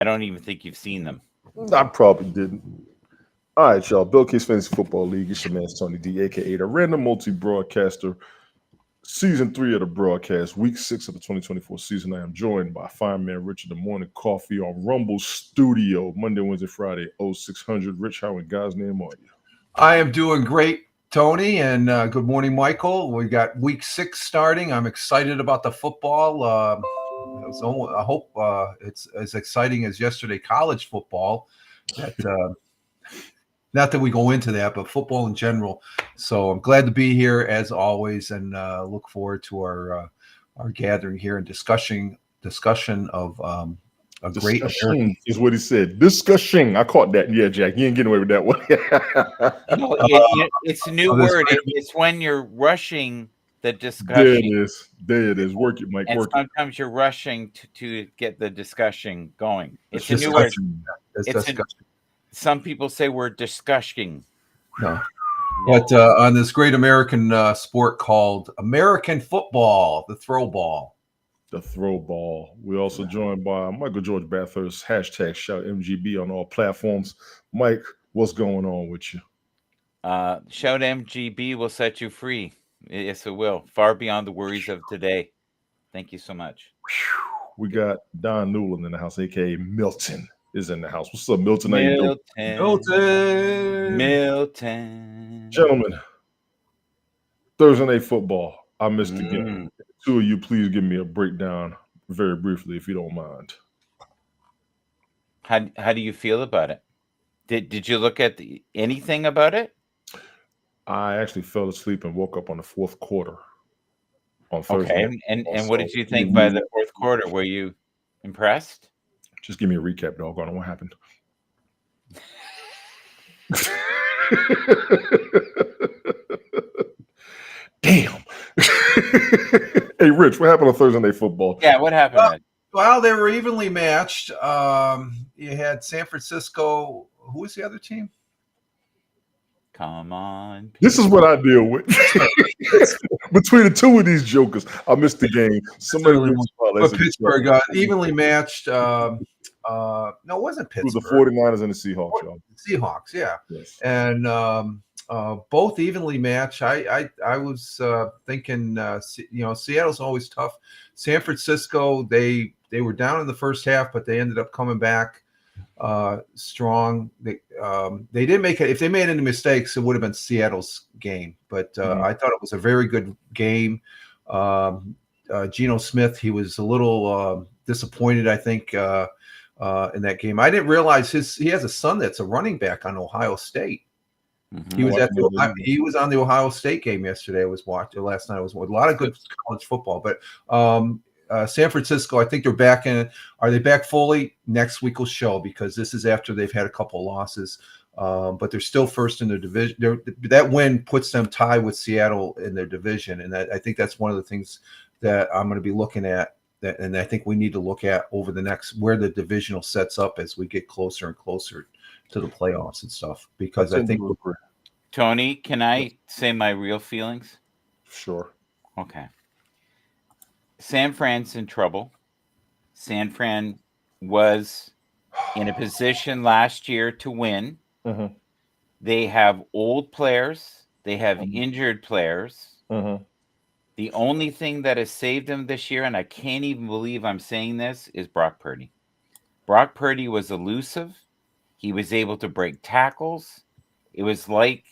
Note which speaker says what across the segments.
Speaker 1: I don't even think you've seen them.
Speaker 2: I probably didn't. All right, y'all. Bill Case Fantasy Football League. It's your man Tony D, aka the Random Multi Broadcaster. Season 3 of the broadcast, week 6 of the 2024 season. I am joined by fine man Richard the Morning Coffee on Rumble Studio, Monday, Wednesday, Friday, 0600. Rich, how in God's name are you?
Speaker 3: I am doing great, Tony, and good morning, Michael. We got week 6 starting. I'm excited about the football. I hope it's as exciting as yesterday college football. Not that we go into that, but football in general. So I'm glad to be here as always, and look forward to our gathering here and discussion of a great
Speaker 2: American is what he said. Discussion. I caught that. Yeah, Jack, you ain't getting away with that one.
Speaker 1: No, it's a new word. It's when you're rushing the discussion.
Speaker 2: There it is. There it is. Work it, Mike.
Speaker 1: And
Speaker 2: work
Speaker 1: sometimes you're rushing to get the discussion going. It's a new
Speaker 3: word. Some
Speaker 1: people say we're discussing.
Speaker 3: No. But on this great American sport called American football, the throw ball.
Speaker 2: The throw ball. We're also joined by Michael George Bathurst, hashtag shout MGB on all platforms. Mike, what's going on with you?
Speaker 1: Shout MGB will set you free. Yes, it will. Far beyond the worries of today. Thank you so much.
Speaker 2: We got Don Newland in the house, aka Milton is in the house. What's up, Milton?
Speaker 1: Milton.
Speaker 2: Gentlemen, Thursday Night Football. I missed the game. Two of you, please give me a breakdown very briefly, if you don't mind.
Speaker 1: How do you feel about it? Did you look at anything about it?
Speaker 2: I actually fell asleep and woke up on the fourth quarter on Thursday.
Speaker 1: Okay, and what did you think by the fourth quarter? Were you impressed?
Speaker 2: Just give me a recap, doggone it. What happened? Damn. Hey, Rich, what happened on Thursday Night Football?
Speaker 1: Yeah, what happened?
Speaker 3: Well, they were evenly matched. You had San Francisco. Who was the other team?
Speaker 1: Come on. People.
Speaker 2: This is what I deal with. Between the two of these jokers, I missed the game. Somebody
Speaker 3: but Pittsburgh evenly matched. No, it wasn't Pittsburgh.
Speaker 2: It was the 49ers and the Seahawks, y'all.
Speaker 3: Seahawks, yeah.
Speaker 2: Yes.
Speaker 3: And both evenly matched. I was thinking, Seattle's always tough. San Francisco, they were down in the first half, but they ended up coming back strong. They didn't make it. If they made any mistakes, it would have been Seattle's game. But I thought it was a very good game. Geno Smith, he was a little disappointed, I think, in that game. I didn't realize he has a son that's a running back on Ohio State. Mm-hmm. He was on the Ohio State game yesterday. I was watching last night. I was watching a lot of good college football, but San Francisco, I think they're back in. Are they back fully? Next week will show, because this is after they've had a couple of losses. But they're still first in their division. That win puts them tied with Seattle in their division, and I think that's one of the things that I'm going to be looking at. And I think we need to look at over the next, where the divisional sets up as we get closer and closer to the playoffs and stuff. Because I think,
Speaker 1: Tony, can I say my real feelings?
Speaker 2: Sure.
Speaker 1: Okay. San Fran's in trouble. San Fran was in a position last year to win.
Speaker 2: Mm-hmm.
Speaker 1: They have old players. They have injured players.
Speaker 2: Mm-hmm.
Speaker 1: The only thing that has saved them this year, and I can't even believe I'm saying this, is Brock Purdy. Brock Purdy was elusive. He was able to break tackles. It was like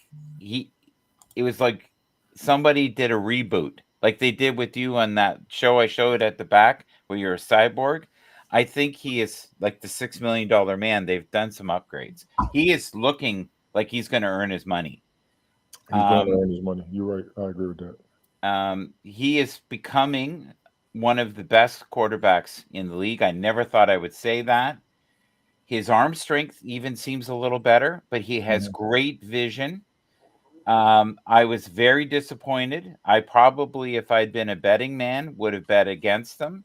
Speaker 1: somebody did a reboot, like they did with you on that show I showed at the back where you're a cyborg. I think he is like the $6 million man. They've done some upgrades. He is looking like he's going to earn his money.
Speaker 2: He's going to earn his money. You're right. I agree with that.
Speaker 1: He is becoming one of the best quarterbacks in the league. I never thought I would say that. His arm strength even seems a little better, but he has great vision. I was very disappointed. I probably, if I'd been a betting man, would have bet against them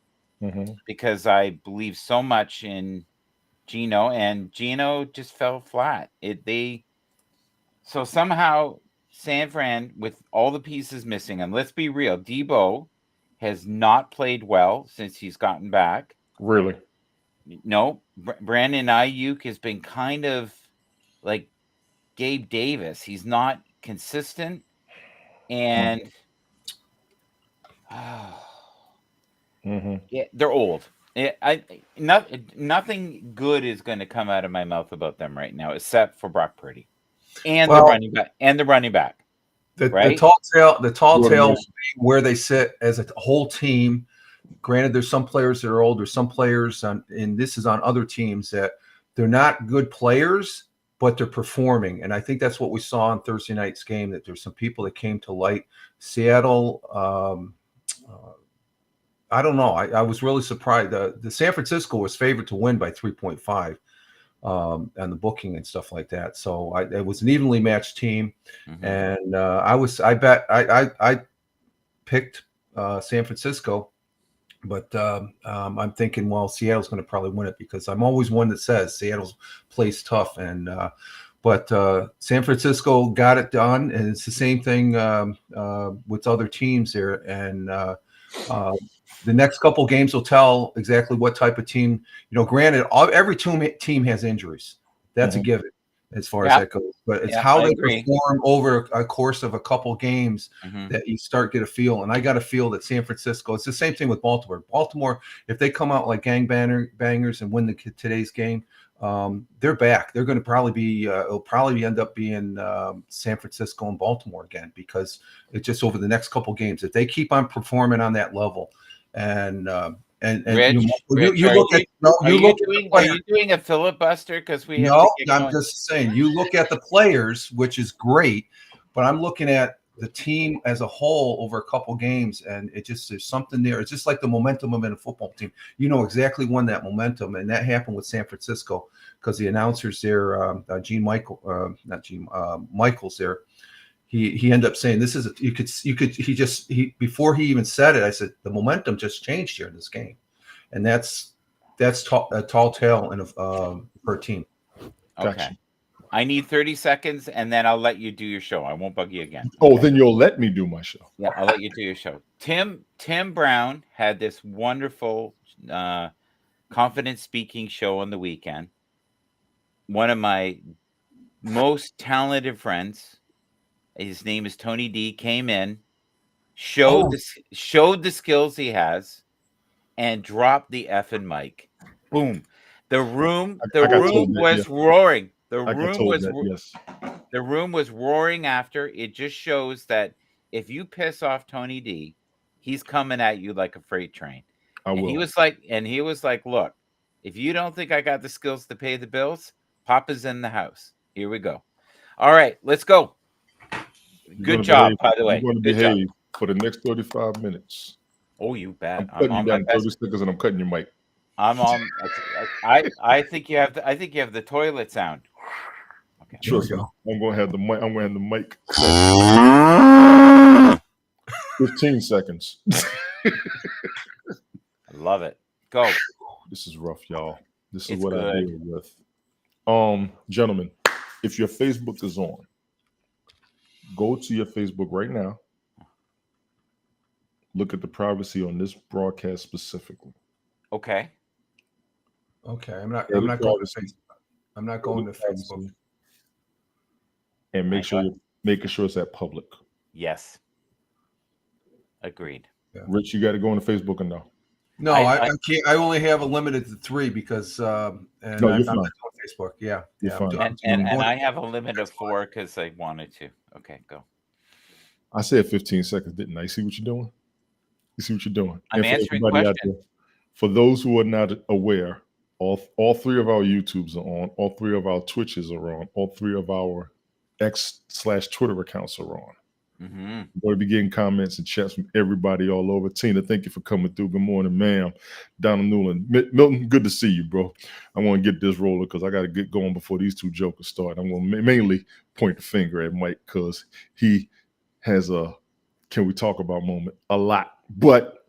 Speaker 1: because I believe so much in Geno, and Geno just fell flat. So somehow San Fran, with all the pieces missing, and let's be real, Debo has not played well since he's gotten back.
Speaker 2: Really?
Speaker 1: No, Brandon Ayuk has been kind of like Gabe Davis. He's not consistent, and
Speaker 2: Mm-hmm.
Speaker 1: yeah, they're old. Nothing good is going to come out of my mouth about them right now, except for Brock Purdy and the
Speaker 3: Well,
Speaker 1: running back
Speaker 3: the
Speaker 1: right?
Speaker 3: tall tale
Speaker 2: Jordan
Speaker 3: will be where they sit as a whole team. Granted, there's some players that are old. There's some players and this is on other teams that they're not good players, but they're performing. And I think that's what we saw on Thursday night's game. That there's some people that came to light. Seattle. I don't know. I was really surprised. The San Francisco was favored to win by 3.5 on the booking and stuff like that. So it was an evenly matched team, and I picked San Francisco, but I'm thinking, well, Seattle's going to probably win it because I'm always one that says Seattle plays tough, and but San Francisco got it done, and it's the same thing with other teams there, and the next couple games will tell exactly what type of team. Granted, every team has injuries. That's a given as far as that goes. But it's how they perform over a course of a couple games that you start get a feel. And I got a feel that San Francisco. It's the same thing with Baltimore. Baltimore, if they come out like bangers and win today's game, they're back. They're going to probably be. It'll probably end up being San Francisco and Baltimore again because it's just over the next couple games. If they keep on performing on that level. And
Speaker 1: Rich,
Speaker 3: you look at
Speaker 1: are you doing a filibuster because we have
Speaker 3: I'm just saying you look at the players, which is great, but I'm looking at the team as a whole over a couple games, and there's something there. It's just like the momentum of a football team. You know exactly when that momentum, and that happened with San Francisco because the announcers there, Michaels there. He ended up saying this is before he even said it. I said the momentum just changed here in this game, and that's a tall tale in per team.
Speaker 1: Okay, gotcha. I need 30 seconds, and then I'll let you do your show. I won't bug you again.
Speaker 2: Oh, then you'll let me do my show.
Speaker 1: Yeah, I'll let you do your show. Tim Brown had this wonderful confident speaking show on the weekend. One of my most talented friends. His name is Tony D. Came in, showed the skills he has, and dropped the effing mic. Boom! The room was roaring. The room was roaring after. It just shows that if you piss off Tony D, he's coming at you like a freight train. He was like, look, if you don't think I got the skills to pay the bills, Papa's in the house. Here we go. All right, let's go. Good job, by the way.
Speaker 2: I'm going to behave for the next 35 minutes.
Speaker 1: Oh, you bet.
Speaker 2: I'm cutting you down 30 seconds, and I'm cutting your mic.
Speaker 1: I'm on. I think you have. I think you have the toilet sound.
Speaker 2: Okay. Trust me. I'm going to have the mic. I'm going to have the mic. 15 seconds.
Speaker 1: I love it. Go.
Speaker 2: This is rough, y'all. This is what I deal with. Gentlemen, if your Facebook is on, go to your Facebook right now. Look at the privacy on this broadcast specifically.
Speaker 1: Okay.
Speaker 3: I'm not going to Facebook. I'm not going to Facebook.
Speaker 2: And making sure it's at public.
Speaker 1: Yes. Agreed.
Speaker 2: Yeah. Rich, you got to go on the Facebook or no?
Speaker 3: No, I can't. I only have a limited to 3 because I'm not on Facebook. Yeah.
Speaker 2: You're fine.
Speaker 1: And I have a limit of 4 because I wanted to. Okay, go.
Speaker 2: I said 15 seconds, didn't I? You see what you're doing?
Speaker 1: I'm answering questions.
Speaker 2: For those who are not aware, all 3 of our YouTubes are on, all 3 of our Twitches are on, all 3 of our X/Twitter accounts are on. We're going to be getting comments and chats from everybody all over. Tina, thank you for coming through. Good morning, ma'am. Donald Newland. Milton, good to see you, bro. I want to get this rolling because I got to get going before these 2 jokers start. I'm going to mainly point the finger at Mike because he has a can we talk about moment a lot. But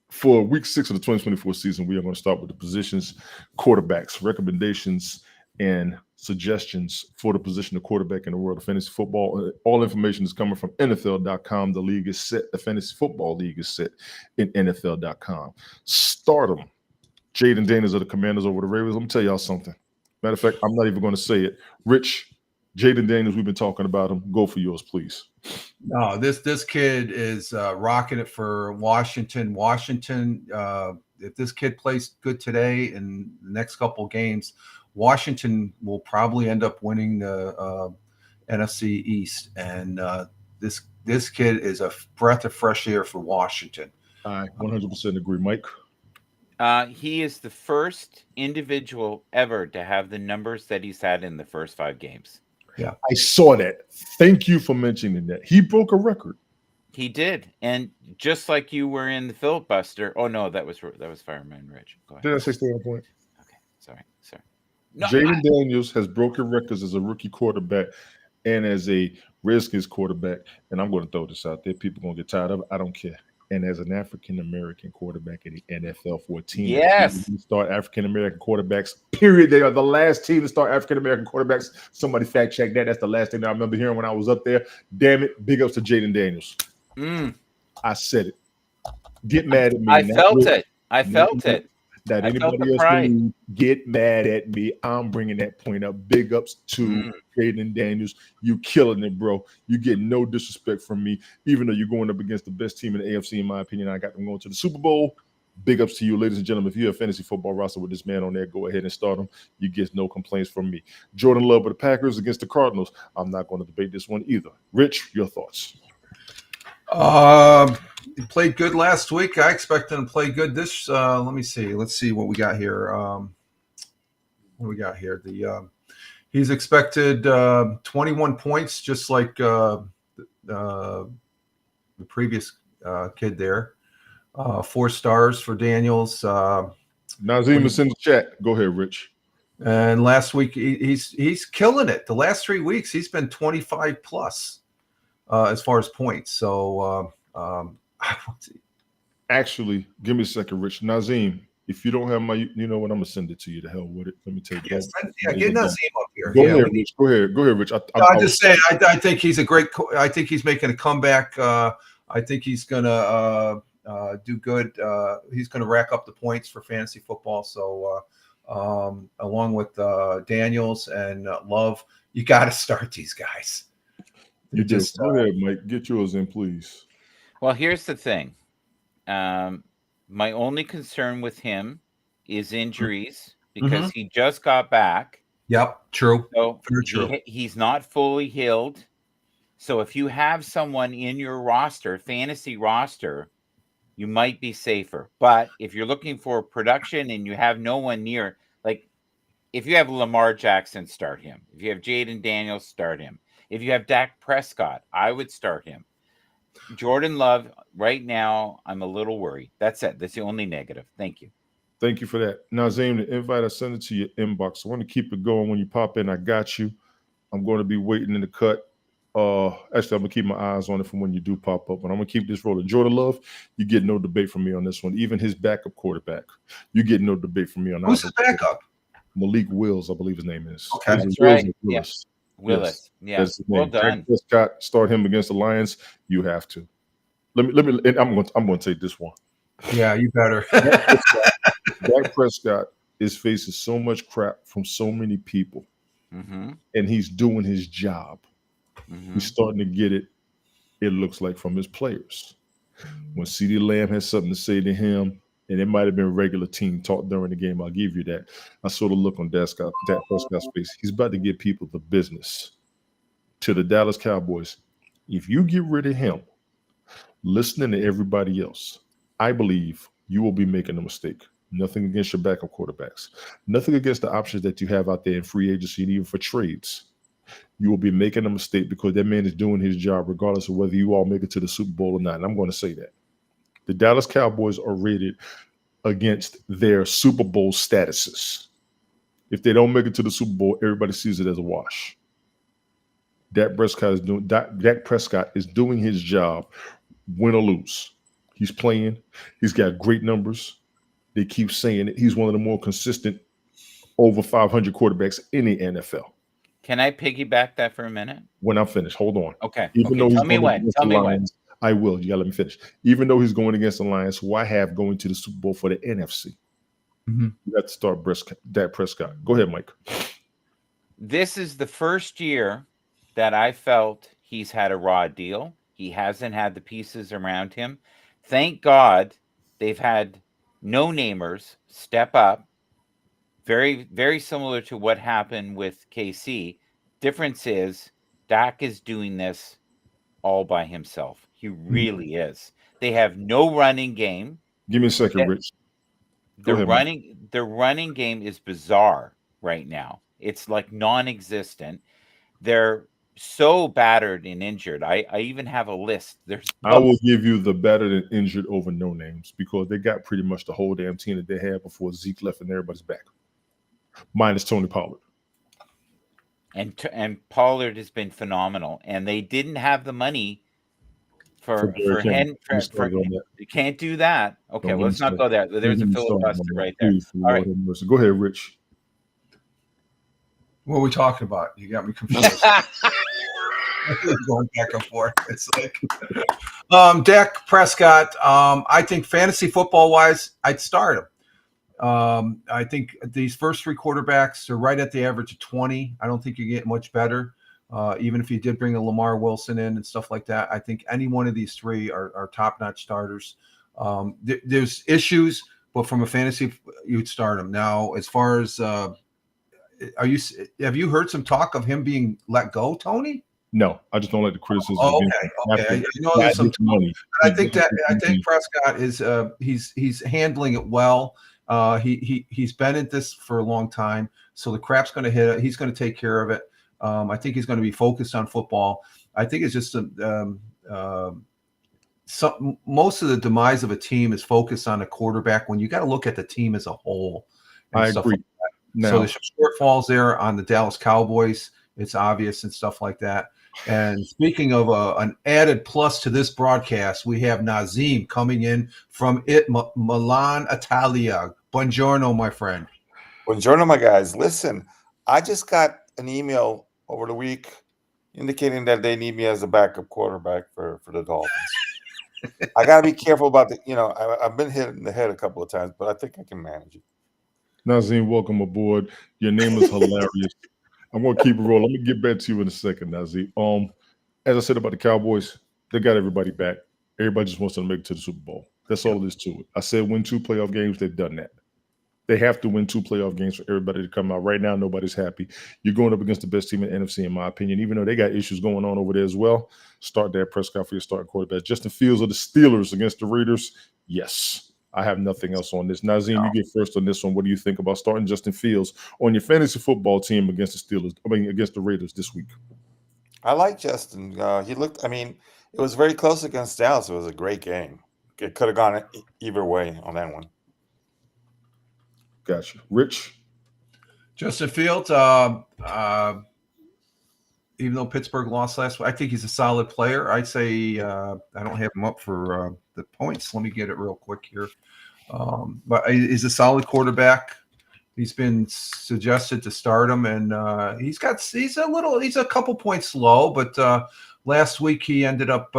Speaker 2: for week 6 of the 2024 season, we are going to start with the positions, quarterbacks, recommendations, and suggestions for the position of quarterback in the world of fantasy football. All information is coming from NFL.com. The league is set. The fantasy football league is set in NFL.com. Stardom Jaden Daniels of the Commanders over the Ravens. Let me tell y'all something. Matter of fact, I'm not even going to say it. Rich, Jaden Daniels, we've been talking about him. Go for yours, please.
Speaker 3: No, this kid is rocking it for Washington. Washington, if this kid plays good today in the next couple games, Washington will probably end up winning the NFC East. And this kid is a breath of fresh air for Washington.
Speaker 2: I 100% agree, Mike.
Speaker 1: He is the first individual ever to have the numbers that he's had in the first 5 games.
Speaker 3: Yeah,
Speaker 2: I saw that. Thank you for mentioning that. He broke a record.
Speaker 1: He did, and just like you were in the filibuster. Oh no, that was Fireman Ridge. Go ahead.
Speaker 2: Did I say stay on point?
Speaker 1: Okay, sorry. No,
Speaker 2: Jaden Daniels has broken records as a rookie quarterback and as a Redskins quarterback. And I'm going to throw this out there. People are going to get tired of it. I don't care. And as an African-American quarterback in the NFL for a team,
Speaker 1: yes,
Speaker 2: that start African-American quarterbacks, period. They are the last team to start African-American quarterbacks. Somebody fact check that. That's the last thing that I remember hearing when I was up there. Damn it. Big ups to Jaden Daniels. I said it. Get mad at me.
Speaker 1: I felt it.
Speaker 2: That anybody else can get mad at me. I'm bringing that point up. Big ups to Jaden Daniels. You killing it, bro. You get no disrespect from me, even though you're going up against the best team in the AFC, in my opinion. I got them going to the Super Bowl. Big ups to you, ladies and gentlemen. If you have a fantasy football roster with this man on there, go ahead and start him. You get no complaints from me. Jordan Love with the Packers against the Cardinals. I'm not going to debate this one either. Rich, your thoughts?
Speaker 3: He played good last week. I expect him to play good this. Let me see. Let's see what we got here. What we got here? He's expected 21 points, just like the previous kid there. 4 stars for Daniels.
Speaker 2: Nazim is in the chat. Go ahead, Rich.
Speaker 3: And last week he's killing it. The last 3 weeks he's been 25 plus as far as points. So.
Speaker 2: Actually, give me a second, Rich. Nazim, if you don't have my, you know what, I'm gonna send it to you. The hell with it. Let me take it.
Speaker 3: Yeah, get Nazim up here.
Speaker 2: Go ahead, Rich. Go ahead, Rich.
Speaker 3: I'm just saying. I think he's a great. I think he's making a comeback. I think he's gonna do good. He's gonna rack up the points for fantasy football. So, along with Daniels and Love, you got to start these guys.
Speaker 2: You just go ahead, Mike. Get yours in, please.
Speaker 1: Well, here's the thing. My only concern with him is injuries because he just got back.
Speaker 3: Yep, true.
Speaker 1: So
Speaker 3: very true.
Speaker 1: He's not fully healed. So if you have someone in your roster, fantasy roster, you might be safer. But if you're looking for production and you have no one near, like if you have Lamar Jackson, start him. If you have Jaden Daniels, start him. If you have Dak Prescott, I would start him. Jordan Love, right now, I'm a little worried. That's it. That's the only negative. Thank you.
Speaker 2: Thank you for that. Nazim, the invite, I send it to your inbox. I want to keep it going when you pop in. I got you. I'm going to be waiting in the cut. Actually, I'm going to keep my eyes on it from when you do pop up. But I'm going to keep this rolling. Jordan Love, you get no debate from me on this one. Even his backup quarterback, you get no debate from me on that.
Speaker 3: Who's his backup?
Speaker 2: Malik Wills, I believe his name is.
Speaker 3: Okay,
Speaker 1: that's right.
Speaker 2: Willis.
Speaker 1: Willis.
Speaker 2: Yes.
Speaker 1: Yeah. Well done.
Speaker 2: Scott, start him against the Lions. You have to. Let me. I'm going to take this one.
Speaker 3: Yeah, you better.
Speaker 2: Dak Prescott is facing so much crap from so many people, and he's doing his job. He's starting to get it. It looks like from his players. When CeeDee Lamb has something to say to him, and it might have been regular team talk during the game, I'll give you that. I saw the look on Dak Prescott's face. He's about to give people the business. To the Dallas Cowboys, if you get rid of him, listening to everybody else, I believe you will be making a mistake. Nothing against your backup quarterbacks. Nothing against the options that you have out there in free agency and even for trades. You will be making a mistake because that man is doing his job regardless of whether you all make it to the Super Bowl or not. And I'm going to say that. The Dallas Cowboys are rated against their Super Bowl statuses. If they don't make it to the Super Bowl, everybody sees it as a wash. Dak Prescott is doing his job, win or lose. He's playing. He's got great numbers. They keep saying it. He's one of the more consistent over 500 quarterbacks in the NFL.
Speaker 1: Can I piggyback that for a minute?
Speaker 2: When I'm finished, hold on.
Speaker 1: Okay.
Speaker 2: Tell
Speaker 1: me when.
Speaker 2: I will. You got to let me finish. Even though he's going against the Lions, who I have going to the Super Bowl for the NFC.
Speaker 3: Mhm.
Speaker 2: You got to start Dak Prescott. Go ahead, Mike.
Speaker 1: This is the first year that I felt he's had a raw deal. He hasn't had the pieces around him. Thank God they've had no-namers step up. Very, very similar to what happened with KC. Difference is Dak is doing this all by himself. He really is. They have no running game.
Speaker 2: Give me a second,
Speaker 1: Eh,
Speaker 2: Rich. Go
Speaker 1: The
Speaker 2: ahead, Mike.
Speaker 1: running game is bizarre right now. It's like non-existent. They're so battered and injured. I even have a list. There's
Speaker 2: I will give you the battered and injured over no names because they got pretty much the whole damn team that they had before Zeke left and everybody's back, minus Tony Pollard.
Speaker 1: and Pollard has been phenomenal, and they didn't have the money for
Speaker 2: Derrick Henry.
Speaker 1: Hen
Speaker 2: Let me start on that.
Speaker 1: you can't do that. Okay,
Speaker 2: Don't
Speaker 1: well, let's not go there. There's a
Speaker 2: Let me start on
Speaker 1: filibuster
Speaker 2: that.
Speaker 1: right there.
Speaker 2: Please, for the
Speaker 1: All
Speaker 2: Lord
Speaker 1: right.
Speaker 2: have mercy. Go ahead, Rich.
Speaker 3: What are we talking about? You got me confused. Going back and forth. It's like Dak Prescott. I think fantasy football wise, I'd start him. I think these first three quarterbacks are right at the average of 20. I don't think you get much better. Even if you did bring a Lamar Wilson in and stuff like that, I think any one of these three are top-notch starters. There's issues, but from a fantasy, you'd start them. Now, as far as have you heard some talk of him being let go, Tony?
Speaker 2: No, I just don't like the criticism.
Speaker 3: Oh, okay. I know there's some
Speaker 2: money.
Speaker 3: I think Prescott is he's handling it well. He's been at this for a long time, so the crap's going to hit it. He's going to take care of it. I think he's going to be focused on football. I think it's just most of the demise of a team is focused on a quarterback when you got to look at the team as a whole.
Speaker 2: I agree.
Speaker 3: So there's shortfalls there on the Dallas Cowboys. It's obvious and stuff like that. And speaking of an added plus to this broadcast, we have Nazim coming in from Milan, Italia. Buongiorno, my friend.
Speaker 4: Buongiorno, my guys. Listen, I just got an email over the week indicating that they need me as a backup quarterback for the Dolphins. I got to be careful about I've been hit in the head a couple of times, but I think I can manage it.
Speaker 2: Nazim, welcome aboard. Your name is hilarious. I'm going to keep it rolling. Let me get back to you in a second, Nazim. As I said about the Cowboys, they got everybody back. Everybody just wants to make it to the Super Bowl. That's all it is to it. I said win 2 playoff games. They've done that. They have to win 2 playoff games for everybody to come out. Right now, nobody's happy. You're going up against the best team in the NFC, in my opinion, even though they got issues going on over there as well. Start Dak Prescott for your starting quarterback. Justin Fields of the Steelers against the Raiders. Yes. I have nothing else on this. Nazim, you get first on this one. What do you think about starting Justin Fields on your fantasy football team against the Steelers? Against the Raiders this week?
Speaker 4: I like Justin. It was very close against Dallas. It was a great game. It could have gone either way on that one.
Speaker 2: Gotcha. Rich?
Speaker 3: Justin Fields, even though Pittsburgh lost last week, I think he's a solid player. I'd say I don't have him up for the points. Let me get it real quick here. But he's a solid quarterback. He's been suggested to start him, and he's a couple points low, but last week he ended up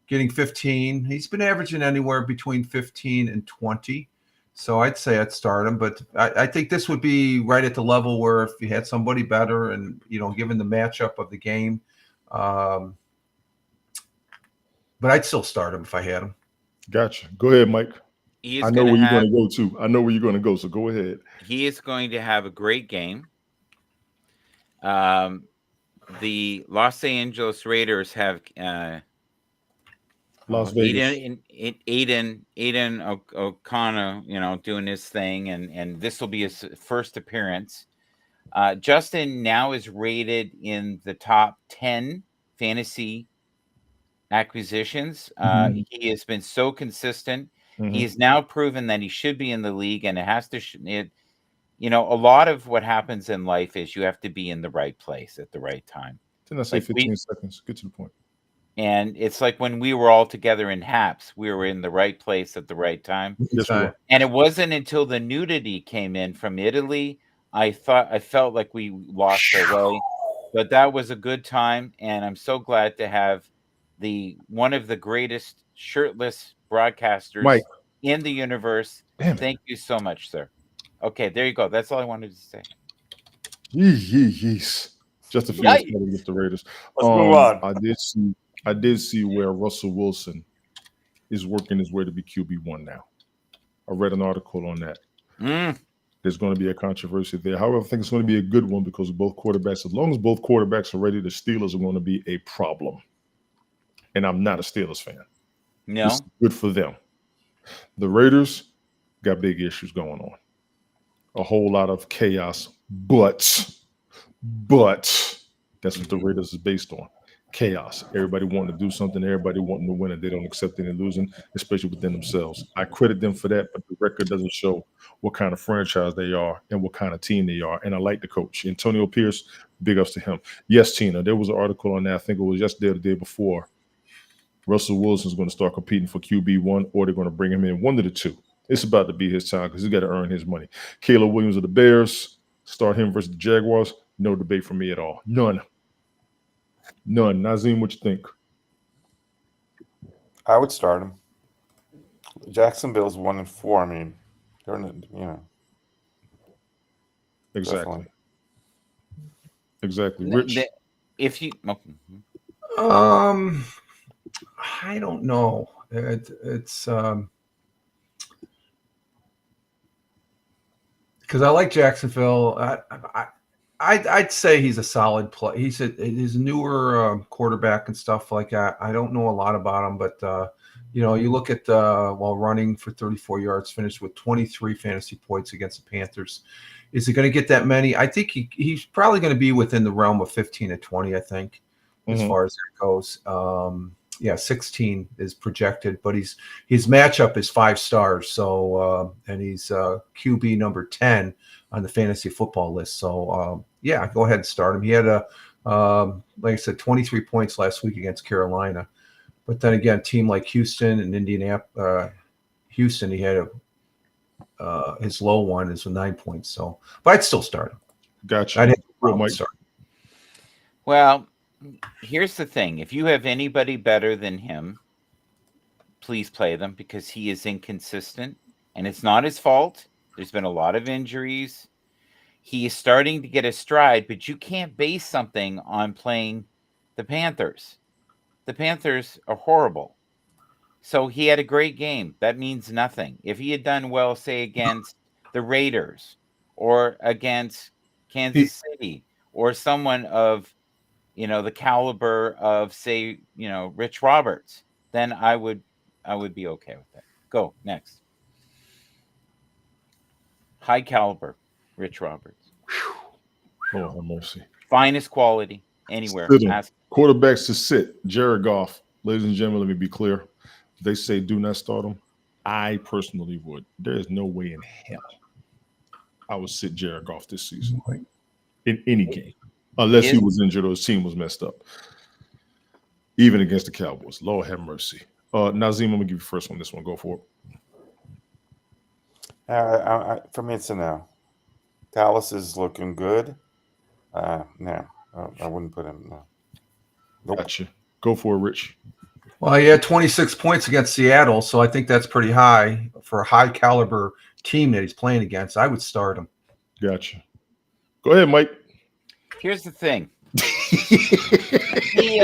Speaker 3: getting 15. He's been averaging anywhere between 15 and 20. So I'd say I'd start him, but I think this would be right at the level where if you had somebody better and, given the matchup of the game, but I'd still start him if I had him.
Speaker 2: Gotcha. Go ahead, Mike. I know where you're going to go too. I know where you're going to go, so go ahead.
Speaker 1: He is going to have a great game. The Los Angeles Raiders have
Speaker 2: Las Vegas.
Speaker 1: Aiden O'Connor, doing his thing, and this will be his first appearance. Justin now is rated in the top 10 fantasy acquisitions. He has been so consistent. He has now proven that he should be in the league, and it has to. A lot of what happens in life is you have to be in the right place at the right time.
Speaker 2: Didn't I say 15 seconds? Get to the point.
Speaker 1: And it's like when we were all together in HAPS, we were in the right place at the right time.
Speaker 2: Yes,
Speaker 1: and it wasn't until the nudity came in from Italy, I felt like we lost our way. But that was a good time, and I'm so glad to have one of the greatest shirtless broadcasters in the universe
Speaker 2: Damn it.
Speaker 1: Thank you so much, sir. Okay, there you go. That's all I wanted to say.
Speaker 2: Yeesh. Just a few
Speaker 1: Yikes.
Speaker 2: against the Raiders.
Speaker 4: Let's move on.
Speaker 2: I did see where Russell Wilson is working his way to be QB1 now. I read an article on that. There's going to be a controversy there. However, I think it's going to be a good one because both quarterbacks, as long as both quarterbacks are ready, the Steelers are going to be a problem. And I'm not a Steelers fan.
Speaker 1: No.
Speaker 2: It's good for them. The Raiders got big issues going on. A whole lot of chaos, but that's what the Raiders is based on. Chaos. Everybody wanting to do something, everybody wanting to win, and they don't accept any losing, especially within themselves. I credit them for that, but the record doesn't show what kind of franchise they are and what kind of team they are. And I like the coach. Antonio Pierce, big ups to him. Yes, Tina, there was an article on that. I think it was yesterday or the day before. Russell Wilson's going to start competing for QB1, or they're going to bring him in, one of the two. It's about to be his time because he's got to earn his money. Caleb Williams of the Bears, start him versus the Jaguars. No debate for me at all. None. Nazim, what you think?
Speaker 4: I would start him. Jacksonville's 1-4. I mean, they're in the,
Speaker 2: Exactly.
Speaker 4: definitely.
Speaker 2: Exactly. Rich?
Speaker 1: If you
Speaker 3: I don't know. It's because I like Jacksonville. I'd say he's a solid play. He's his newer quarterback and stuff like that. I don't know a lot about him, but you look at while running for 34 yards, finished with 23 fantasy points against the Panthers. Is he going to get that many? I think he's probably going to be within the realm of 15 to 20. I think as far as that goes. 16 is projected, but his matchup is 5 stars. So and he's QB number 10 on the fantasy football list. So go ahead and start him. He had like I said, 23 points last week against Carolina. But then again, a team like Houston and Indianapolis, Houston, he had his low one is 9 points. So, but I'd still start him.
Speaker 2: Gotcha.
Speaker 3: I'd have
Speaker 2: Mike.
Speaker 3: start.
Speaker 1: Well, here's the thing. If you have anybody better than him, please play them because he is inconsistent and it's not his fault. There's been a lot of injuries. He is starting to get a stride, but you can't base something on playing the Panthers. The Panthers are horrible. So he had a great game. That means nothing. If he had done well, say, against the Raiders or against Kansas City or someone of the caliber of, say, Rich Roberts, then I would be okay with that. Go next. High caliber, Rich Roberts.
Speaker 2: Oh, have mercy.
Speaker 1: Finest quality anywhere.
Speaker 2: Quarterbacks to sit. Jared Goff. Ladies and gentlemen, let me be clear. They say do not start him. I personally would. There is no way in hell I would sit Jared Goff this season in any game. Unless he was injured or his team was messed up. Even against the Cowboys. Lord have mercy. Nazim, I'm going to give you first on this one. Go for it.
Speaker 4: For me, it's a no. Dallas is looking good. No, I wouldn't put him. No. Nope.
Speaker 2: Gotcha. Go for it, Rich.
Speaker 3: Well, he had 26 points against Seattle, so I think that's pretty high for a high caliber team that he's playing against. I would start him.
Speaker 2: Gotcha. Go ahead, Mike.
Speaker 1: Here's the thing. He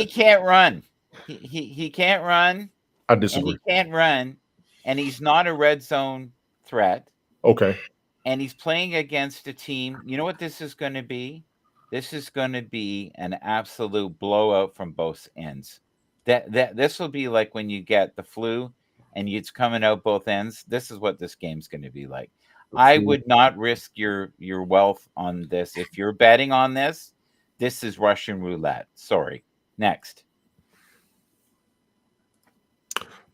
Speaker 1: can't run. He can't run.
Speaker 2: I disagree.
Speaker 1: And he can't run, and he's not a red zone threat.
Speaker 2: Okay.
Speaker 1: And he's playing against a team. You know what this is going to be? This is going to be an absolute blowout from both ends. This will be like when you get the flu and it's coming out both ends. This is what this game's going to be like. I would not risk your wealth on this. If you're betting on this, this is Russian roulette. Sorry. Next.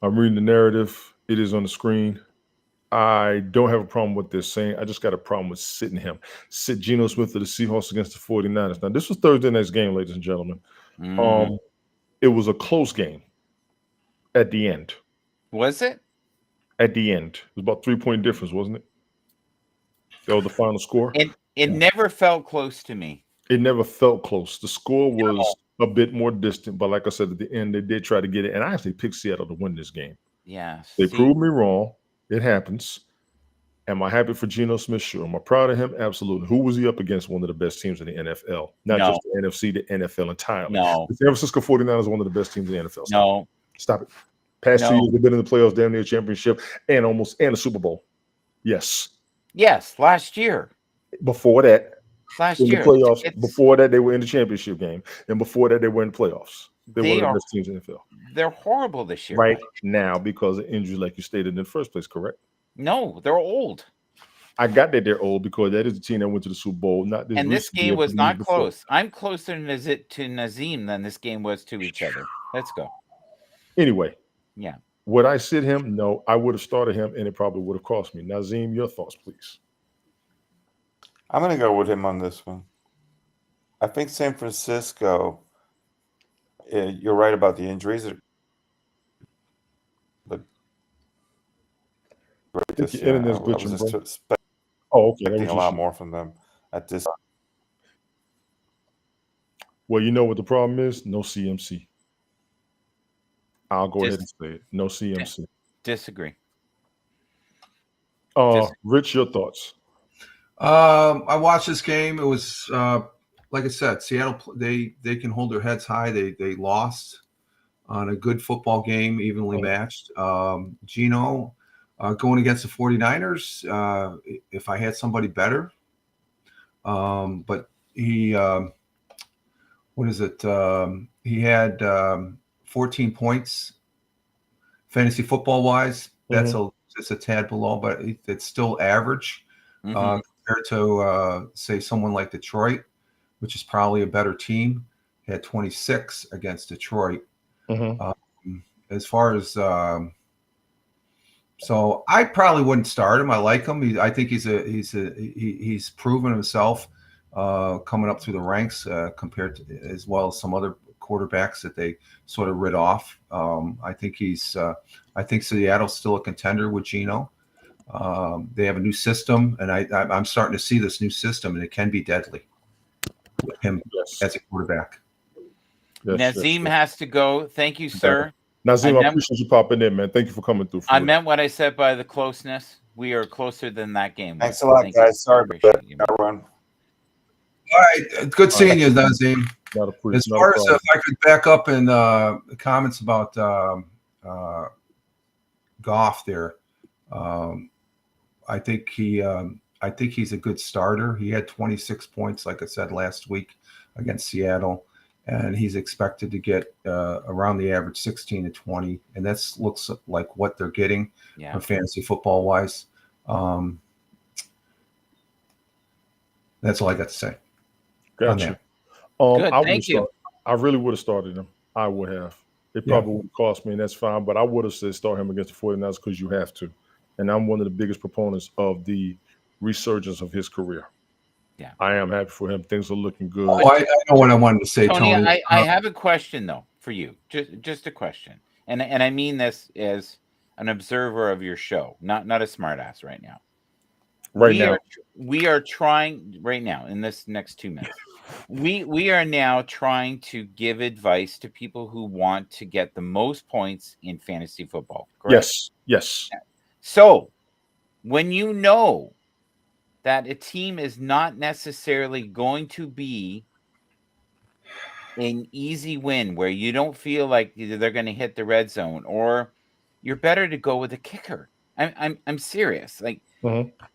Speaker 2: I'm reading the narrative. It is on the screen. I don't have a problem with this saying. I just got a problem with sitting him. Sit Geno Smith of the Seahawks against the 49ers. Now, this was Thursday night's game, ladies and gentlemen. It was a close game at the end.
Speaker 1: Was it?
Speaker 2: At the end. It was about 3-point difference, wasn't it? That was the final score.
Speaker 1: It never felt close to me.
Speaker 2: It never felt close. The score was a bit more distant, but like I said, at the end, they did try to get it. And I actually picked Seattle to win this game.
Speaker 1: Yeah.
Speaker 2: They proved me wrong. It happens. Am I happy for Geno Smith? Sure. Am I proud of him? Absolutely. Who was he up against? One of the best teams in the NFL. Not
Speaker 1: No.
Speaker 2: just the NFC, the NFL entirely.
Speaker 1: No.
Speaker 2: The San Francisco 49ers are one of the best teams in the NFL.
Speaker 1: No.
Speaker 2: Stop it. Past 2
Speaker 1: No.
Speaker 2: years, they've been in the playoffs, damn near championship, and the Super Bowl. Yes.
Speaker 1: Yes, last year.
Speaker 2: Before that,
Speaker 1: Last
Speaker 2: in the
Speaker 1: year.
Speaker 2: playoffs.
Speaker 1: It's-
Speaker 2: Before that, they were in the championship game. And before that, they were in the playoffs. They're
Speaker 1: They
Speaker 2: one of
Speaker 1: are-
Speaker 2: the best teams in the NFL.
Speaker 1: They're horrible this year.
Speaker 2: Right
Speaker 1: Mike.
Speaker 2: now because of injuries, like you stated in the first place, correct?
Speaker 1: No, they're old.
Speaker 2: I got that they're old because that is the team that went to the Super Bowl. Not this
Speaker 1: And this
Speaker 2: recent year,
Speaker 1: game
Speaker 2: but
Speaker 1: was
Speaker 2: the
Speaker 1: not
Speaker 2: year before.
Speaker 1: close. I'm closer to Nazim than this game was to each other. Let's go.
Speaker 2: Anyway,
Speaker 1: Yeah.
Speaker 2: would I sit him? No, I would have started him, and it probably would have cost me. Nazim, your thoughts, please.
Speaker 4: I'm going to go with him on this one. I think San Francisco, you're right about the injuries. But this
Speaker 2: your
Speaker 4: year,
Speaker 2: internet's
Speaker 4: I was
Speaker 2: glitching,
Speaker 4: just
Speaker 2: bro.
Speaker 4: expecting
Speaker 2: Oh, okay. That was
Speaker 4: a
Speaker 2: your
Speaker 4: lot
Speaker 2: shit.
Speaker 4: more from them at this.
Speaker 2: Well, you know what the problem is? No CMC. I'll go ahead and
Speaker 1: Dis-
Speaker 2: say it. No CMC.
Speaker 1: Disagree.
Speaker 2: Rich, your thoughts?
Speaker 3: I watched this game. It was like I said, Seattle. They can hold their heads high. They lost on a good football game, evenly matched. Geno going against the 49ers. If I had somebody better, but he what is it? He had 14 points fantasy football wise. That's it's a tad below, but it's still average.
Speaker 1: Mhm.
Speaker 3: Compared to say someone like Detroit, which is probably a better team, had 26 against Detroit. As far as so I probably wouldn't start him. I like him. I think he's proven himself coming up through the ranks compared to as well as some other quarterbacks that they sort of rid off. I think I think Seattle's still a contender with Geno. They have a new system, and I'm starting to see this new system, and it can be deadly with him as a quarterback.
Speaker 1: Nazim has to go. Thank you, sir.
Speaker 2: Nazim, I appreciate you popping in, man. Thank you for coming through.
Speaker 1: I meant what I said by the closeness. We are closer than that game.
Speaker 4: Thanks a lot, guys. Sorry about that. Run.
Speaker 3: All right, good seeing you, Nazim. As far as if I could back up in comments about Goff there, I think he's a good starter. He had 26 points, like I said last week against Seattle, and he's expected to get around the average 16 to 20, and that looks like what they're getting for fantasy football wise. That's all I got to say.
Speaker 2: Gotcha.
Speaker 1: Good, thank you.
Speaker 2: I really would have started him. I would have. It probably would cost me, and that's fine. But I would have said start him against the 49ers because you have to. And I'm one of the biggest proponents of the resurgence of his career.
Speaker 1: Yeah,
Speaker 2: I am happy for him. Things are looking good.
Speaker 3: Oh, I know what I wanted to say, Tony.
Speaker 1: I have a question though for you. Just a question, and I mean this as an observer of your show, not a smartass right now. We are trying right now in this next 2 minutes. We are now trying to give advice to people who want to get the most points in fantasy football. Correct?
Speaker 2: Yes.
Speaker 1: So when you know that a team is not necessarily going to be an easy win where you don't feel like either they're going to hit the red zone, or you're better to go with a kicker. I'm serious. Like,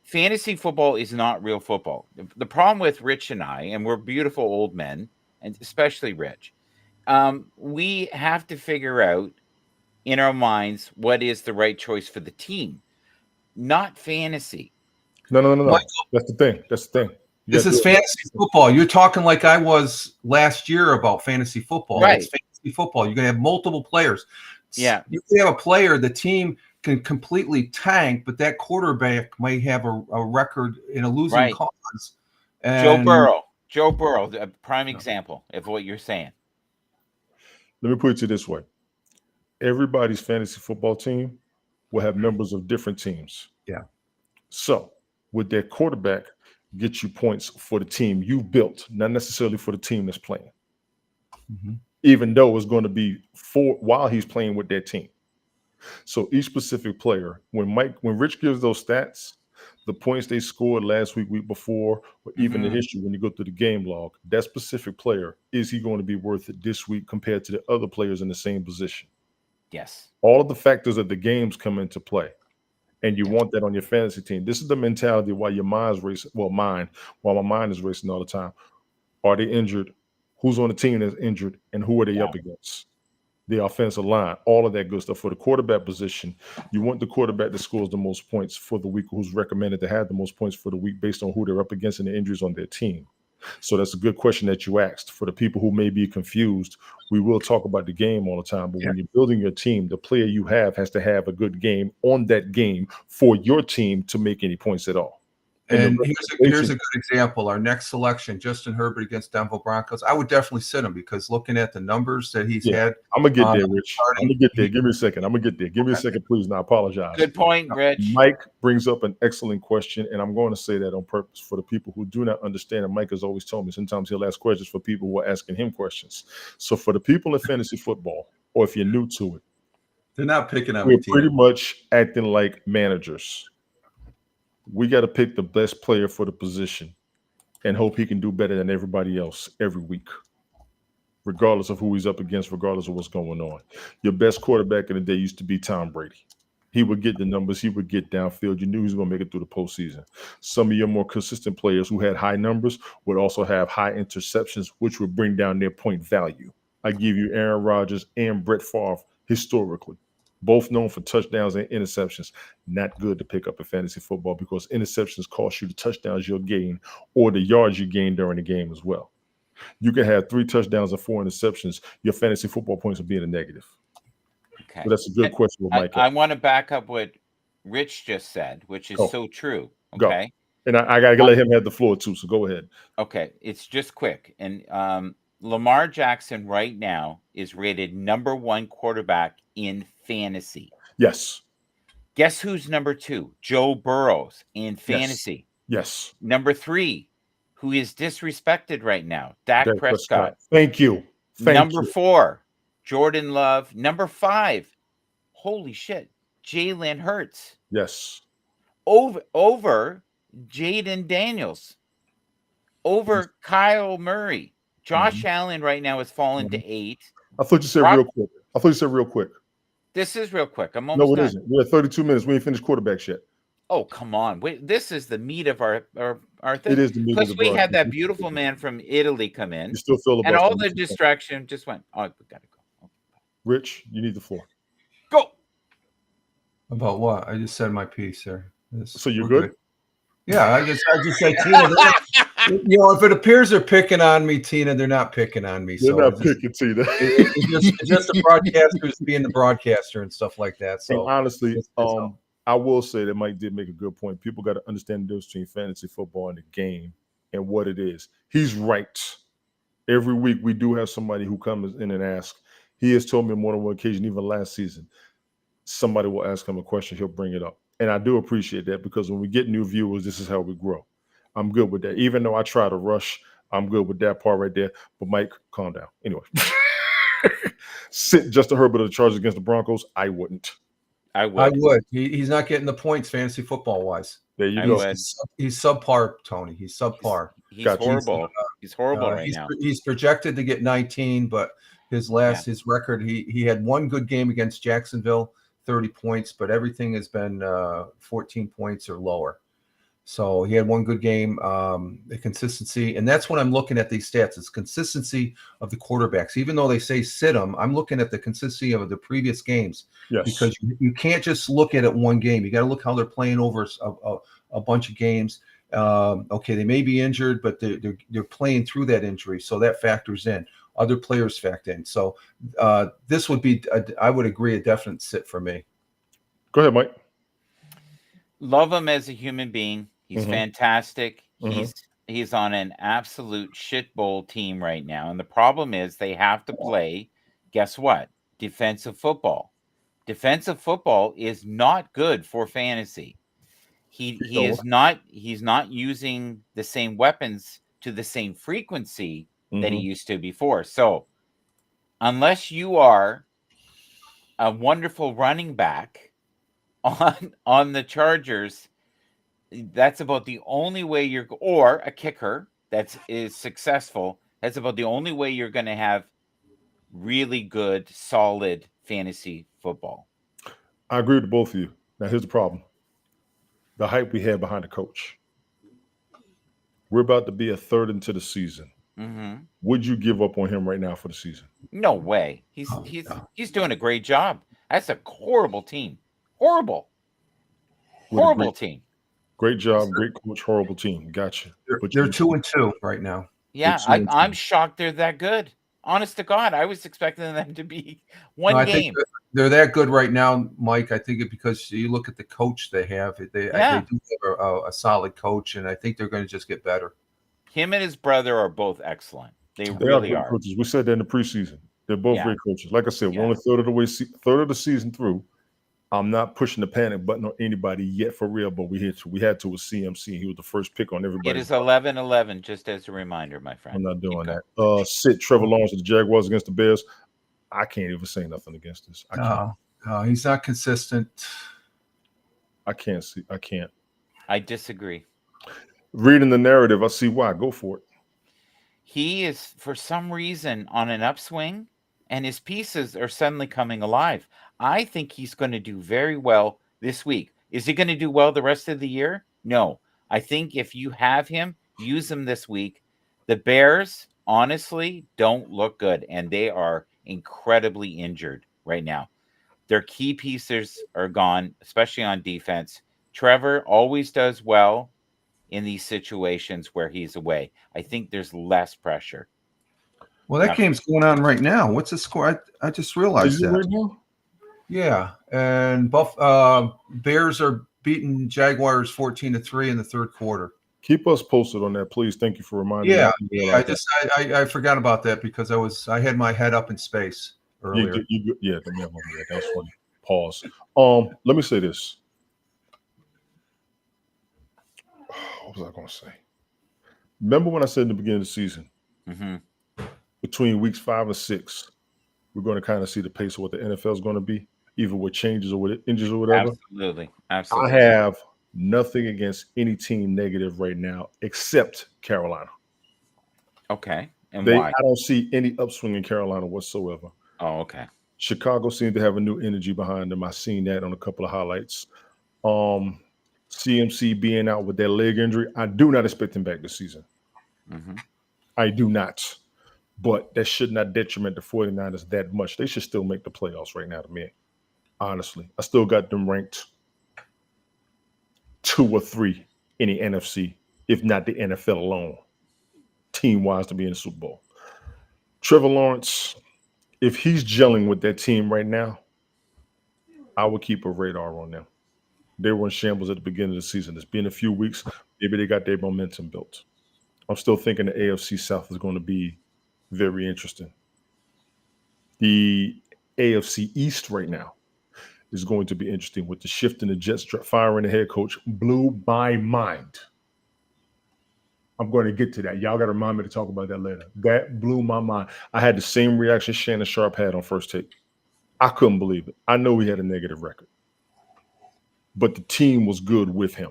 Speaker 1: fantasy football is not real football. The problem with Rich and I, and we're beautiful old men, and especially Rich, we have to figure out in our minds what is the right choice for the team, not fantasy.
Speaker 2: No. That's the thing.
Speaker 3: This is fantasy football. You're talking like I was last year about fantasy football.
Speaker 1: Right.
Speaker 3: It's fantasy football. You're going to have multiple players.
Speaker 1: Yeah.
Speaker 3: You can have a player, the team can completely tank, but that quarterback might have a record in a losing cause.
Speaker 1: And Joe Burrow, a prime example of what you're saying.
Speaker 2: Let me put it to you this way. Everybody's fantasy football team will have members of different teams.
Speaker 3: Yeah.
Speaker 2: So would their quarterback get you points for the team you built, not necessarily for the team that's playing? Even though it's going to be while he's playing with that team. So each specific player, when Rich gives those stats, the points they scored last week before, or even the history when you go through the game log, that specific player, is he going to be worth it this week compared to the other players in the same position?
Speaker 1: Yes.
Speaker 2: All of the factors of the games come into play. And you want that on your fantasy team. This is the mentality while your mind's racing. Well, while my mind is racing all the time. Are they injured? Who's on the team that's injured? And who are they up against? The offensive line, all of that good stuff. For the quarterback position, you want the quarterback that scores the most points for the week, who's recommended to have the most points for the week based on who they're up against and the injuries on their team. So that's a good question that you asked. For the people who may be confused, we will talk about the game all the time, but when you're building your team, the player you have has to have a good game on that game for your team to make any points at all.
Speaker 3: And here's a good example. Our next selection, Justin Herbert against Denver Broncos. I would definitely sit him because looking at the numbers that he's had.
Speaker 2: I'm going to get there, Rich. I'm going to get there. Give me a second. I'm going to get there. Give me a second, please. And I apologize.
Speaker 1: Good point, Rich.
Speaker 2: Mike brings up an excellent question, and I'm going to say that on purpose for the people who do not understand. And Mike has always told me sometimes he'll ask questions for people who are asking him questions. So for the people in fantasy football, or if you're new to it,
Speaker 3: they're not picking on
Speaker 2: we're pretty much acting like managers. We got to pick the best player for the position and hope he can do better than everybody else every week, regardless of who he's up against, regardless of what's going on. Your best quarterback in the day used to be Tom Brady. He would get the numbers. He would get downfield. You knew he was going to make it through the postseason. Some of your more consistent players who had high numbers would also have high interceptions, which would bring down their point value. I give you Aaron Rodgers and Brett Favre historically. Both known for touchdowns and interceptions. Not good to pick up in fantasy football because interceptions cost you the touchdowns you'll gain or the yards you gain during the game as well. You can have 3 touchdowns and 4 interceptions. Your fantasy football points will be in the negative.
Speaker 1: Okay.
Speaker 2: So that's a good question with Mike.
Speaker 1: I want to back up what Rich just said, which is so true. Okay.
Speaker 2: Go. And I got to let him have the floor too. So go ahead.
Speaker 1: Okay. It's just quick. And Lamar Jackson right now is rated #1 quarterback in fantasy.
Speaker 2: Yes.
Speaker 1: Guess who's #2? Joe Burrows in fantasy.
Speaker 2: Yes.
Speaker 1: #3, who is disrespected right now, Dak Prescott.
Speaker 2: Thank you.
Speaker 1: #4, Jordan Love. #5, holy shit, Jalen Hurts.
Speaker 2: Yes.
Speaker 1: Over Jaden Daniels. Over Kyle Murray. Josh Allen right now has fallen to 8.
Speaker 2: I thought you said real quick.
Speaker 1: This is real quick. I'm almost done.
Speaker 2: No, it isn't. We're at 32 minutes. We ain't finished quarterbacks yet.
Speaker 1: Oh, come on. Wait, this is the meat of our thing.
Speaker 2: It is the meat of the
Speaker 1: Plus, we had that beautiful man from Italy come in.
Speaker 2: You still feel
Speaker 1: and all the distraction just went, oh, we got to go. Okay.
Speaker 2: Rich, you need the floor.
Speaker 1: Go.
Speaker 3: About what? I just said my piece, sir.
Speaker 2: So you're good?
Speaker 3: Yeah, I just said Tina. If it appears they're picking on me, Tina, they're not picking on me.
Speaker 2: They're not picking Tina.
Speaker 3: It's just the broadcasters being the broadcaster and stuff like that. So
Speaker 2: and honestly, I will say that Mike did make a good point. People got to understand the difference between fantasy football and the game and what it is. He's right. Every week we do have somebody who comes in and asks. He has told me on more than one occasion, even last season, somebody will ask him a question, he'll bring it up. And I do appreciate that because when we get new viewers, this is how we grow. I'm good with that. Even though I try to rush, I'm good with that part right there. But Mike, calm down. Anyway, sit Justin Herbert of the Chargers against the Broncos. I wouldn't.
Speaker 1: I would.
Speaker 3: He's not getting the points fantasy football wise.
Speaker 2: There you go.
Speaker 3: He's subpar, Tony. He's subpar.
Speaker 1: He's horrible. He's horrible right now.
Speaker 3: He's projected to get 19, but his record, he had one good game against Jacksonville, 30 points, but everything has been 14 points or lower. So he had one good game, the consistency. And that's when I'm looking at these stats. It's consistency of the quarterbacks. Even though they say sit them, I'm looking at the consistency of the previous games.
Speaker 2: Yes.
Speaker 3: Because you can't just look at it one game. You got to look how they're playing over a bunch of games. Okay, they may be injured, but they're playing through that injury. So that factors in. Other players factor in. So this would be, I would agree, a definite sit for me.
Speaker 2: Go ahead, Mike.
Speaker 1: Love him as a human being. He's fantastic. He's on an absolute shitbowl team right now. And the problem is they have to play, guess what? Defensive football. Defensive football is not good for fantasy. He's not using the same weapons to the same frequency that he used to before. So unless you are a wonderful running back on the Chargers, that's about the only way or a kicker that is successful. That's about the only way you're going to have really good, solid fantasy football.
Speaker 2: I agree with both of you. Now, here's the problem. The hype we had behind the coach. We're about to be a third into the season.
Speaker 1: Mm-hmm.
Speaker 2: Would you give up on him right now for the season?
Speaker 1: No way. He's doing a great job. That's a horrible team. Horrible team.
Speaker 2: Great job, great coach, horrible team. Gotcha.
Speaker 3: They're 2-2 right now.
Speaker 1: Yeah,
Speaker 2: They're 2-2.
Speaker 1: I'm shocked they're that good. Honest to God, I was expecting them to be one
Speaker 3: No, I
Speaker 1: game.
Speaker 3: think they're that good right now, Mike. I think it because you look at the coach they have. They do have a solid coach, and I think they're going to just get better.
Speaker 1: Him and his brother are both excellent. They
Speaker 2: They
Speaker 1: really
Speaker 2: great
Speaker 1: are.
Speaker 2: coaches. We said that in the preseason. They're both great coaches. Like I said,
Speaker 1: Yeah.
Speaker 2: we're only third of the season through. I'm not pushing the panic button on anybody yet for real, but we had to with CMC. He was the first pick on everybody.
Speaker 1: It is 11-11, just as a reminder, my friend.
Speaker 2: I'm not doing that. Sit Trevor Lawrence with the Jaguars against the Bears. I can't even say nothing against this. I can't.
Speaker 3: He's not consistent.
Speaker 2: I can't.
Speaker 1: I disagree.
Speaker 2: Reading the narrative, I see why. Go for it.
Speaker 1: He is, for some reason, on an upswing, and his pieces are suddenly coming alive. I think he's going to do very well this week. Is he going to do well the rest of the year? No. I think if you have him, use him this week. The Bears, honestly, don't look good, and they are incredibly injured right now. Their key pieces are gone, especially on defense. Trevor always does well in these situations where he's away. I think there's less pressure.
Speaker 3: Well, that game's going on right now. What's the score? I just realized that.
Speaker 2: Right now?
Speaker 3: Yeah, and Bears are beating Jaguars 14-3 in the third quarter.
Speaker 2: Keep us posted on that, please. Thank you for reminding me.
Speaker 3: Yeah. I forgot about that because I had my head up in space earlier.
Speaker 2: That's funny. Pause. Let me say this. What was I going to say? Remember when I said in the beginning of the season, between weeks 5 and 6, we're going to kind of see the pace of what the NFL is going to be, even with changes or with injuries or whatever.
Speaker 1: Absolutely.
Speaker 2: I have nothing against any team negative right now except Carolina.
Speaker 1: Okay. And why?
Speaker 2: I don't see any upswing in Carolina whatsoever.
Speaker 1: Oh, okay.
Speaker 2: Chicago seemed to have a new energy behind them. I've seen that on a couple of highlights. CMC being out with that leg injury, I do not expect him back this season. I do not. But that should not detriment the 49ers that much. They should still make the playoffs right now to me. Honestly, I still got them ranked 2 or 3 in the NFC, if not the NFL alone, team-wise to be in the Super Bowl. Trevor Lawrence, if he's gelling with that team right now, I would keep a radar on them. They were in shambles at the beginning of the season. It's been a few weeks. Maybe they got their momentum built. I'm still thinking the AFC South is going to be very interesting. The AFC East right now is going to be interesting with the shift in the Jets firing the head coach. Blew my mind. I'm going to get to that. Y'all got to remind me to talk about that later. That blew my mind. I had the same reaction Shannon Sharp had on First Take. I couldn't believe it. I know he had a negative record, but the team was good with him.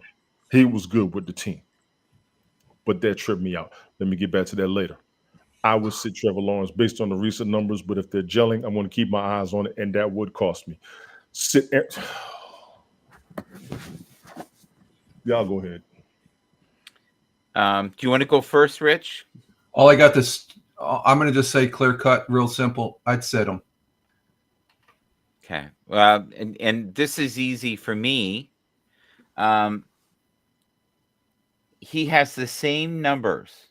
Speaker 2: He was good with the team. But that tripped me out. Let me get back to that later. I would sit Trevor Lawrence based on the recent numbers, but if they're gelling, I'm going to keep my eyes on it, and that would cost me. Y'all go ahead.
Speaker 1: Do you want to go first, Rich?
Speaker 3: All I got this. I'm going to just say clear cut, real simple. I'd sit him.
Speaker 1: Okay. And this is easy for me. He has the same numbers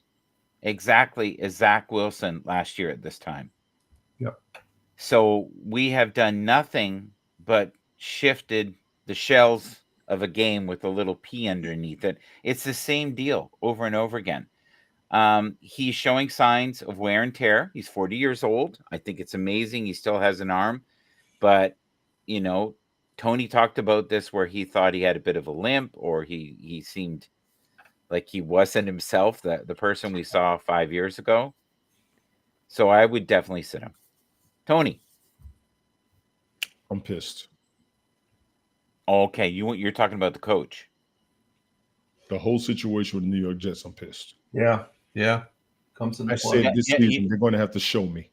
Speaker 1: exactly as Zach Wilson last year at this time.
Speaker 3: Yep.
Speaker 1: So we have done nothing but shifted the shells of a game with a little P underneath it. It's the same deal over and over again. He's showing signs of wear and tear. He's 40 years old. I think it's amazing. He still has an arm, but you know, Tony talked about this where he thought he had a bit of a limp, or he seemed like he wasn't himself, the person we saw 5 years ago. So I would definitely sit him. Tony.
Speaker 2: I'm pissed.
Speaker 1: Okay, you're talking about the coach.
Speaker 2: The whole situation with the New York Jets, I'm pissed.
Speaker 3: Yeah. Comes in
Speaker 2: I
Speaker 3: the
Speaker 2: said
Speaker 3: play.
Speaker 2: this season they're going to have to show me.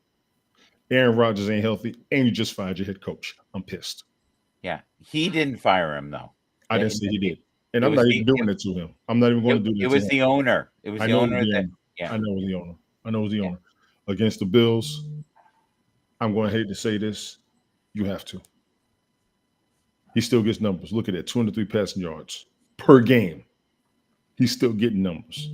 Speaker 2: Aaron Rodgers ain't healthy, and you just fired your head coach. I'm pissed.
Speaker 1: Yeah, he didn't fire him though.
Speaker 2: I didn't say he did, and
Speaker 1: it
Speaker 2: I'm
Speaker 1: was
Speaker 2: not
Speaker 1: the-
Speaker 2: even doing it to him. I'm not even going to do that.
Speaker 1: It
Speaker 2: to
Speaker 1: was
Speaker 2: him.
Speaker 1: the owner. It was
Speaker 2: I
Speaker 1: the
Speaker 2: know it
Speaker 1: owner.
Speaker 2: was the
Speaker 1: That,
Speaker 2: owner.
Speaker 1: yeah,
Speaker 2: I know it was the owner. I know it was the owner. Against the Bills, I'm going to hate to say this. You have to. He still gets numbers. Look at that, 203 passing yards per game. He's still getting numbers.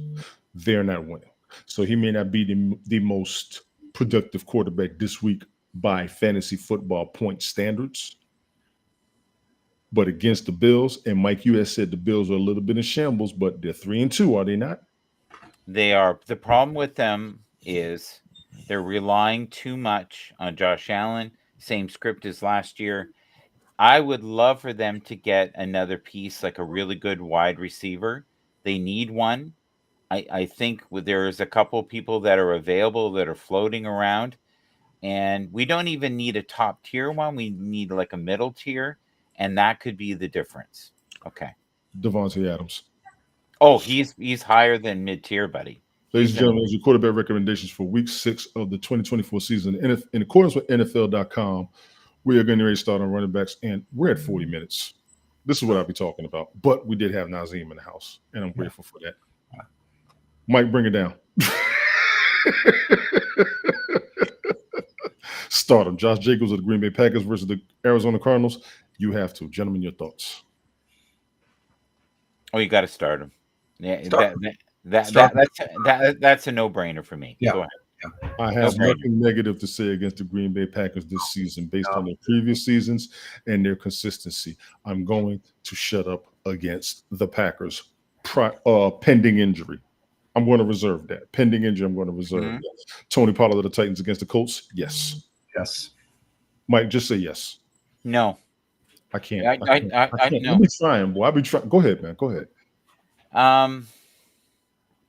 Speaker 2: They're not winning. So he may not be the most productive quarterback this week by fantasy football point standards. But against the Bills, and Mike, you had said the Bills are a little bit in shambles, but they're 3-2, are they not?
Speaker 1: they are. The problem with them is they're relying too much on Josh Allen. Same script as last year. I would love for them to get another piece, like a really good wide receiver. They need one. I think there's a couple people that are available that are floating around, and we don't even need a top tier one. We need like a middle tier, and that could be the difference. Okay.
Speaker 2: Devontae Adams.
Speaker 1: Oh, he's higher than mid tier, buddy.
Speaker 2: Ladies and gentlemen, those are quarterback recommendations for week 6 of the 2024 season. In accordance with NFL.com, we are going to start on running backs, and we're at 40 minutes. This is what I'll be talking about. But we did have Nazim in the house, and I'm grateful for that. Mike, bring it down. Start him. Josh Jacobs of the Green Bay Packers versus the Arizona Cardinals. You have to. Gentlemen, your thoughts.
Speaker 1: Oh, you got to start him. Yeah,
Speaker 3: Start
Speaker 1: that's a no-brainer for me.
Speaker 3: Yeah.
Speaker 1: Go ahead.
Speaker 2: I have
Speaker 1: Okay.
Speaker 2: nothing negative to say against the Green Bay Packers this season based on their previous seasons and their consistency. I'm going to shut up against the Packers pending injury. I'm going to reserve that. Pending injury, I'm going to reserve
Speaker 1: Mhm.
Speaker 2: that. Tony Pollard of the Titans against the Colts? Yes.
Speaker 3: Yes.
Speaker 2: Mike, just say yes.
Speaker 1: No.
Speaker 2: I can't.
Speaker 1: I
Speaker 2: can't.
Speaker 1: no.
Speaker 2: Let me try him, boy. I'll be trying. Go ahead, man. Go ahead.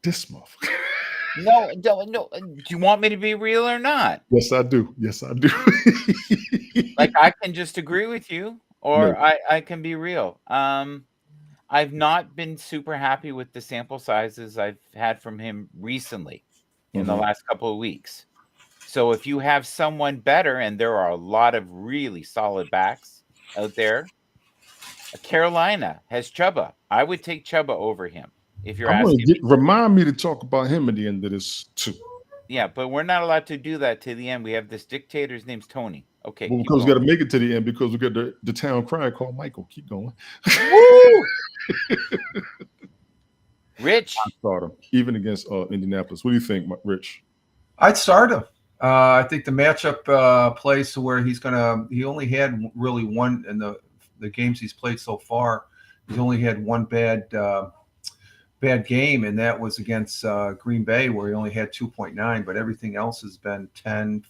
Speaker 2: This motherfucker.
Speaker 1: No. Do you want me to be real or not?
Speaker 2: Yes, I do. Yes, I do.
Speaker 1: Like, I can just agree with you, or
Speaker 2: No.
Speaker 1: I can be real. I've not been super happy with the sample sizes I've had from him recently in the
Speaker 2: Mhm.
Speaker 1: last couple of weeks. So if you have someone better, and there are a lot of really solid backs out there, Carolina has Chuba. I would take Chuba over him if you're
Speaker 2: I'm
Speaker 1: asking
Speaker 2: gonna
Speaker 1: me.
Speaker 2: remind me to talk about him at the end of this too.
Speaker 1: Yeah, but we're not allowed to do that to the end. We have this dictator. His name's Tony. Okay.
Speaker 2: Well,
Speaker 1: keep
Speaker 2: because we got
Speaker 1: going.
Speaker 2: to make it to the end because we got the town crier called Michael. Keep going.
Speaker 1: Woo! Rich.
Speaker 2: Start him even against Indianapolis. What do you think, Rich?
Speaker 3: I'd start him. I think the matchup plays to where he only had really one in the games he's played so far. He's only had one bad game, and that was against Green Bay, where he only had 2.9, but everything else has been 10,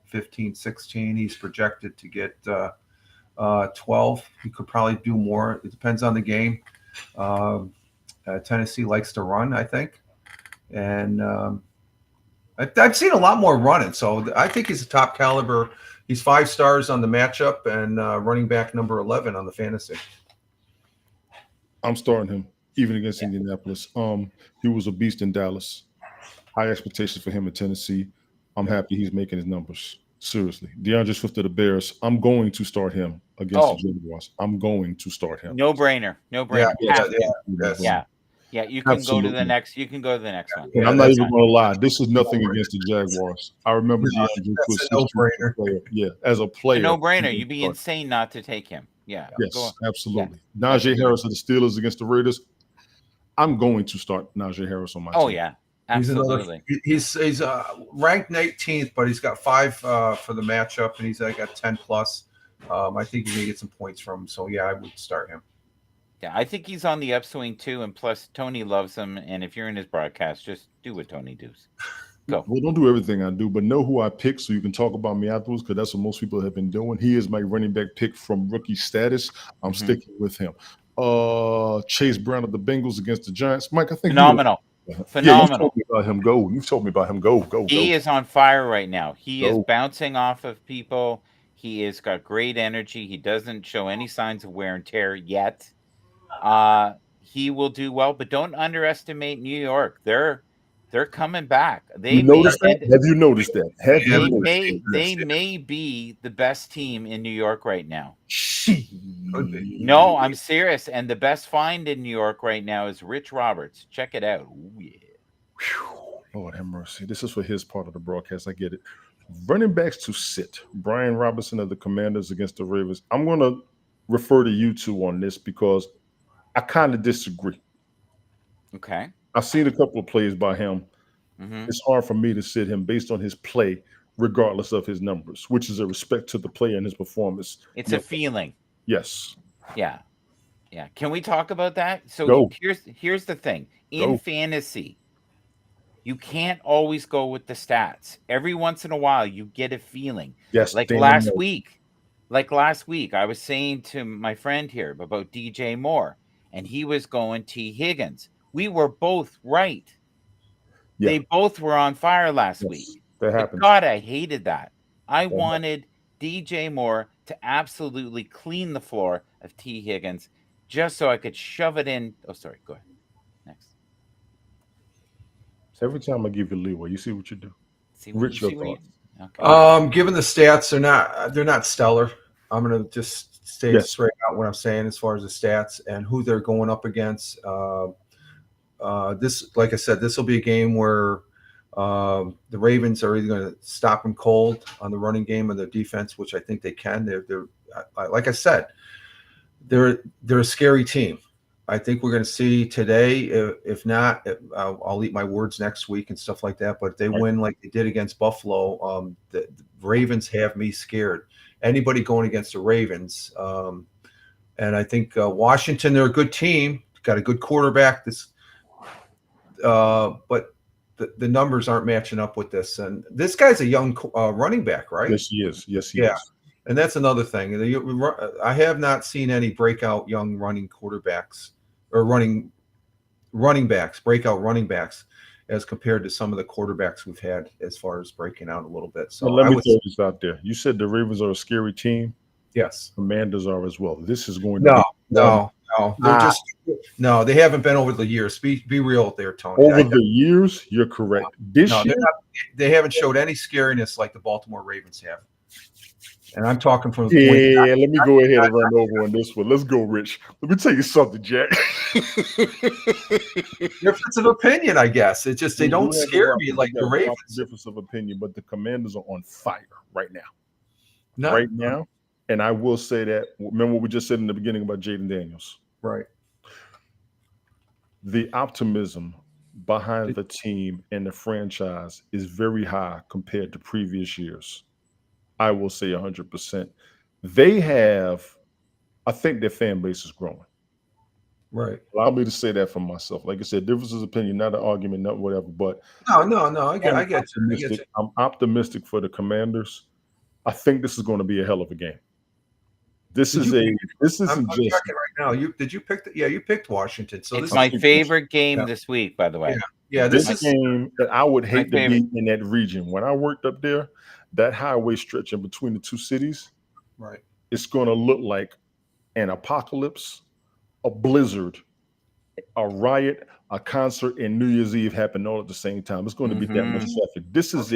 Speaker 3: 15, 16. He's projected to get 12. He could probably do more. It depends on the game. Tennessee likes to run, I think. And I've seen a lot more running, so I think he's a top caliber. He's 5 stars on the matchup and running back number 11 on the fantasy.
Speaker 2: I'm starting him even against Indianapolis. He was a beast in Dallas. High expectations for him in Tennessee. I'm happy he's making his numbers. Seriously. DeAndre Swift of the Bears. I'm going to start him against the Jaguars. I'm going to start him.
Speaker 1: No brainer. No brainer.
Speaker 3: Yeah.
Speaker 1: Yeah, you can
Speaker 2: Absolutely.
Speaker 1: go to the next. You can go to the next one.
Speaker 2: And I'm not even going to lie. This is nothing against the Jaguars. I remember DeAndre
Speaker 3: That's
Speaker 2: Swift
Speaker 3: a no-brainer.
Speaker 2: player. Yeah, as a player.
Speaker 1: No brainer. You'd be insane not to take him. Yeah.
Speaker 2: Yes,
Speaker 1: Go on.
Speaker 2: absolutely. Najee Harris of the Steelers against the Raiders. I'm going to start Najee Harris on my team.
Speaker 1: Oh yeah, absolutely.
Speaker 3: He's ranked 18th, but he's got 5 for the matchup, and he's got 10 plus. I think you're gonna get some points from him. So yeah, I would start him.
Speaker 1: Yeah, I think he's on the upswing too, and plus Tony loves him. And if you're in his broadcast, just do what Tony does. Go.
Speaker 2: Well, don't do everything I do, but know who I pick so you can talk about me afterwards, because that's what most people have been doing. He is my running back pick from rookie status. I'm sticking with him. Chase Brown of the Bengals against the Giants. Mike, I think
Speaker 1: Phenomenal.
Speaker 2: Yeah, you've told me about him. You've told me about him. Go.
Speaker 1: He is on fire right now. He is
Speaker 2: Go.
Speaker 1: bouncing off of people. He has got great energy. He doesn't show any signs of wear and tear yet. He will do well, but don't underestimate New York. They're coming back. They
Speaker 2: You
Speaker 1: may
Speaker 2: noticed that?
Speaker 1: end,
Speaker 2: Have you noticed that? Have you
Speaker 1: they
Speaker 2: noticed
Speaker 1: may
Speaker 2: that?
Speaker 1: they may be the best team in New York right now.
Speaker 3: Could be.
Speaker 1: No, I'm serious. And the best find in New York right now is Rich Roberts. Check it out. Ooh, yeah.
Speaker 2: Whew. Lord have mercy. This is for his part of the broadcast. I get it. Running backs to sit. Brian Robinson of the Commanders against the Ravens. I'm going to refer to you two on this because I kind of disagree.
Speaker 1: Okay.
Speaker 2: I've seen a couple of plays by him.
Speaker 1: Mhm.
Speaker 2: It's hard for me to sit him based on his play, regardless of his numbers, which is a respect to the player and his performance.
Speaker 1: It's a feeling.
Speaker 2: Yes.
Speaker 1: Yeah. Yeah. Can we talk about that? So
Speaker 2: Go.
Speaker 1: here's the thing. In
Speaker 2: Go.
Speaker 1: fantasy, you can't always go with the stats. Every once in a while, you get a feeling.
Speaker 2: Yes.
Speaker 1: Like
Speaker 2: damn
Speaker 1: last
Speaker 2: right.
Speaker 1: week, I was saying to my friend here about DJ Moore, and he was going T. Higgins. We were both right.
Speaker 2: Yeah.
Speaker 1: They both were on fire last
Speaker 2: Yes,
Speaker 1: week.
Speaker 2: that
Speaker 1: But
Speaker 2: happens.
Speaker 1: God, I hated that. I
Speaker 2: That
Speaker 1: wanted DJ Moore to absolutely clean the floor of T. Higgins just so I could shove it in. Oh, sorry. Go ahead. Next.
Speaker 2: Every time I give you leeway, you see what you do.
Speaker 1: See
Speaker 2: Rich, your
Speaker 1: what you-
Speaker 2: thoughts.
Speaker 1: Okay.
Speaker 3: Given the stats, they're not stellar. I'm gonna just stay
Speaker 2: Yes.
Speaker 3: straight out what I'm saying as far as the stats and who they're going up against. This, like I said, this will be a game where the Ravens are either going to stop them cold on the running game or their defense, which I think they can. They're like I said, they're a scary team. I think we're going to see today. If not, I'll eat my words next week and stuff like that. But if they win like they did against Buffalo, the Ravens have me scared. Anybody going against the Ravens, and I think Washington, they're a good team. Got a good quarterback. But the numbers aren't matching up with this. And this guy's a young running back, right?
Speaker 2: Yes, he is. Yes, he
Speaker 3: Yeah.
Speaker 2: is.
Speaker 3: And that's another thing. I have not seen any breakout young running quarterbacks or running backs, breakout running backs, as compared to some of the quarterbacks we've had as far as breaking out a little bit. So
Speaker 2: Well, let
Speaker 3: I
Speaker 2: me
Speaker 3: would,
Speaker 2: throw this out there. You said the Ravens are a scary team.
Speaker 3: yes,
Speaker 2: Commanders are as well. This is going to
Speaker 3: no, they're just no. They haven't been over the years. Be real there, Tony.
Speaker 2: over the years. You're correct. This
Speaker 3: No,
Speaker 2: year,
Speaker 3: they haven't showed any scariness like the Baltimore Ravens have. And I'm talking from
Speaker 2: yeah. Let me go ahead and run over on this one. Let's go, Rich. Let me tell you something, Jack.
Speaker 3: difference of opinion, I guess. It's just they
Speaker 2: We
Speaker 3: don't
Speaker 2: do have
Speaker 3: scare
Speaker 2: a
Speaker 3: me like the
Speaker 2: rough
Speaker 3: Ravens.
Speaker 2: difference of opinion, but the Commanders are on fire right now.
Speaker 3: No,
Speaker 2: Right now, and I will say that. Remember what we just said in the beginning about Jaden Daniels.
Speaker 3: right.
Speaker 2: The optimism behind the team and the franchise is very high compared to previous years. I will say 100%. They have, I think their fan base is growing.
Speaker 3: Right.
Speaker 2: Allow me to say that for myself. Like I said, differences of opinion, not an argument, not whatever. But
Speaker 3: No. I get you.
Speaker 2: I'm optimistic for the Commanders. I think this is going to be a hell of a game. This
Speaker 3: I'm
Speaker 2: isn't just
Speaker 3: checking right now. You pick you picked Washington. So
Speaker 1: It's
Speaker 3: this
Speaker 1: my
Speaker 3: is,
Speaker 1: favorite game
Speaker 3: Yeah.
Speaker 1: this week, by the way.
Speaker 3: yeah,
Speaker 2: this
Speaker 3: this is
Speaker 2: game that I would hate to
Speaker 1: favorite.
Speaker 2: be in that region. When I worked up there, that highway stretch in between the two cities,
Speaker 3: right.
Speaker 2: it's going to look like an apocalypse, a blizzard, a riot, a concert, and New Year's Eve happen all at the same time. It's going to be that much traffic. This is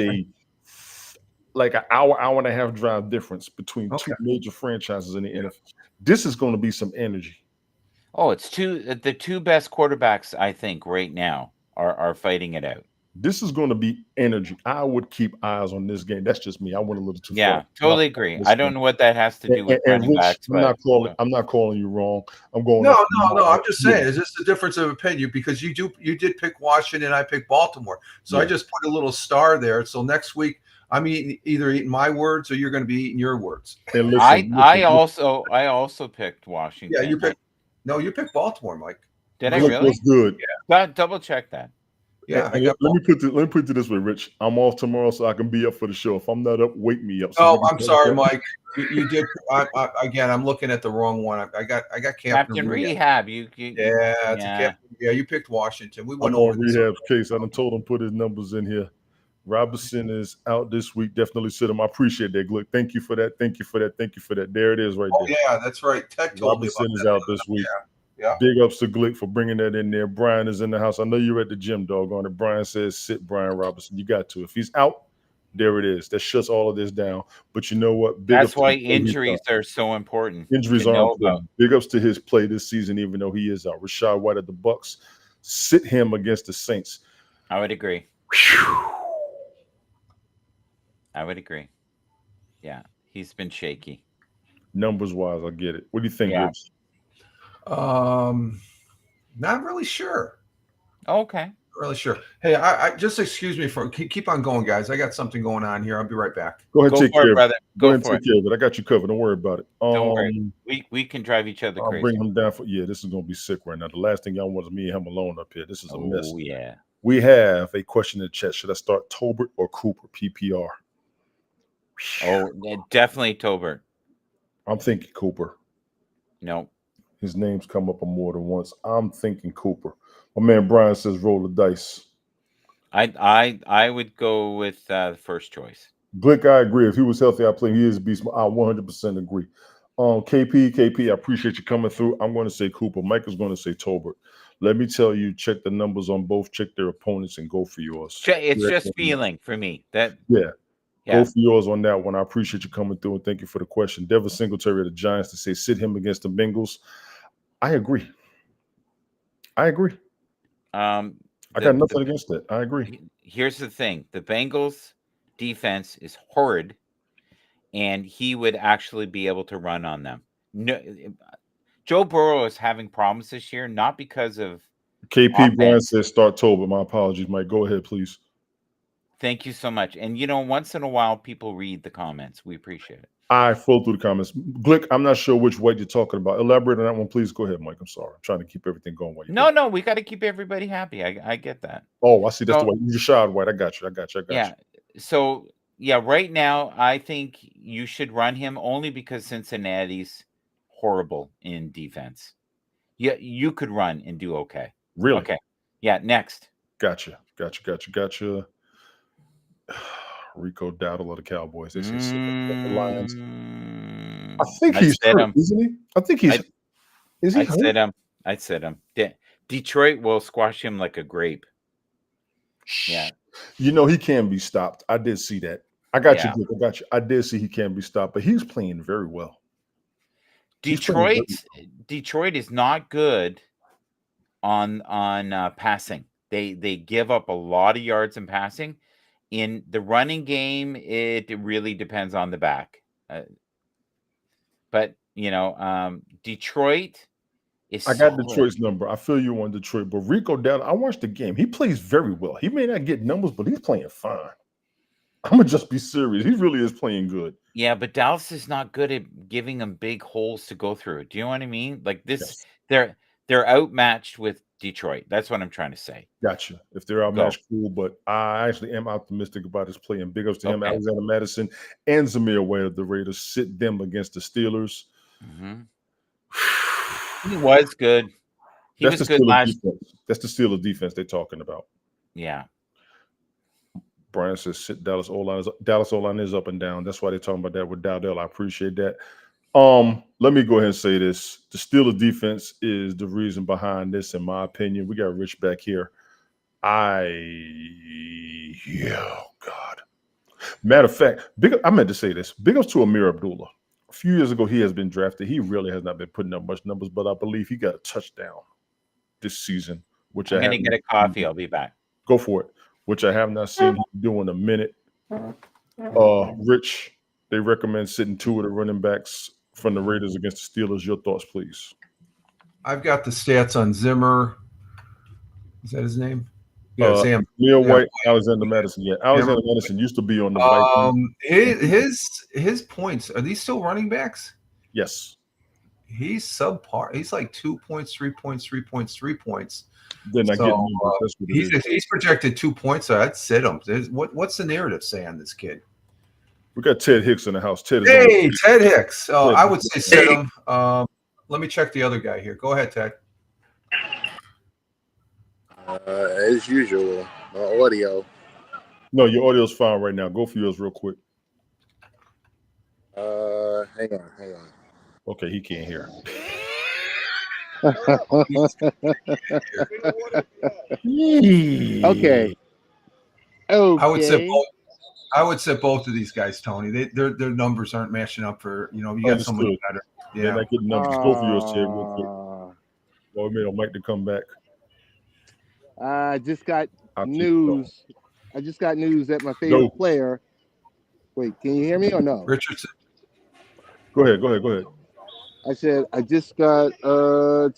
Speaker 2: like an hour and a half drive difference between two major franchises in the NFL. This is going to be some energy.
Speaker 1: Oh, it's the two best quarterbacks, I think, right now are fighting it out.
Speaker 2: This is going to be energy. I would keep eyes on this game. That's just me. I went a little too
Speaker 1: Yeah,
Speaker 2: far.
Speaker 1: totally agree. I don't know what that has to do with
Speaker 2: And
Speaker 1: running
Speaker 2: Rich,
Speaker 1: backs,
Speaker 2: I'm not
Speaker 1: but
Speaker 2: calling you wrong. I'm going.
Speaker 3: No.
Speaker 2: off-
Speaker 3: I'm just saying, is this a difference of opinion? Because you did pick Washington, I picked Baltimore. So I
Speaker 2: Yeah.
Speaker 3: just put a little star there. So next week I'm either eating my words or you're going to be eating your words.
Speaker 2: And listen,
Speaker 1: I also picked Washington.
Speaker 3: Yeah, you picked Baltimore, Mike.
Speaker 1: Did I
Speaker 2: look
Speaker 1: really?
Speaker 2: what's good.
Speaker 1: Double check that.
Speaker 3: Yeah,
Speaker 2: And let me put it this way, Rich. I'm off tomorrow, so I can be up for the show. If I'm not up, wake me up.
Speaker 3: Oh, I'm sorry, Mike. You did. Again, I'm looking at the wrong one. I got
Speaker 1: Captain Rehab. You
Speaker 3: Yeah, you picked Washington. We
Speaker 2: I'm
Speaker 3: went
Speaker 2: on
Speaker 3: over this.
Speaker 2: Rehab's case. I done told him put his numbers in here. Robinson is out this week. Definitely sit him. I appreciate that, Glick. Thank you for that. Thank you for that. Thank you for that. There it is right
Speaker 3: Oh
Speaker 2: there.
Speaker 3: yeah, that's right. Ted told me
Speaker 2: Robinson
Speaker 3: about
Speaker 2: is
Speaker 3: that.
Speaker 2: out this week.
Speaker 3: Yeah.
Speaker 2: Big ups to Glick for bringing that in there. Brian is in the house. I know you're at the gym, dog, on it. Brian says, sit Brian Robinson. You got to. If he's out, there it is. That shuts all of this down. But you know what? Big
Speaker 1: That's
Speaker 2: ups to
Speaker 1: why
Speaker 2: the play he's
Speaker 1: injuries
Speaker 2: out.
Speaker 1: are so important.
Speaker 2: Injuries
Speaker 1: to
Speaker 2: are
Speaker 1: know
Speaker 2: important.
Speaker 1: about.
Speaker 2: Big ups to his play this season, even though he is out. Rashad White at the Bucks. Sit him against the Saints.
Speaker 1: I would agree. I would agree. Yeah, he's been shaky.
Speaker 2: Numbers wise, I get it. What do you think,
Speaker 1: Yeah.
Speaker 2: Rich?
Speaker 3: Not really sure.
Speaker 1: Okay.
Speaker 3: Not really sure. Hey, I just excuse me for keep on going, guys. I got something going on here. I'll be right back.
Speaker 2: Go ahead,
Speaker 1: Go
Speaker 2: take
Speaker 1: for
Speaker 2: care
Speaker 1: it,
Speaker 2: of
Speaker 1: brother.
Speaker 2: Go
Speaker 1: Go
Speaker 2: ahead and
Speaker 1: for
Speaker 2: take
Speaker 1: it.
Speaker 2: care of it. I got you covered. Don't worry about it.
Speaker 1: Don't worry. We can drive each other
Speaker 2: I'll
Speaker 1: crazy.
Speaker 2: bring him down for this is gonna be sick right now. The last thing y'all want is me and him alone up here. This is a mess.
Speaker 1: Oh yeah.
Speaker 2: We have a question in the chat. Should I start Tolbert or Cooper? PPR.
Speaker 1: Oh, definitely Tolbert.
Speaker 2: I'm thinking Cooper.
Speaker 1: No.
Speaker 2: His name's come up more than once. I'm thinking Cooper. My man Brian says roll the dice.
Speaker 1: I would go with the first choice.
Speaker 2: Glick, I agree. If he was healthy, I play. He is a beast. I 100% agree. KP, I appreciate you coming through. I'm going to say Cooper. Mike is going to say Tolbert. Let me tell you, check the numbers on both, check their opponents, and go for yours.
Speaker 1: It's just feeling for me.
Speaker 2: Go for yours on that one. I appreciate you coming through, and thank you for the question. Devin Singletary of the Giants to say sit him against the Bengals. I agree. I got nothing against that. I agree.
Speaker 1: Here's the thing. The Bengals defense is horrid, and he would actually be able to run on them. No, Joe Burrow is having problems this year, not because of
Speaker 2: KP
Speaker 1: offense.
Speaker 2: Brian says start Tolbert. My apologies, Mike. Go ahead, please.
Speaker 1: Thank you so much. And once in a while, people read the comments. We appreciate it.
Speaker 2: I flow through the comments. Glick, I'm not sure which White you're talking about. Elaborate on that one, please. Go ahead, Mike. I'm sorry. I'm trying to keep everything going.
Speaker 1: No, we got to keep everybody happy. I get that.
Speaker 2: Oh, I see. That's the White. Rashad White. I got you.
Speaker 1: Yeah. So, right now, I think you should run him only because Cincinnati's horrible in defense. Yeah, you could run and do okay.
Speaker 2: Really?
Speaker 1: Okay. Yeah, next.
Speaker 2: Gotcha. Rico Dowdle of the Cowboys. They say the Lions. I think he's hurt, isn't he? I think he's. Is he?
Speaker 1: I'd sit him. Detroit will squash him like a grape. Yeah.
Speaker 2: He can be stopped. I did see that. I got you. I did see he can be stopped, but he's playing very well.
Speaker 1: Detroit is not good on passing. They give up a lot of yards in passing. In the running game, it really depends on the back. But Detroit is.
Speaker 2: I got Detroit's number. I feel you on Detroit, but Rico Dowdle, I watched the game. He plays very well. He may not get numbers, but he's playing fine. I'm gonna just be serious. He really is playing good.
Speaker 1: Yeah, but Dallas is not good at giving them big holes to go through. Do you know what I mean? Like this, yes. They're outmatched with Detroit. That's what I'm trying to say.
Speaker 2: Gotcha. If they're outmatched, cool. But I actually am optimistic about his play. And big ups to him, Alexander Madison, and Zamir White of the Raiders. Sit them against the Steelers.
Speaker 1: Mm-hmm. He was good. He was good last.
Speaker 2: That's the Steelers defense they're talking about.
Speaker 1: Yeah.
Speaker 2: Brian says sit Dallas O-line is up and down. That's why they're talking about that with Dowdell. I appreciate that. Let me go ahead and say this. The Steelers defense is the reason behind this, in my opinion. We got Rich back here. God. Matter of fact, I meant to say this. Big ups to Amir Abdullah. A few years ago, he has been drafted. He really has not been putting up much numbers, but I believe he got a touchdown this season, which I'm
Speaker 1: going to get a coffee. I'll be back.
Speaker 2: Go for it. Which I have not seen him do in a minute. Rich, they recommend sitting two of the running backs from the Raiders against the Steelers. Your thoughts, please.
Speaker 3: I've got the stats on Zimmer. Is that his name? Yeah, Sam.
Speaker 2: Neil White, Alexander Madison. Yeah, Alexander Madison used to be on the
Speaker 3: Vikings. His points, are these still running backs?
Speaker 2: Yes.
Speaker 3: He's subpar. He's like 2 points, 3 points, 3 points, 3 points.
Speaker 2: They're not getting
Speaker 3: he's projected 2 points, so I'd sit him. What's the narrative say on this kid?
Speaker 2: We got Ted Hicks in the house. Ted
Speaker 3: Hicks. Oh, I would say sit him. Let me check the other guy here. Go ahead, Ted.
Speaker 5: As usual, audio.
Speaker 2: No, your audio's fine right now. Go for yours real quick.
Speaker 5: Hang on.
Speaker 2: Okay, he can't hear.
Speaker 5: Okay. Okay.
Speaker 3: I would say both of these guys, Tony. Their numbers aren't matching up for you got somebody better.
Speaker 2: They're not getting numbers. Go for yours, Ted, real quick. Well, we made a Mike to come back.
Speaker 5: I just got
Speaker 2: I'll keep
Speaker 5: news. I just got news that my favorite player. Wait, can you hear me or no?
Speaker 3: Richardson.
Speaker 2: Go ahead.
Speaker 5: I said I just got. The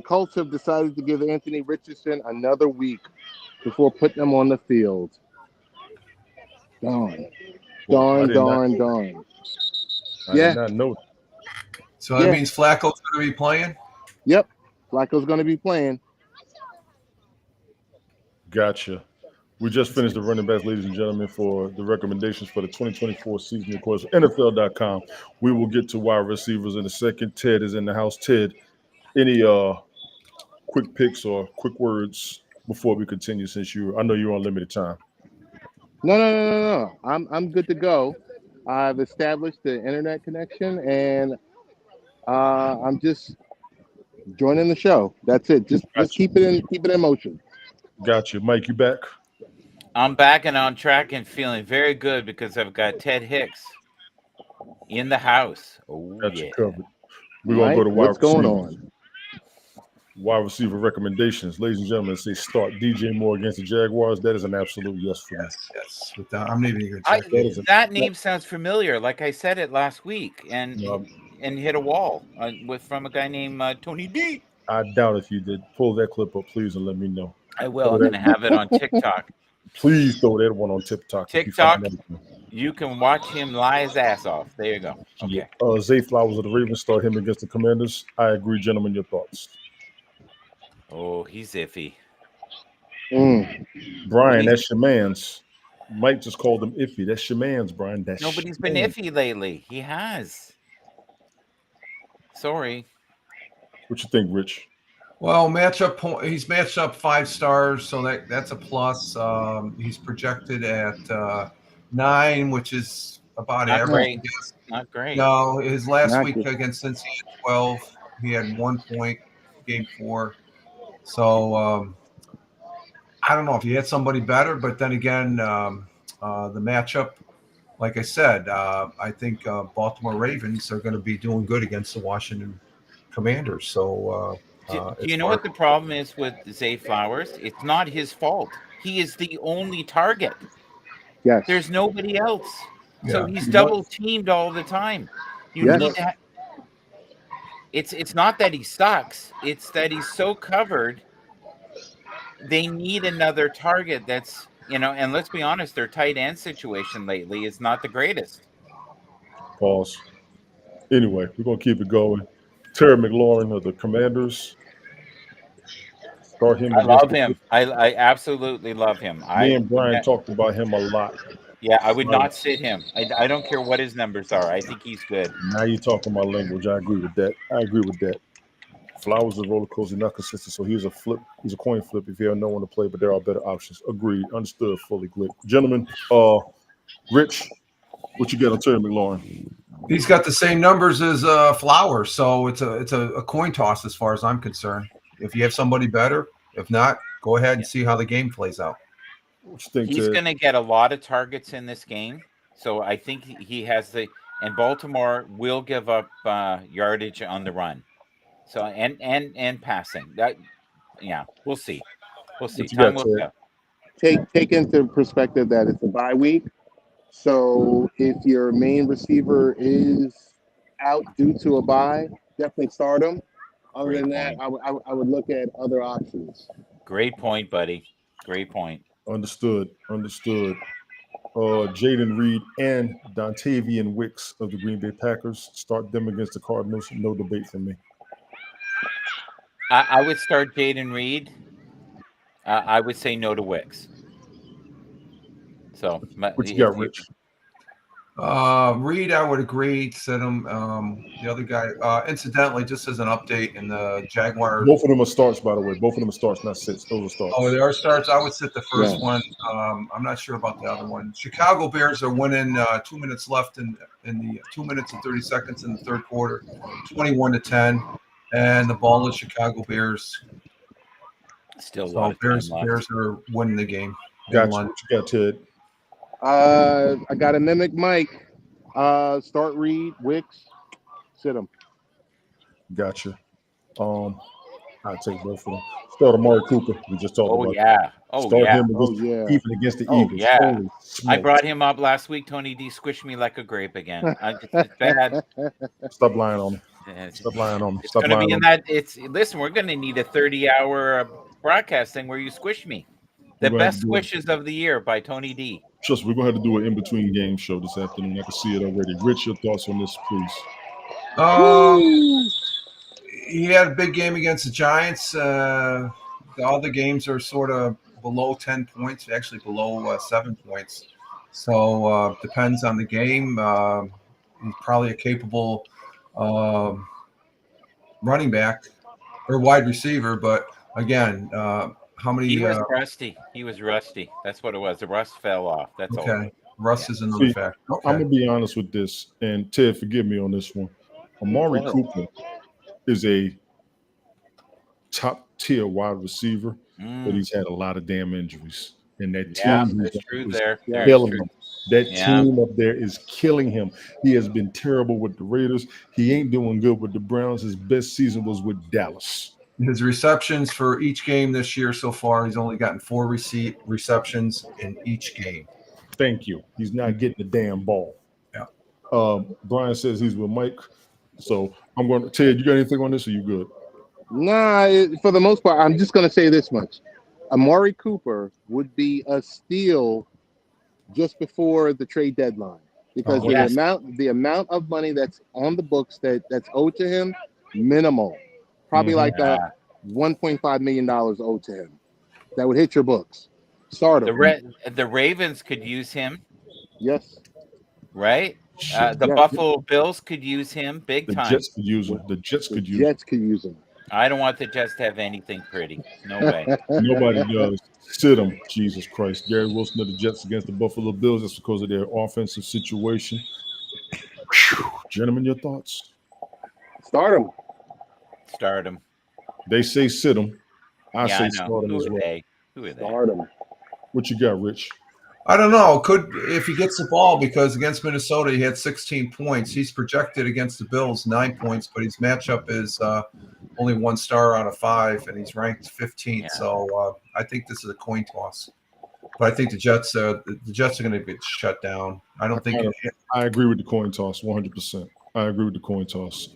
Speaker 5: Colts have decided to give Anthony Richardson another week before putting him on the field. Darn.
Speaker 2: I did
Speaker 5: Yeah.
Speaker 2: not know.
Speaker 3: So that means Flacco's going to be playing?
Speaker 5: Yep. Flacco's going to be playing.
Speaker 2: Gotcha. We just finished the running backs, ladies and gentlemen, for the recommendations for the 2024 season, of course, NFL.com. We will get to wide receivers in a second. Ted is in the house. Ted, any quick picks or quick words before we continue, since I know you're on limited time?
Speaker 5: No. I'm good to go. I've established the internet connection, and I'm just joining the show. That's it. Just keep it in motion.
Speaker 2: Got you, Mike. You back?
Speaker 1: I'm back and on track and feeling very good because I've got Ted Hicks in the house. Oh,
Speaker 2: got
Speaker 1: yeah.
Speaker 2: you covered. We're gonna go to
Speaker 5: what's going on.
Speaker 2: Wide receiver recommendations, ladies and gentlemen. Say start DJ Moore against the Jaguars. That is an absolute yes for me.
Speaker 3: Yes. I'm not even going to check.
Speaker 1: That name sounds familiar. Like I said it last week, and hit a wall from a guy named Tony D.
Speaker 2: I doubt if you did. Pull that clip up, please, and let me know.
Speaker 1: I will. I'm going to have it on TikTok.
Speaker 2: Please throw that one on TikTok.
Speaker 1: You can watch him lie his ass off. There you go. Okay.
Speaker 2: Zay Flowers of the Ravens start him against the Commanders. I agree, gentlemen. Your thoughts?
Speaker 1: Oh, he's iffy.
Speaker 2: Brian, that's your man's. Mike just called him iffy. That's your man's, Brian.
Speaker 1: Nobody's been iffy lately. He has. Sorry.
Speaker 2: What you think, Rich?
Speaker 3: Well, he's matched up 5 stars, so that's a plus. He's projected at 9, which is about
Speaker 1: Not
Speaker 3: average.
Speaker 1: Great. Not great.
Speaker 3: No, his last week against Cincinnati, 12. He had 1 point, game 4. So I don't know if you had somebody better, but then again, the matchup, like I said, I think Baltimore Ravens are going to be doing good against the Washington Commanders. So.
Speaker 1: Do you know what the problem is with Zay Flowers? It's not his fault. He is the only target.
Speaker 5: Yes.
Speaker 1: There's nobody else.
Speaker 3: Yeah.
Speaker 1: So he's double teamed all the time. You need to it's not that he sucks. It's that he's so covered. They need another target that's, and let's be honest, their tight end situation lately is not the greatest.
Speaker 2: Pause. Anyway, we're going to keep it going. Terry McLaurin of the Commanders. Start him.
Speaker 1: I love him. I absolutely love him.
Speaker 2: Me and Brian talked about him a lot.
Speaker 1: Yeah, I would not sit him. I don't care what his numbers are. I think he's good.
Speaker 2: Now you're talking my language. I agree with that. Flowers is a roller coaster, not consistent. So he's a flip. He's a coin flip if you have no one to play, but there are better options. Agreed. Understood. Fully clear. Gentlemen, Rich, what you got on Terry McLaurin?
Speaker 3: He's got the same numbers as Flowers, so it's a coin toss as far as I'm concerned. If you have somebody better, if not, go ahead and see how the game plays out.
Speaker 2: What you think,
Speaker 1: He's going to get a lot of targets in this game, so I think he has and Baltimore will give up yardage on the run, so and passing. We'll see. Time will tell.
Speaker 5: Take into perspective that it's a bye week. So if your main receiver is out due to a bye, definitely start him. Other than that, I would look at other options.
Speaker 1: Great point, buddy. Great point.
Speaker 2: Understood. Jaden Reed and Dontavian Wicks of the Green Bay Packers. Start them against the Cardinals. No debate from me.
Speaker 1: I would start Jaden Reed. I would say no to Wicks. So,
Speaker 2: what you got, Rich?
Speaker 3: Reed, I would agree. Said him. The other guy. Incidentally, just as an update, in the Jaguars.
Speaker 2: Both of them are starts, by the way. Both of them are starts, not sits. Those are starts.
Speaker 3: Oh, there are starts. I would sit the first
Speaker 5: Yeah.
Speaker 3: one. I'm not sure about the other one. Chicago Bears are winning. 2 minutes left in the 2 minutes and 30 seconds in the third quarter, 21-10, and the ball is Chicago Bears.
Speaker 1: Still a
Speaker 3: So
Speaker 1: lot of time
Speaker 3: Bears
Speaker 1: left.
Speaker 3: are winning the game. They
Speaker 2: Gotcha.
Speaker 3: won.
Speaker 2: What you got, Ted?
Speaker 5: I got to mimic Mike. Start Reed, Wicks, sit him.
Speaker 2: Gotcha. I'll take both of them. Start Amari Cooper. We just talked
Speaker 1: Oh
Speaker 2: about.
Speaker 1: yeah. Oh
Speaker 2: Start
Speaker 1: yeah.
Speaker 2: him
Speaker 5: Oh,
Speaker 2: against,
Speaker 5: yeah.
Speaker 2: even against the
Speaker 1: Oh,
Speaker 2: Eagles.
Speaker 1: yeah.
Speaker 2: Holy
Speaker 1: I
Speaker 2: smokes.
Speaker 1: brought him up last week. Tony D squished me like a grape again. It's bad.
Speaker 2: Stop lying on me.
Speaker 1: It's
Speaker 2: Stop lying on me. Stop
Speaker 1: going to
Speaker 2: lying
Speaker 1: be
Speaker 2: on
Speaker 1: in
Speaker 2: me.
Speaker 1: that. Listen. We're going to need a 30-hour broadcast thing where you squish me. The
Speaker 2: We're gonna have
Speaker 1: best
Speaker 2: to do it.
Speaker 1: squishes of the year by Tony D.
Speaker 2: Trust me, we're gonna have to do an in-between game show this afternoon. I can see it already. Rich, your thoughts on this, please.
Speaker 3: He had a big game against the Giants. The other games are sort of below 10 points, actually below 7 points. So depends on the game. He's probably a capable running back or wide receiver, but again, how many?
Speaker 1: He was rusty. He was rusty. That's what it was. The rust fell off. That's all.
Speaker 3: Okay, Russ is another
Speaker 2: See,
Speaker 3: factor.
Speaker 2: I'm
Speaker 3: Okay.
Speaker 2: gonna be honest with this, and Ted, forgive me on this one. Amari
Speaker 1: Go ahead.
Speaker 2: Cooper is a top-tier wide receiver, but he's had a lot of damn injuries, and that
Speaker 1: Yeah,
Speaker 2: team
Speaker 1: that's true. There,
Speaker 5: Yeah.
Speaker 1: there's
Speaker 2: killing
Speaker 1: true.
Speaker 2: him. That
Speaker 1: Yeah.
Speaker 2: team up there is killing him. He has been terrible with the Raiders. He ain't doing good with the Browns. His best season was with Dallas.
Speaker 3: His receptions for each game this year so far, he's only gotten 4 receptions in each game.
Speaker 2: Thank you. He's not getting the damn ball.
Speaker 3: Yeah.
Speaker 2: Brian says he's with Mike. So I'm going to Ted, you got anything on this or you good?
Speaker 5: Nah, for the most part, I'm just going to say this much. Amari Cooper would be a steal just before the trade deadline because
Speaker 2: Oh,
Speaker 1: yes.
Speaker 5: the amount of money that's on the books that's owed to him, minimal. Probably
Speaker 2: Mhm.
Speaker 5: like
Speaker 1: Yeah.
Speaker 5: $1.5 million owed to him. That would hit your books. Start him.
Speaker 1: The Ravens could use him,
Speaker 5: Yes.
Speaker 1: right? The
Speaker 5: Yeah.
Speaker 1: Buffalo Bills could use him big
Speaker 2: The
Speaker 1: time.
Speaker 2: Jets could use him. The Jets
Speaker 5: The
Speaker 2: could use him.
Speaker 5: Jets could use him.
Speaker 1: I don't want the Jets to have anything pretty. No way.
Speaker 2: Nobody does. Sit him. Jesus Christ. Gary Wilson of the Jets against the Buffalo Bills. That's because of their offensive situation. Whew. Gentlemen, your thoughts?
Speaker 5: Start him.
Speaker 1: Start him.
Speaker 2: They say sit him. I
Speaker 1: Yeah,
Speaker 2: say
Speaker 1: I know.
Speaker 2: start him
Speaker 1: Who
Speaker 2: as
Speaker 1: are
Speaker 2: well.
Speaker 1: they? Who are they?
Speaker 5: Start him.
Speaker 2: What you got, Rich?
Speaker 3: I don't know. Could if he gets the ball, because against Minnesota he had 16 points. He's projected against the Bills 9 points, but his matchup is only 1 star out of 5, and he's ranked 15th.
Speaker 1: Yeah.
Speaker 3: So I think this is a coin toss. But I think the Jets are going to get shut down. I don't think.
Speaker 2: I agree with the coin toss 100%. I agree with the coin toss.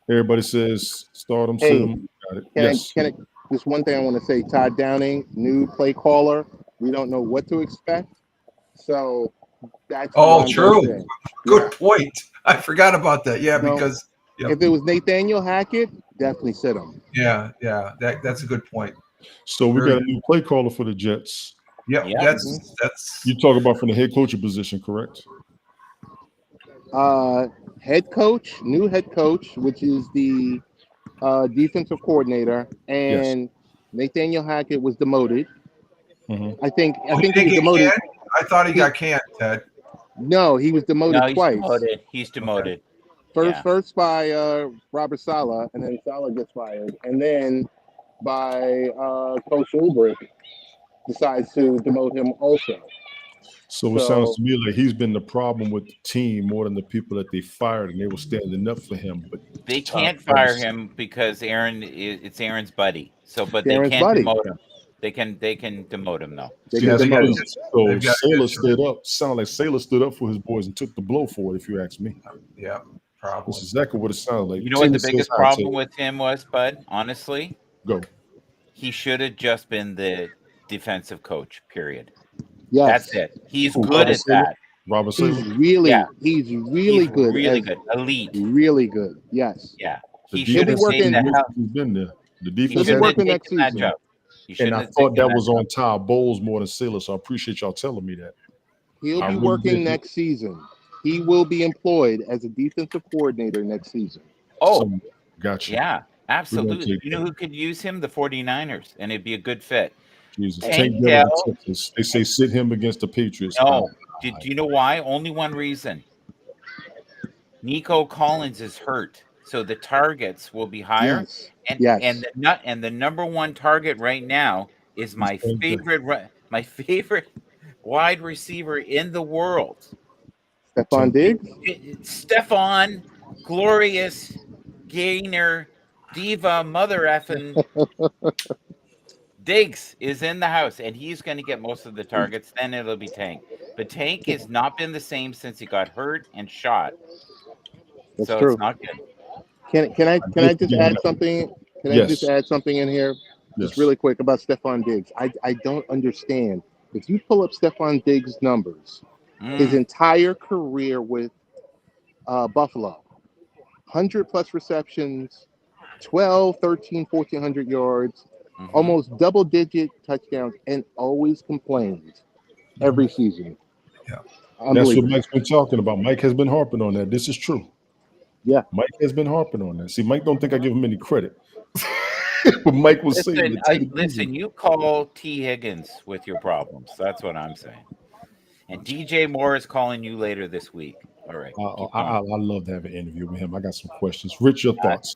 Speaker 2: Everybody says start him, sit
Speaker 5: Hey,
Speaker 2: him. Got it.
Speaker 5: Can
Speaker 2: Yes.
Speaker 5: I just one thing I want to say, Todd Downing, new play caller. We don't know what to expect. So that's
Speaker 3: Oh,
Speaker 5: what I'm
Speaker 3: true.
Speaker 5: gonna say.
Speaker 3: Good point. I forgot about that. Yeah,
Speaker 5: No.
Speaker 3: because
Speaker 5: If it was Nathaniel Hackett, definitely sit him.
Speaker 3: that's a good point.
Speaker 2: So we got a new play caller for the Jets.
Speaker 3: Yep,
Speaker 1: Yeah.
Speaker 3: that's
Speaker 2: You talk about from the head coaching position, correct?
Speaker 5: Head coach, new head coach, which is the defensive coordinator, and Nathaniel Hackett was demoted.
Speaker 2: Mhm.
Speaker 5: I think
Speaker 3: Oh,
Speaker 5: he
Speaker 3: he
Speaker 5: was
Speaker 3: get
Speaker 5: demoted.
Speaker 3: canned? I thought he got canned, Ted.
Speaker 5: No, he was demoted
Speaker 1: No, he's
Speaker 5: twice.
Speaker 1: demoted. He's demoted. Yeah.
Speaker 5: First by Robert Saleh, and then Saleh gets fired, and then by Coach Ulbrich decides to demote him also.
Speaker 2: So it sounds to me like he's been the problem with the team more than the people that they fired, and they were standing up for him. But
Speaker 1: They
Speaker 2: Tom
Speaker 1: can't fire
Speaker 2: Ferguson.
Speaker 1: him because it's Aaron's buddy. So, but
Speaker 5: Aaron's
Speaker 1: they can
Speaker 5: buddy.
Speaker 1: demote him. They can demote him though.
Speaker 5: They
Speaker 2: See,
Speaker 5: got
Speaker 2: that's
Speaker 3: they
Speaker 5: demoted.
Speaker 3: got-
Speaker 2: because- so
Speaker 3: they've got
Speaker 2: Sailor
Speaker 3: history.
Speaker 2: stood up. Sound like Sailor stood up for his boys and took the blow for it. If you ask me,
Speaker 3: Yeah, probably.
Speaker 2: that's exactly what it sounded like.
Speaker 1: You know what the
Speaker 2: Timmy
Speaker 1: biggest
Speaker 2: says,
Speaker 1: problem with him was, Bud? Honestly,
Speaker 2: Go.
Speaker 1: he should have just been the defensive coach. Period.
Speaker 5: Yes,
Speaker 1: That's it. He's
Speaker 2: Who,
Speaker 1: good
Speaker 2: Robert
Speaker 1: at
Speaker 2: Saleh?
Speaker 1: that.
Speaker 2: Robert
Speaker 5: he's
Speaker 2: Sailor.
Speaker 5: really,
Speaker 1: Yeah.
Speaker 5: he's really
Speaker 1: He's
Speaker 5: good.
Speaker 1: Really
Speaker 5: as-
Speaker 1: good. Elite.
Speaker 5: Really good. Yes.
Speaker 1: Yeah.
Speaker 2: The
Speaker 1: He should have
Speaker 2: defense
Speaker 5: working-
Speaker 1: stayed the hell.
Speaker 2: has been there. The
Speaker 1: He
Speaker 2: defense
Speaker 5: He'll be
Speaker 1: shouldn't
Speaker 2: has
Speaker 1: have
Speaker 5: working
Speaker 2: been
Speaker 5: next
Speaker 1: taken that
Speaker 5: season.
Speaker 1: job. He shouldn't
Speaker 2: and I
Speaker 1: have
Speaker 2: thought
Speaker 1: taken
Speaker 2: that was
Speaker 1: job.
Speaker 2: on Ty Bowles more than Sailor, so I appreciate y'all telling me that.
Speaker 5: He'll
Speaker 2: I
Speaker 5: be
Speaker 2: really
Speaker 5: working
Speaker 2: did.
Speaker 5: next season. He will be employed as a defensive coordinator next season.
Speaker 1: Oh,
Speaker 2: So, gotcha.
Speaker 1: yeah, absolutely.
Speaker 2: take
Speaker 1: You know who could use him? The 49ers, and it'd be a good fit.
Speaker 2: Jesus.
Speaker 1: Tank
Speaker 2: Tank Dell
Speaker 1: Dell.
Speaker 2: of Texas. They say sit him against the Patriots.
Speaker 1: No. Do you know why? Only one reason. Nico Collins is hurt, so the targets will be higher.
Speaker 5: Yes.
Speaker 1: And
Speaker 5: Yes.
Speaker 1: and the number one target right now is my
Speaker 2: Tank Dell.
Speaker 1: favorite wide receiver in the world,
Speaker 5: Stephon Diggs.
Speaker 1: Stephon Glorious Gainer Diva Mother effing Diggs is in the house, and he's going to get most of the targets. Then it'll be Tank, but Tank has not been the same since he got hurt and shot.
Speaker 5: That's
Speaker 1: So
Speaker 5: true.
Speaker 1: it's not good.
Speaker 5: Can I just add something? Can I
Speaker 2: Yes.
Speaker 5: just add something in here?
Speaker 2: Yes.
Speaker 5: Just really quick about Stephon Diggs. I don't understand. If you pull up Stephon Diggs' numbers, his entire career with Buffalo, 100 plus receptions, 12, 13, 1,400 yards, almost double digit touchdowns, and always complained every season.
Speaker 3: Yeah.
Speaker 2: That's what Mike's been talking about. Mike has been harping on that. This is true.
Speaker 5: Yeah.
Speaker 2: Mike has been harping on that. See, Mike don't think I give him any credit. But Mike was saying
Speaker 1: Listen, you call T. Higgins with your problems. That's what I'm saying. And DJ Moore is calling you later this week. All right.
Speaker 2: I love to have an interview with him. I got some questions. Rich, your thoughts?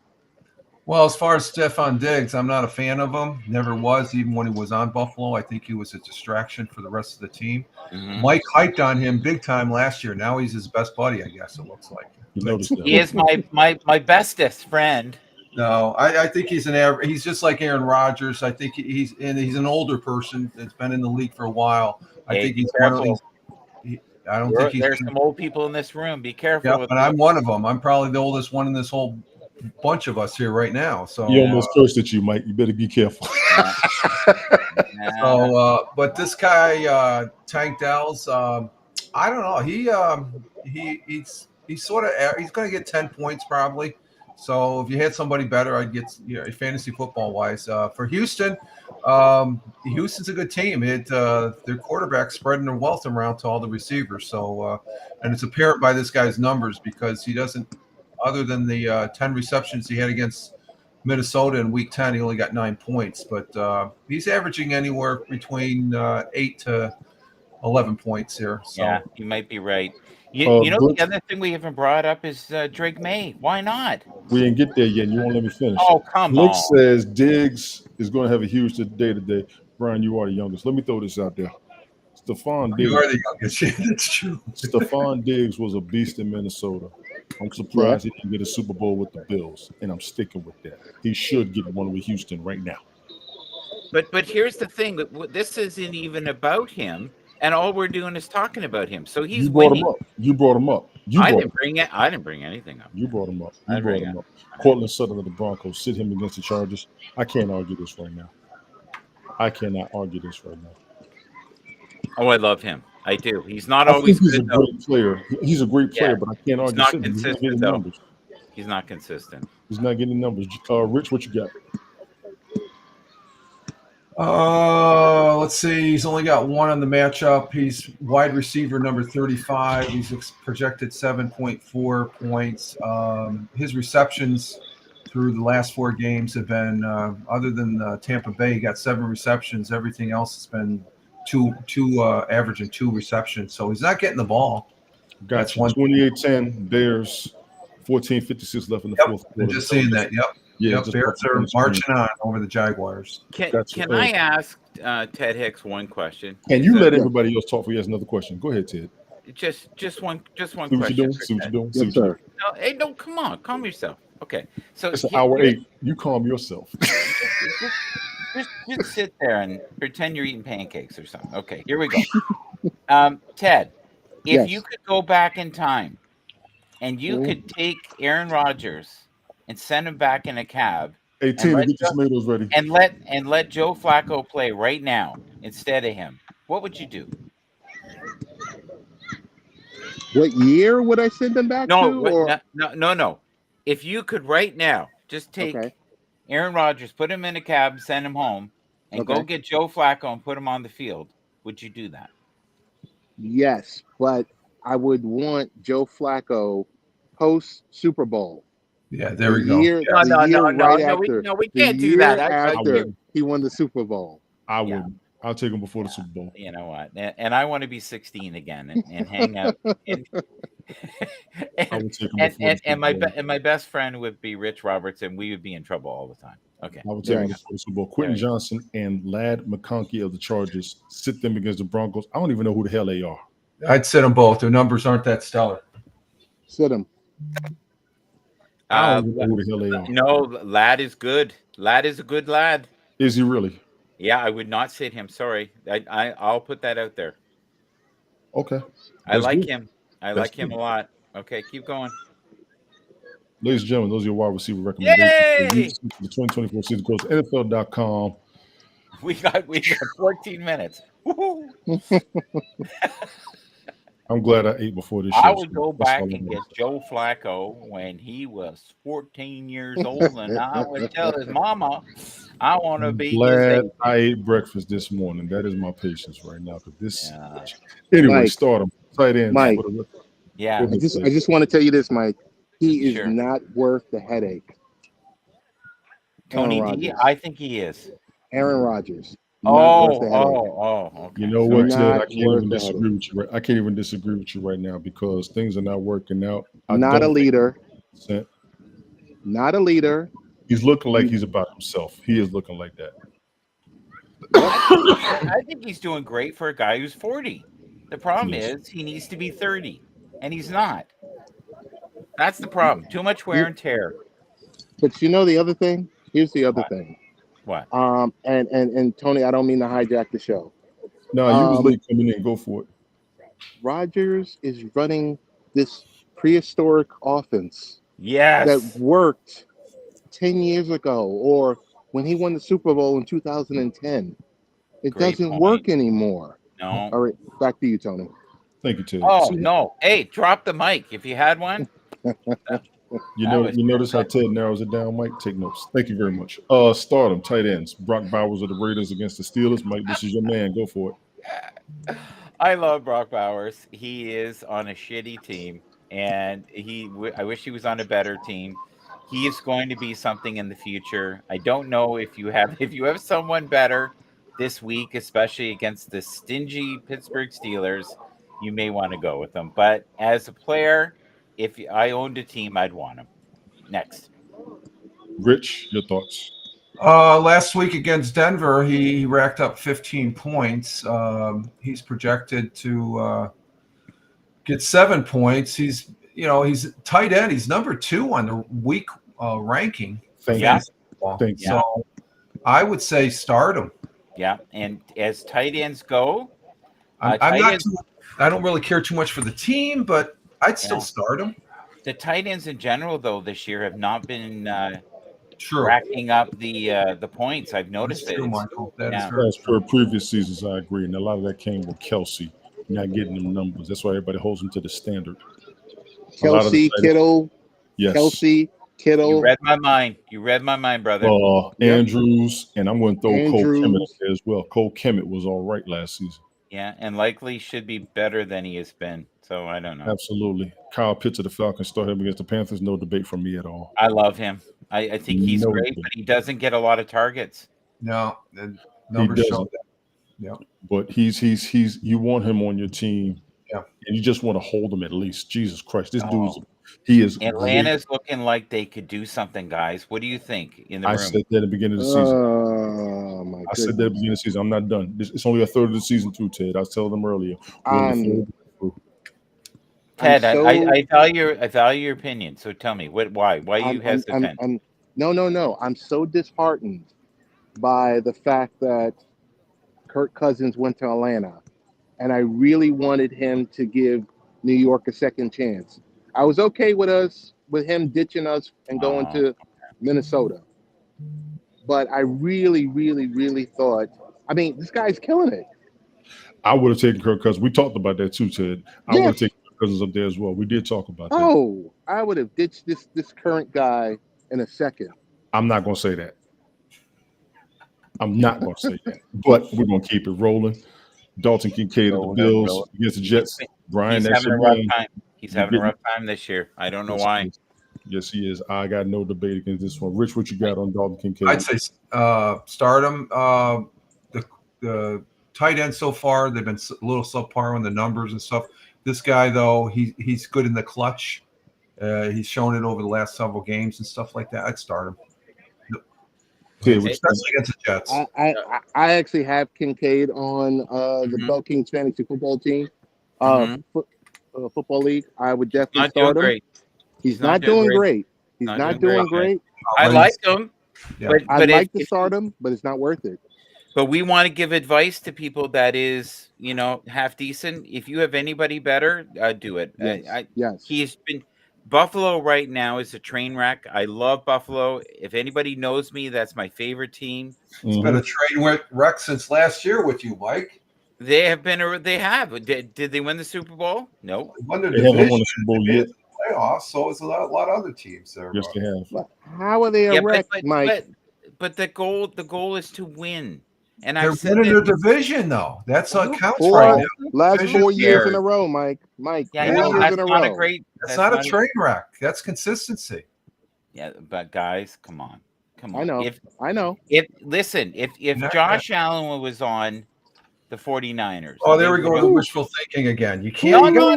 Speaker 3: Well, as far as Stephon Diggs, I'm not a fan of him. Never was, even when he was on Buffalo. I think he was a distraction for the rest of the team. Mike hyped on him big time last year. Now he's his best buddy, I guess it looks like.
Speaker 2: You noticed that.
Speaker 1: He is my bestest friend.
Speaker 3: No, I think he's an average. He's just like Aaron Rodgers. I think he's an older person that's been in the league for a while. I think he's one of these. I don't think he's.
Speaker 1: There's some old people in this room. Be careful.
Speaker 3: Yeah, but I'm one of them. I'm probably the oldest one in this whole bunch of us here right now. So
Speaker 2: he almost cursed at you, Mike. You better be careful.
Speaker 3: So, but this guy, Tank Dell's, I don't know. He's sort of he's going to get 10 points probably. So if you had somebody better, I'd get fantasy football wise. For Houston, Houston's a good team. Their quarterback spreading their wealth around to all the receivers. So and it's apparent by this guy's numbers because he doesn't, other than the 10 receptions he had against Minnesota in Week 10, he only got 9 points. But he's averaging anywhere between 8 to 11 points here. So.
Speaker 1: Yeah, you might be right. You know, the other thing we haven't brought up is Drake May. Why not?
Speaker 2: We didn't get there yet. You won't let me finish.
Speaker 1: Oh, come
Speaker 2: Blake
Speaker 1: on.
Speaker 2: says Diggs is going to have a huge day today. Brian, you are the youngest. Let me throw this out there. Stephon Diggs.
Speaker 3: You are the youngest. Yeah, that's true.
Speaker 2: Stephon Diggs was a beast in Minnesota. I'm surprised he didn't get a Super Bowl with the Bills, and I'm sticking with that. He should get one with Houston right now.
Speaker 1: But here's the thing: this isn't even about him, and all we're doing is talking about him. So he's winning.
Speaker 2: You brought him up.
Speaker 1: I didn't bring anything up.
Speaker 2: You brought him up. Cortland Sutton of the Broncos, sit him against the Chargers. I can't argue this right now. I cannot argue this right now.
Speaker 1: Oh, I love him. I do. He's not always
Speaker 2: he's
Speaker 1: good.
Speaker 2: A great player. He's a great player, but I can't argue.
Speaker 1: He's not consistent, though. He's not consistent.
Speaker 2: He's not getting numbers. Rich, what you got?
Speaker 3: Let's see. He's only got one on the matchup. He's wide receiver number 35. He's projected 7.4 points. His receptions through the last 4 games have been, other than Tampa Bay, he got 7 receptions. Everything else has been averaging 2 receptions. So he's not getting the ball.
Speaker 2: That's 28-10 Bears, 14:56 left in the fourth quarter.
Speaker 3: I'm just seeing that. Yep.
Speaker 2: Yeah,
Speaker 3: Bears are marching on over the Jaguars.
Speaker 1: Can I ask Ted Hicks one question?
Speaker 2: And you let everybody else talk for you. Has another question. Go ahead, Ted.
Speaker 1: Just one
Speaker 2: See what
Speaker 1: question.
Speaker 2: you're doing. See what you're doing.
Speaker 5: Yes, sir.
Speaker 1: No, hey, no, come on, calm yourself. Okay, so
Speaker 2: it's hour 8. You calm yourself.
Speaker 1: just sit there and pretend you're eating pancakes or something. Okay, here we go. Ted, if you could go back in time and you could take Aaron Rodgers and send him back in a cab.
Speaker 2: 18, get the tomatoes ready.
Speaker 1: And let Joe Flacco play right now instead of him. What would you do?
Speaker 5: What year would I send him back to?
Speaker 1: No. If you could right now just take Aaron Rodgers, put him in a cab, send him home, and go get Joe Flacco and put him on the field, would you do that?
Speaker 5: Yes, but I would want Joe Flacco post Super Bowl.
Speaker 3: Yeah, there we
Speaker 5: The
Speaker 3: go.
Speaker 5: year,
Speaker 1: No,
Speaker 5: the
Speaker 1: no,
Speaker 5: year
Speaker 1: no, no,
Speaker 5: right
Speaker 1: no,
Speaker 5: after.
Speaker 1: we
Speaker 5: The
Speaker 1: can't do
Speaker 5: year
Speaker 1: that.
Speaker 5: after
Speaker 2: would.
Speaker 5: he won the Super Bowl.
Speaker 2: I
Speaker 1: Yeah.
Speaker 2: wouldn't. I'll take him before the Super Bowl.
Speaker 1: You know what? And I want to be 16 again and hang out. And,
Speaker 2: I would take him before the Super Bowl.
Speaker 1: and my best friend would be Rich Robertson. We would be in trouble all the time. Okay.
Speaker 2: I would take him
Speaker 5: Yes.
Speaker 2: before the Super Bowl. Quentin
Speaker 1: Right.
Speaker 2: Johnson and Lad McConkey of the Chargers sit them against the Broncos. I don't even know who the hell they are.
Speaker 3: I'd sit them both. Their numbers aren't that stellar.
Speaker 5: Sit him.
Speaker 2: I don't even know who the hell they are.
Speaker 1: No, Lad is good. Lad is a good lad.
Speaker 2: Is he really?
Speaker 1: Yeah, I would not sit him. Sorry. I'll put that out there.
Speaker 2: Okay.
Speaker 1: I
Speaker 2: That's
Speaker 1: like
Speaker 2: good.
Speaker 1: him. I
Speaker 2: That's
Speaker 1: like him
Speaker 2: good.
Speaker 1: a lot. Okay, keep going.
Speaker 2: Ladies and gentlemen, those are your wide receiver recommendations for
Speaker 1: Yay!
Speaker 2: week 6 of the 2024 season. Go to NFL.com.
Speaker 1: We got 14 minutes. Woo-hoo.
Speaker 2: I'm glad I ate before this show.
Speaker 1: I would
Speaker 2: so
Speaker 1: go
Speaker 2: that's
Speaker 1: back
Speaker 2: all I
Speaker 1: and
Speaker 2: know.
Speaker 1: get Joe Flacco when he was 14 years old, and I would tell his mama, I want to
Speaker 2: I'm
Speaker 1: be his
Speaker 2: glad
Speaker 1: age.
Speaker 2: I ate breakfast this morning. That is my patience right now. Because this
Speaker 1: Yeah.
Speaker 2: anyway,
Speaker 5: Mike.
Speaker 2: start him. Tight ends.
Speaker 5: Mike.
Speaker 2: for the-
Speaker 1: Yeah.
Speaker 2: Go
Speaker 5: I just want to tell you this, Mike. He is
Speaker 1: Sure.
Speaker 5: not worth the headache.
Speaker 1: Tony
Speaker 5: Aaron
Speaker 1: D,
Speaker 5: Rodgers.
Speaker 1: I think he is.
Speaker 5: Aaron Rodgers. Not worth
Speaker 1: Oh,
Speaker 5: the headache.
Speaker 1: okay.
Speaker 2: You know what,
Speaker 1: Sorry.
Speaker 2: Ted?
Speaker 5: Not
Speaker 2: I can't
Speaker 5: worth
Speaker 2: even
Speaker 5: the
Speaker 2: disagree with you. I can't even disagree with you right now because things are not working out. I
Speaker 5: Not a
Speaker 2: don't
Speaker 5: leader.
Speaker 2: think
Speaker 5: Not a leader.
Speaker 2: he's looking like he's about himself. He is looking like that.
Speaker 1: I think he's doing great for a guy who's 40. The problem
Speaker 2: Yes.
Speaker 1: is he needs to be 30, and he's not. That's the problem. Too much wear and tear.
Speaker 5: But you know the other thing? Here's the other thing.
Speaker 1: What?
Speaker 5: And Tony, I don't mean to hijack the show.
Speaker 2: No, you was late coming in. Go for it.
Speaker 5: Rodgers is running this prehistoric offense
Speaker 1: Yes.
Speaker 5: that worked 10 years ago or when he won the Super Bowl in 2010. It
Speaker 1: Great
Speaker 5: doesn't
Speaker 1: point.
Speaker 5: work anymore.
Speaker 1: No.
Speaker 5: All right, back to you, Tony.
Speaker 2: Thank you, Ted.
Speaker 1: Oh,
Speaker 2: See,
Speaker 1: no. Hey, drop the mic if you had one.
Speaker 2: You
Speaker 1: That
Speaker 2: know,
Speaker 1: was
Speaker 2: you notice how Ted narrows it down, Mike? Take notes. Thank you very much. Stardom, tight ends. Brock Bowers of the Raiders against the Steelers. Mike, this is your man. Go for it.
Speaker 1: I love Brock Bowers. He is on a shitty team, and I wish he was on a better team. He is going to be something in the future. I don't know if you have someone better this week, especially against the stingy Pittsburgh Steelers, you may want to go with him. But as a player, if I owned a team, I'd want him. Next.
Speaker 2: Rich, your thoughts?
Speaker 3: Last week against Denver, he racked up 15 points. He's projected to get 7 points. He's tight end. He's number 2 on the week ranking.
Speaker 2: Thank
Speaker 1: Yeah.
Speaker 2: you. Thank you.
Speaker 3: So I would say start him.
Speaker 1: Yeah, and as tight ends go,
Speaker 3: I'm
Speaker 1: tight
Speaker 3: not.
Speaker 1: ends-
Speaker 3: I don't really care too much for the team, but I'd still
Speaker 1: Yeah.
Speaker 3: start him.
Speaker 1: the tight ends in general, though, this year have not been
Speaker 3: True.
Speaker 1: racking up the points. I've noticed
Speaker 3: That's true,
Speaker 1: it.
Speaker 3: Michael. That is
Speaker 1: Yeah.
Speaker 3: very
Speaker 2: As for previous seasons, I agree. And a lot of that came with Kelsey not getting them numbers. That's why everybody holds him to the standard. A lot of the
Speaker 5: Kelsey,
Speaker 2: tight-
Speaker 5: Kittle,
Speaker 2: Yes.
Speaker 5: Kelsey,
Speaker 1: You
Speaker 5: Kittle.
Speaker 1: read my mind. You read my mind, brother.
Speaker 5: Yep.
Speaker 2: Andrews, and I'm going to throw Cole
Speaker 5: Andrews.
Speaker 2: Kemet there as well. Cole Kemet was all right last season.
Speaker 1: Yeah, and likely should be better than he has been. So I don't know.
Speaker 2: Absolutely. Kyle Pitts of the Falcons start him against the Panthers. No debate from me at all.
Speaker 1: I love him. I think he's
Speaker 2: No
Speaker 1: great,
Speaker 2: debate.
Speaker 1: but he doesn't get a lot of targets.
Speaker 3: No, the numbers show
Speaker 2: doesn't.
Speaker 3: that.
Speaker 2: But he's you want him on your team.
Speaker 3: Yeah.
Speaker 2: And you just want to hold him at least. Jesus Christ. This
Speaker 1: Oh.
Speaker 2: he is
Speaker 1: Atlanta's looking like they could do something, guys. What do you think in the
Speaker 2: I
Speaker 1: room?
Speaker 2: said that at the beginning of the season.
Speaker 5: Oh my
Speaker 2: I said that at the
Speaker 5: goodness.
Speaker 2: beginning of the season. I'm not done. It's only a third of the season too, Ted. I was telling them earlier. We're in the
Speaker 5: I'm-
Speaker 2: third through.
Speaker 1: Ted,
Speaker 5: I'm so-
Speaker 1: I value your opinion. So tell me, why are you
Speaker 5: I'm
Speaker 1: hesitant?
Speaker 5: no. I'm so disheartened by the fact that Kirk Cousins went to Atlanta, and I really wanted him to give New York a second chance. I was okay with him ditching us and going
Speaker 1: Oh.
Speaker 5: to Minnesota, but I really, really, really thought. I mean, this guy's killing it.
Speaker 2: I would have taken Kirk Cousins. We talked about that too, Ted. I would have
Speaker 5: Yes.
Speaker 2: taken Kirk Cousins up there as well. We did talk about that.
Speaker 5: Oh, I would have ditched this current guy in a second.
Speaker 2: I'm not going to say that. I'm not going to say that. But we're going to keep it rolling. Dalton Kincaid of the Bills against the Jets. Brian,
Speaker 1: He's
Speaker 2: that's
Speaker 1: having a
Speaker 2: your
Speaker 1: rough
Speaker 2: man.
Speaker 1: time. He's having a rough time this year. I don't know why.
Speaker 2: Yes, he is. I got no debate against this one. Rich, what you got on Dalton Kincaid?
Speaker 3: I'd say start him. The tight end so far, they've been a little subpar on the numbers and stuff. This guy, though, he's good in the clutch. He's shown it over the last several games and stuff like that. I'd start him. Especially against the Jets.
Speaker 5: I actually have Kincaid on the Bell Kings fantasy football team, football league. I would definitely
Speaker 1: Not
Speaker 5: start
Speaker 1: doing
Speaker 5: him.
Speaker 1: great.
Speaker 5: He's not doing great. He's not doing great.
Speaker 1: I like him,
Speaker 3: Yeah.
Speaker 1: but
Speaker 5: I'd like to
Speaker 1: if-
Speaker 5: start him, but it's not worth it.
Speaker 1: But we want to give advice to people that is, half decent. If you have anybody better, do it.
Speaker 5: Yes.
Speaker 1: He's been Buffalo right now is a train wreck. I love Buffalo. If anybody knows me, that's my favorite team.
Speaker 3: It's been a train wreck since last year with you, Mike.
Speaker 1: They have been. They have. Did they win the Super Bowl? No.
Speaker 3: They won the
Speaker 2: They haven't
Speaker 3: division,
Speaker 2: won a Super Bowl yet.
Speaker 3: playoffs, so it's a lot of other teams there.
Speaker 2: Yes, they have.
Speaker 5: How are they a wreck, Mike?
Speaker 1: But the goal is to win. And
Speaker 3: They're
Speaker 1: I've said
Speaker 3: winning their
Speaker 1: that,
Speaker 3: division, though. That's what counts
Speaker 5: Four-
Speaker 3: right now.
Speaker 5: Last
Speaker 3: Division
Speaker 5: 4 years in
Speaker 1: cares.
Speaker 5: a row, Mike.
Speaker 1: yeah, I
Speaker 5: 4
Speaker 1: know
Speaker 5: years
Speaker 1: that's
Speaker 5: in a
Speaker 1: not a
Speaker 5: row.
Speaker 1: great.
Speaker 3: That's not a
Speaker 1: not
Speaker 3: train wreck. That's consistency.
Speaker 1: Yeah, but guys, come on.
Speaker 5: I know.
Speaker 1: If
Speaker 3: No,
Speaker 1: Josh Allen was on the 49ers.
Speaker 3: Oh, there we
Speaker 1: they
Speaker 3: go
Speaker 1: would-
Speaker 3: with the wishful thinking again. You can't
Speaker 1: No,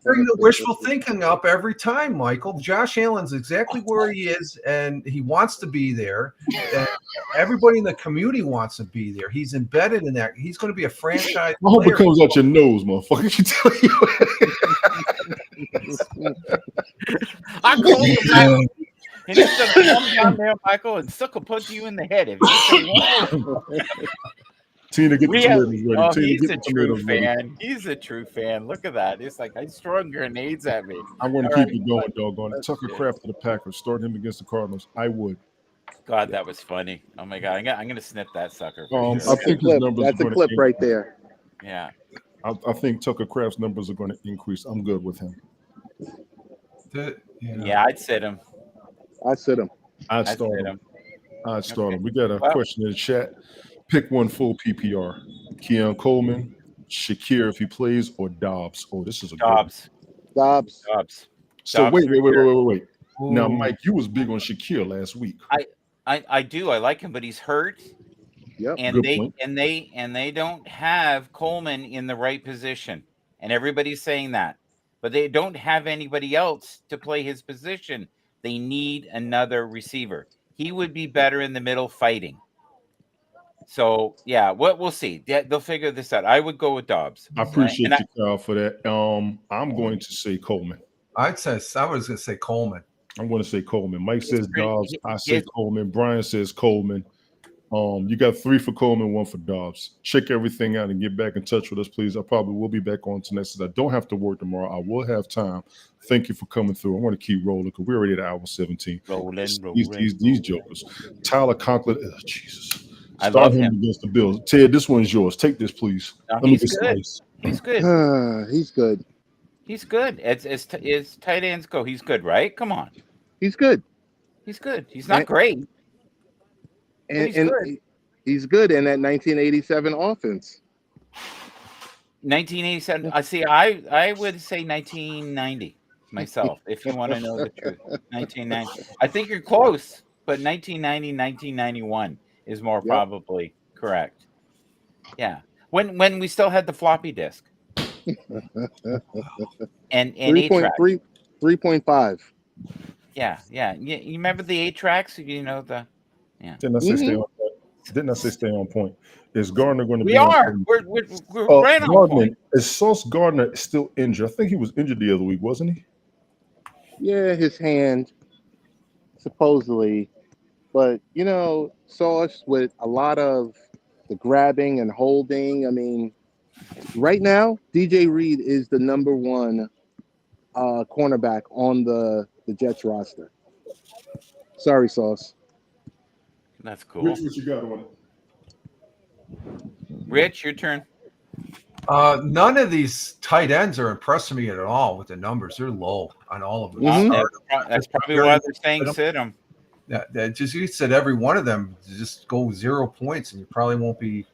Speaker 3: bring the wishful thinking up every time, Michael. Josh Allen's exactly where he is, and he wants to be there. And everybody in the community wants to be there. He's embedded in that. He's going to be a franchise
Speaker 2: I hope it
Speaker 3: player.
Speaker 2: comes out your nose, motherfucker. You tell you.
Speaker 1: I called him back. And he's going to come down there, Michael, and sucker punch you in the head. If you say one more.
Speaker 2: Tina, get the tomatoes ready.
Speaker 1: Oh,
Speaker 2: Tina,
Speaker 1: he's
Speaker 2: get
Speaker 1: a
Speaker 2: the
Speaker 1: true
Speaker 2: tomatoes ready.
Speaker 1: fan. He's a true fan. Look at that. It's like he's throwing grenades at me.
Speaker 2: I'm going to
Speaker 1: All
Speaker 2: keep
Speaker 1: right.
Speaker 2: it going, doggone it. Tucker Kraft to the Packers. Start him against the Cardinals. I would.
Speaker 1: God, that was funny. Oh my God, I'm gonna snip that sucker. For
Speaker 2: I
Speaker 1: sure.
Speaker 2: think his
Speaker 5: Clip.
Speaker 2: numbers
Speaker 5: That's
Speaker 2: are
Speaker 5: a
Speaker 2: going
Speaker 5: clip
Speaker 2: to
Speaker 5: right there.
Speaker 1: Yeah.
Speaker 2: I think Tucker Kraft's numbers are going to increase. I'm good with him.
Speaker 1: Yeah, I'd sit him.
Speaker 5: I sit him.
Speaker 2: I'd
Speaker 1: I'd
Speaker 2: start
Speaker 1: sit
Speaker 2: him.
Speaker 1: him.
Speaker 2: I'd start
Speaker 1: Okay.
Speaker 2: him. We got a
Speaker 1: Well-
Speaker 2: question in the chat. Pick one full PPR. Keon Coleman, Shakir if he plays, or Dobbs. Oh, this is a good one.
Speaker 1: Dobbs.
Speaker 5: Dobbs.
Speaker 2: So
Speaker 1: Dobbs
Speaker 2: wait.
Speaker 1: for
Speaker 2: Now,
Speaker 3: Ooh.
Speaker 2: Mike, you was big on Shakir last week.
Speaker 1: I do. I like him, but he's hurt,
Speaker 5: Yep.
Speaker 1: and
Speaker 2: Good
Speaker 1: they
Speaker 2: point.
Speaker 1: and they don't have Coleman in the right position, and everybody's saying that, but they don't have anybody else to play his position. They need another receiver. He would be better in the middle fighting. So yeah, we'll see. They'll figure this out. I would go with Dobbs.
Speaker 2: I appreciate
Speaker 1: And
Speaker 2: you, Kyle, for that. I'm going to say Coleman.
Speaker 3: I was going to say Coleman.
Speaker 2: I'm going to say Coleman. Mike says
Speaker 1: great.
Speaker 2: Dobbs. I say
Speaker 1: Yes.
Speaker 2: Coleman. Brian says Coleman. You got 3 for Coleman, 1 for Dobbs. Check everything out and get back in touch with us, please. I probably will be back on tonight since I don't have to work tomorrow. I will have time. Thank you for coming through. I want to keep rolling because we're already at hour 17.
Speaker 1: Rolling.
Speaker 2: These jokers. Tyler Conklin. Oh, Jesus.
Speaker 1: I
Speaker 2: Start
Speaker 1: love
Speaker 2: him
Speaker 1: him.
Speaker 2: against the Bills. Ted, this one's yours. Take this, please.
Speaker 1: No,
Speaker 2: Let me
Speaker 1: he's
Speaker 2: get
Speaker 1: good.
Speaker 2: sliced.
Speaker 1: He's good.
Speaker 5: He's good.
Speaker 1: He's good. As tight ends go, he's good, right? Come on.
Speaker 5: He's good.
Speaker 1: He's good. He's not
Speaker 5: And-
Speaker 1: great.
Speaker 5: And
Speaker 1: He's
Speaker 5: and
Speaker 1: good.
Speaker 5: he's good in that 1987 offense.
Speaker 1: 1987. I see. I would say 1990 myself, if you want to know the truth. 1990. I think you're close, but 1990, 1991 is more
Speaker 5: Yep.
Speaker 1: probably correct. Yeah. When we still had the floppy disk. and 8-track.
Speaker 5: 3.5.
Speaker 1: Yeah. You remember the 8-tracks? You know the.
Speaker 2: Didn't I say stay on point? Didn't I say stay on point? Is Gardner going to
Speaker 1: We
Speaker 2: be on
Speaker 1: are.
Speaker 2: point?
Speaker 1: We're right on
Speaker 2: Gardner,
Speaker 1: point.
Speaker 2: is Sauce Gardner still injured? I think he was injured the other week, wasn't he?
Speaker 5: Yeah, his hand, supposedly. But, Sauce with a lot of the grabbing and holding. I mean, right now, DJ Reed is the number 1 cornerback on the Jets roster. Sorry, Sauce.
Speaker 1: That's cool.
Speaker 2: Rich, what you got on it?
Speaker 1: Rich, your turn.
Speaker 3: None of these tight ends are impressing me at all with the numbers. They're low on all of them.
Speaker 5: Mhm.
Speaker 1: That's probably why they're saying sit him.
Speaker 3: That just you said every one of them just go 0 points, and you probably won't be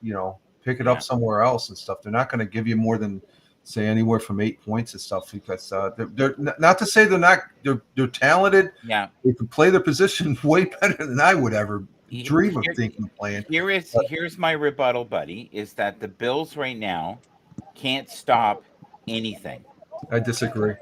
Speaker 3: pick it
Speaker 1: Yeah.
Speaker 3: up somewhere else and stuff. They're not going to give you more than say anywhere from 8 points and stuff because they're not to say they're talented.
Speaker 1: Yeah.
Speaker 3: They can play their position way better than I would ever dream of thinking of playing.
Speaker 1: Here's my rebuttal, buddy, is that the Bills right now can't stop anything.
Speaker 3: I disagree.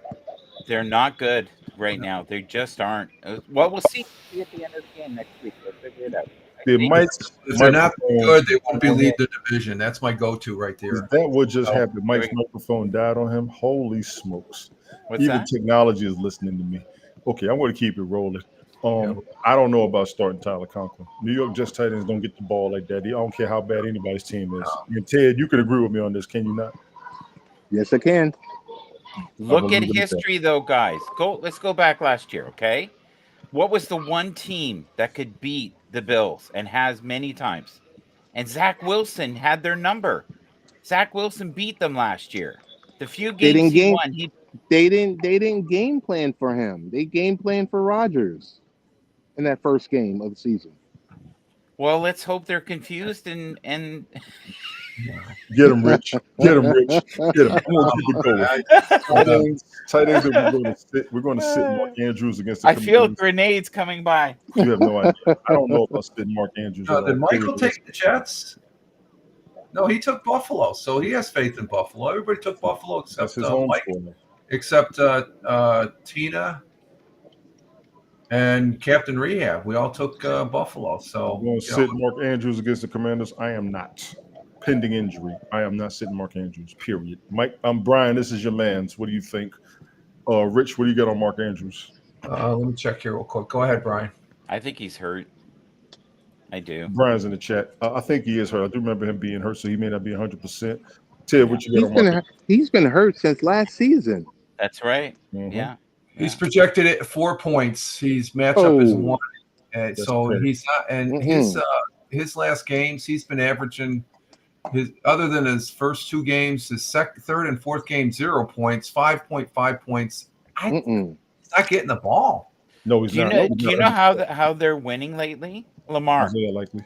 Speaker 1: They're not good right now. They just aren't. Well, we'll see at the end of the game next week. We'll figure it out.
Speaker 3: If they're not good, they won't be lead the division. That's my go-to right
Speaker 2: Is
Speaker 3: there.
Speaker 2: that what just happened? Mike's microphone died on him. Holy smokes!
Speaker 1: What's
Speaker 2: Even
Speaker 1: that?
Speaker 2: technology is listening to me. Okay, I'm going to keep it rolling. I don't know about starting Tyler Conklin. New York Jets tight ends don't get the ball like that. I don't care how bad anybody's team is. And Ted, you could agree with me on this, can you not?
Speaker 5: Yes, I can.
Speaker 1: Look at history, though, guys. Let's go back last year, okay? What was the one team that could beat the Bills and has many times? And Zach Wilson had their number. Zach Wilson beat them last year. The few games he won,
Speaker 5: they didn't game plan for him. They game planned for Rodgers in that first game of the season.
Speaker 1: Well, let's hope they're confused and
Speaker 2: get him, Rich. Get him, Rich. Get him. I'm gonna keep it going. Tight ends. We're going to sit Mark Andrews against the
Speaker 1: I feel grenades coming by.
Speaker 2: You have no idea. I don't know if I'll sit Mark Andrews.
Speaker 3: Did Michael take the Jets? No, he took Buffalo, so he has faith in Buffalo. Everybody took Buffalo except Mike, except Tina and Captain Rehab. We all took Buffalo. So
Speaker 2: I'm going to sit Mark Andrews against the Commanders. I am not. Pending injury, I am not sitting Mark Andrews, period. Mike, I'm Brian. This is your man's. What do you think? Rich, what do you got on Mark Andrews?
Speaker 3: Let me check here real quick. Go ahead, Brian.
Speaker 1: I think he's hurt. I do.
Speaker 2: Brian's in the chat. I think he is hurt. I do remember him being hurt, so he may not be 100%. Ted, what you got on Mark?
Speaker 5: He's been hurt since last season.
Speaker 1: That's right.
Speaker 2: Mm-hmm.
Speaker 1: Yeah.
Speaker 3: He's projected at 4 points. His matchup is 1. So
Speaker 2: crazy.
Speaker 3: He's not. And his last games, he's been averaging other than his first 2 games, his third and fourth game, 0 points, 5.5 points. He's not getting the ball.
Speaker 2: No, he's not.
Speaker 1: Do you know how they're winning lately? Lamar.
Speaker 2: Isaiah likely.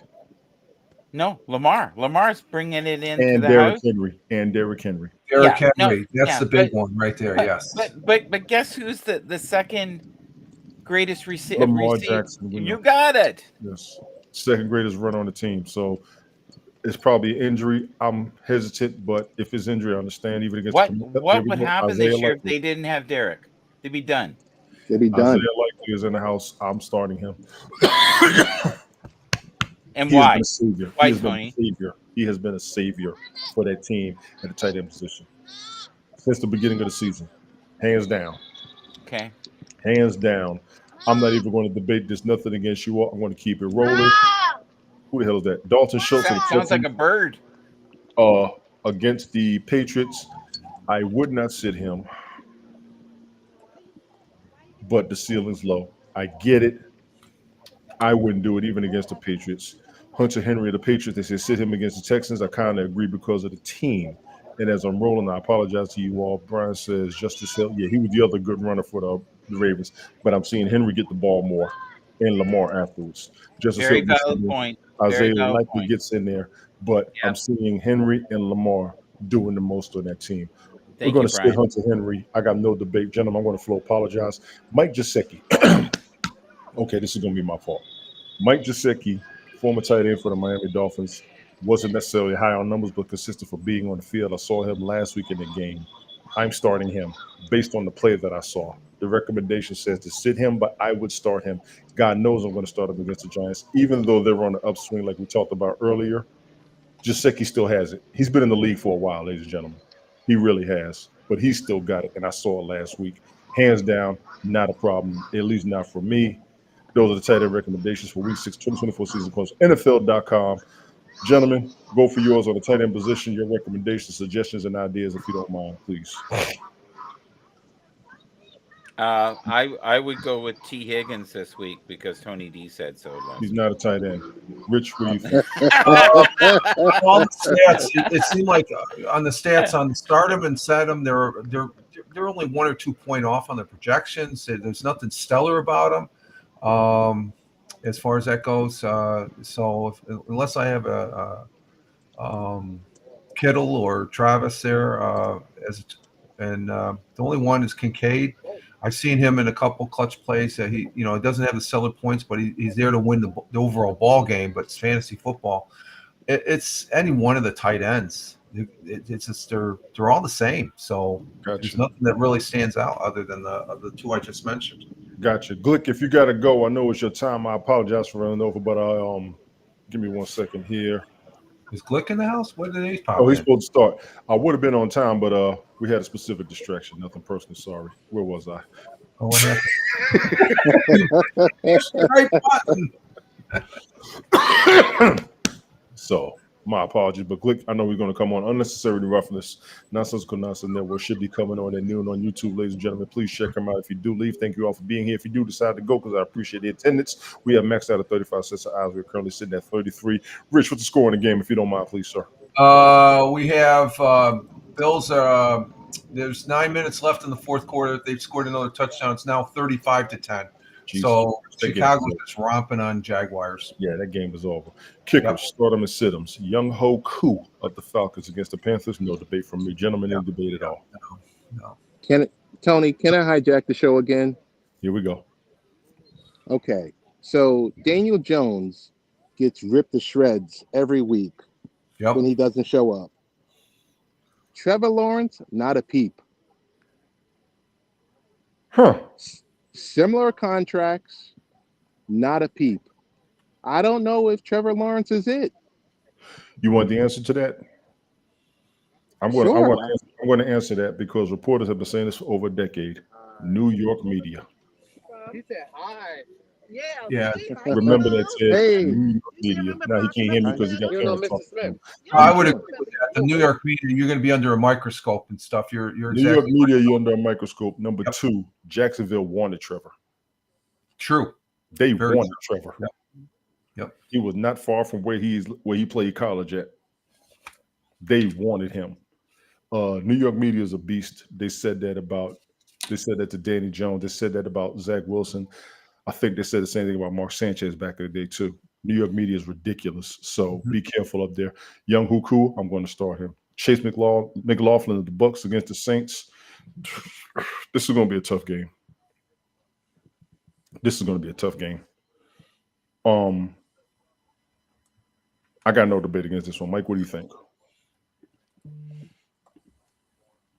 Speaker 1: No, Lamar. Lamar's bringing it in.
Speaker 2: And Derrick Henry.
Speaker 3: Derrick Henry. That's the big one right there. Yes.
Speaker 1: But guess who's the second greatest receiver?
Speaker 2: Lamar Jackson.
Speaker 1: You got it.
Speaker 2: Yes. Second greatest runner on the team. So it's probably an injury. I'm hesitant, but if it's injury, I understand. Even against
Speaker 1: what would happen this year if they didn't have Derrick? They'd be done.
Speaker 5: They'd be done.
Speaker 2: Isaiah Likely is in the house. I'm starting him.
Speaker 1: And why?
Speaker 2: Why, Tony? He has been a savior for that team at the tight end position since the beginning of the season, hands down.
Speaker 1: Okay.
Speaker 2: Hands down. I'm not even going to debate this. Nothing against you all. I'm going to keep it rolling. Who the hell is that? Dalton Schultz.
Speaker 1: Sounds like a bird.
Speaker 2: Against the Patriots, I would not sit him, but the ceiling's low. I get it. I wouldn't do it even against the Patriots. Hunter Henry of the Patriots, they said sit him against the Texans. I kind of agree because of the team. And as I'm rolling, I apologize to you all. Brian says Justice Hill. Yeah, he was the other good runner for the Ravens. But I'm seeing Henry get the ball more and Lamar afterwards. Justice
Speaker 1: Very
Speaker 2: Hill
Speaker 1: valid point.
Speaker 2: Isaiah likely gets in there. But I'm seeing Henry and Lamar doing the most on that team. We're going to sit Hunter Henry. I got no debate. Gentlemen, I'm going to apologize. Mike Gesicki. Okay, this is going to be my fault. Mike Gesicki, former tight end for the Miami Dolphins, wasn't necessarily high on numbers, but consistent for being on the field. I saw him last week in the game. I'm starting him based on the play that I saw. The recommendation says to sit him, but I would start him. God knows I'm going to start him against the Giants, even though they're on the upswing like we talked about earlier. Gesicki still has it. He's been in the league for a while, ladies and gentlemen. He really has, but he's still got it, and I saw it last week. Hands down, not a problem, at least not for me. Those are the tight end recommendations for Week 6, 2024 season close. NFL.com. Gentlemen, go for yours on the tight end position. Your recommendations, suggestions, and ideas, if you don't mind, please.
Speaker 1: I would go with T. Higgins this week because Tony D said so.
Speaker 2: He's not a tight end. Rich, what do you think?
Speaker 3: On the stats, it seemed like on the stats on Stardom and Sedum, they're only 1 or 2 point off on the projections. There's nothing stellar about them. As far as that goes, unless I have a Kittle or Travis there. The only one is Kincaid. I've seen him in a couple clutch plays that he doesn't have the stellar points, but he's there to win the overall ball game. But it's fantasy football. It's any one of the tight ends. It's just they're all the same. So there's nothing that really stands out other than the two I just mentioned.
Speaker 2: Gotcha. Glick, if you got to go, I know it's your time. I apologize for running over, but give me 1 second here.
Speaker 3: Is Glick in the house? What did he pop
Speaker 2: Oh, he's
Speaker 3: in?
Speaker 2: supposed to start. I would have been on time, but we had a specific distraction. Nothing personal. Sorry. Where was I?
Speaker 3: Oh, what happened? Right button.
Speaker 2: So, my apologies, but Glick, I know we're going to come on. Unnecessary Roughness, Nonsensical Nonsense Network should be coming on at noon on YouTube, ladies and gentlemen. Please check them out. If you do leave, thank you all for being here. If you do decide to go, because I appreciate the attendance, we have maxed out at 35 cents an hour. We're currently sitting at 33. Rich, what's the score in the game, if you don't mind, please, sir?
Speaker 3: We have Bills. There's 9 minutes left in the fourth quarter. They've scored another touchdown. It's now 35-10.
Speaker 2: Jesus.
Speaker 3: So
Speaker 2: That
Speaker 3: Chicago's
Speaker 2: game-
Speaker 3: just romping on Jaguars.
Speaker 2: Yeah, that game is over. Kickers, start them and sit 'em. Young Ho Koo of the Falcons against the Panthers. No debate from me. Gentlemen, no debate at all.
Speaker 3: No.
Speaker 5: Tony, can I hijack the show again?
Speaker 2: Here we go.
Speaker 5: Okay. So Daniel Jones gets ripped to shreds every week
Speaker 3: Yep.
Speaker 5: when he doesn't show up. Trevor Lawrence, not a peep.
Speaker 2: Huh.
Speaker 5: Similar contracts, not a peep. I don't know if Trevor Lawrence is it.
Speaker 2: You want the answer to that? I'm going to answer that because reporters have been saying this for over a decade. New York media.
Speaker 5: He said hi.
Speaker 3: Yeah.
Speaker 2: Remember that, Ted?
Speaker 5: Hey.
Speaker 2: New York media. Now he can't hear me because he got
Speaker 5: You know,
Speaker 2: parents
Speaker 5: Mr.
Speaker 2: talking to
Speaker 5: Smith.
Speaker 2: him.
Speaker 3: I would agree with that. The New York media, you're going to be under a microscope and stuff. You're
Speaker 2: New York
Speaker 3: exactly
Speaker 2: media, you're under a microscope. Number
Speaker 3: Yep.
Speaker 2: 2, Jacksonville wanted Trevor.
Speaker 3: true.
Speaker 2: They
Speaker 3: Very
Speaker 2: wanted Trevor.
Speaker 3: Yep.
Speaker 2: He was not far from where he played college at. They wanted him. New York media is a beast. They said that to Danny Jones. They said that about Zach Wilson. I think they said the same thing about Mark Sanchez back in the day too. New York media is ridiculous. So be careful up there. Young Huku, I'm going to start him. Chase McLaughlin of the Bucks against the Saints. This is going to be a tough game. I got no debate against this one. Mike, what do you think?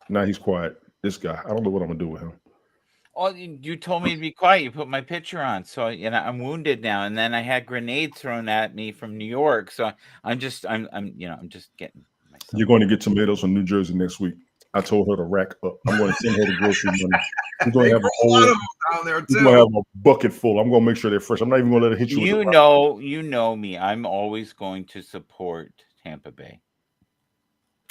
Speaker 2: Now he's quiet. This guy, I don't know what I'm gonna do with him.
Speaker 1: Oh, you told me to be quiet. You put my picture on, so I'm wounded now. And then I had grenades thrown at me from New York, so I'm just getting myself.
Speaker 2: You're going to get tomatoes from New Jersey next week. I told her to rack up. I'm going to send her the grocery money. We're going to have
Speaker 3: a lot of them down there
Speaker 2: we're going to
Speaker 3: too.
Speaker 2: have a bucket full. I'm going to make sure they're fresh. I'm not even going to let her hit you. with
Speaker 1: You
Speaker 2: the
Speaker 1: know me. I'm always going to support Tampa Bay,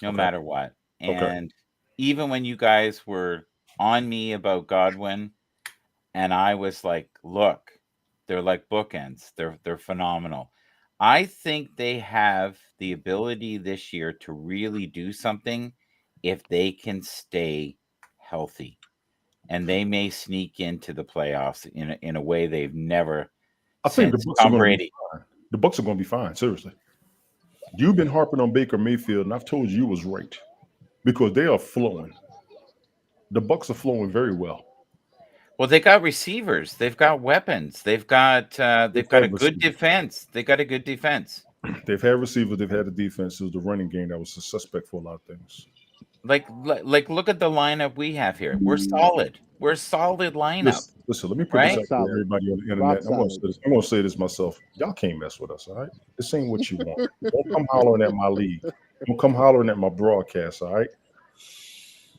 Speaker 1: no matter what. And even when you guys were on me about Godwin, and I was like, look, they're like bookends. They're phenomenal. I think they have the ability this year to really do something if they can stay healthy. And they may sneak into the playoffs in a way they've never.
Speaker 2: I think
Speaker 1: since
Speaker 2: the Bucks are
Speaker 1: Tom
Speaker 2: going to
Speaker 1: Brady.
Speaker 2: be fine. The Bucks are going to be fine. Seriously. You've been harping on Baker Mayfield, and I've told you was right because they are flowing. The Bucks are flowing very well.
Speaker 1: Well, they got receivers. They've got weapons. They've got a good
Speaker 2: receivers.
Speaker 1: defense. They got a good defense.
Speaker 2: They've had receivers. They've had a defense. It was the running game that was a suspect for a lot of things.
Speaker 1: Like look at the lineup we have here. We're solid. We're a solid lineup.
Speaker 2: Listen, let me put
Speaker 1: Right?
Speaker 2: this out for everybody on the internet. I'm going to say this myself. Y'all can't mess with us, all right? This ain't what you want. Don't come hollering at my league. Don't come hollering at my broadcast, all right?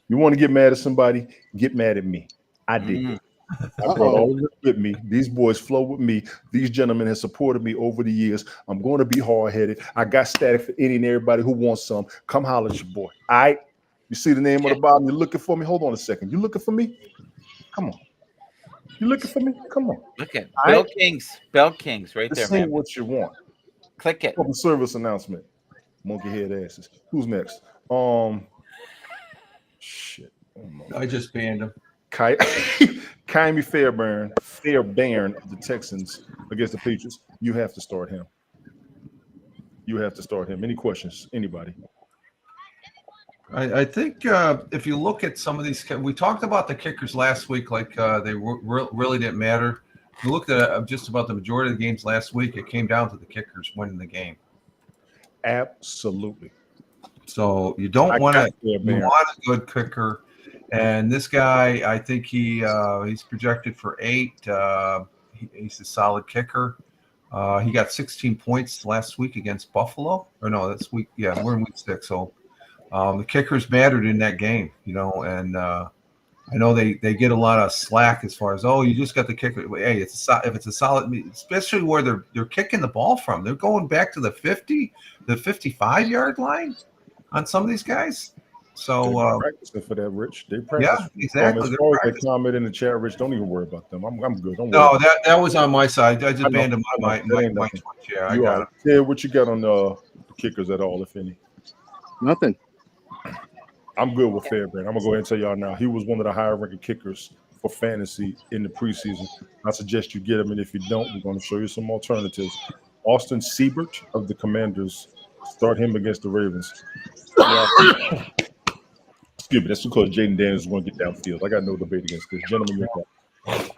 Speaker 2: You want to get mad at somebody, get mad at me. I did. I brought all of this with me. These boys flow with me. These gentlemen have supported me over the years. I'm going to be hard-headed. I got static for any and everybody who wants some. Come holler at your boy, all right? You see the name on the bottom? You're looking for me? Hold on a second. You looking for me? Come on. You looking for me? Come on.
Speaker 1: Look at Bell Kings. Bell Kings right
Speaker 2: This
Speaker 1: there,
Speaker 2: ain't
Speaker 1: man.
Speaker 2: what you want.
Speaker 1: Click it.
Speaker 2: Public service announcement. Monkey head asses. Who's next? Shit.
Speaker 3: I just banned him.
Speaker 2: Kyrie Fairbairn of the Texans against the Patriots. You have to start him. you have to start him. Any questions? Anybody?
Speaker 3: I think if you look at some of these, we talked about the kickers last week, like they really didn't matter. We looked at just about the majority of the games last week. It came down to the kickers winning the game.
Speaker 2: Absolutely.
Speaker 3: So you don't want to. You
Speaker 2: man.
Speaker 3: want a good kicker, and this guy, I think he's projected for 8. He's a solid kicker. He got 16 points last week against Buffalo. Or no, that's week. Yeah, we're in week 6. So the kickers mattered in that game, and I know they get a lot of slack as far as, oh, you just got the kicker. Hey, if it's a solid, especially where they're kicking the ball from, they're going back to the 50, the 55-yard line on some of these guys. So
Speaker 2: practicing for that, Rich. They practice.
Speaker 3: Yeah, exactly.
Speaker 2: As far as they comment in the chat, Rich, don't even worry about them. I'm good. Don't worry.
Speaker 3: No, that was on my side. I just banned him on my Twitch. Yeah, I got it.
Speaker 2: Yeah, what you got on the kickers at all, if any?
Speaker 5: Nothing.
Speaker 2: I'm good with Fairbairn. I'm gonna go ahead and tell y'all now. He was one of the higher ranking kickers for fantasy in the preseason. I suggest you get him, and if you don't, we're going to show you some alternatives. Austin Siebert of the Commanders. Start him against the Ravens. Excuse me, that's because Jaden Daniels is going to get downfield. I got no debate against this. Gentlemen, you're up.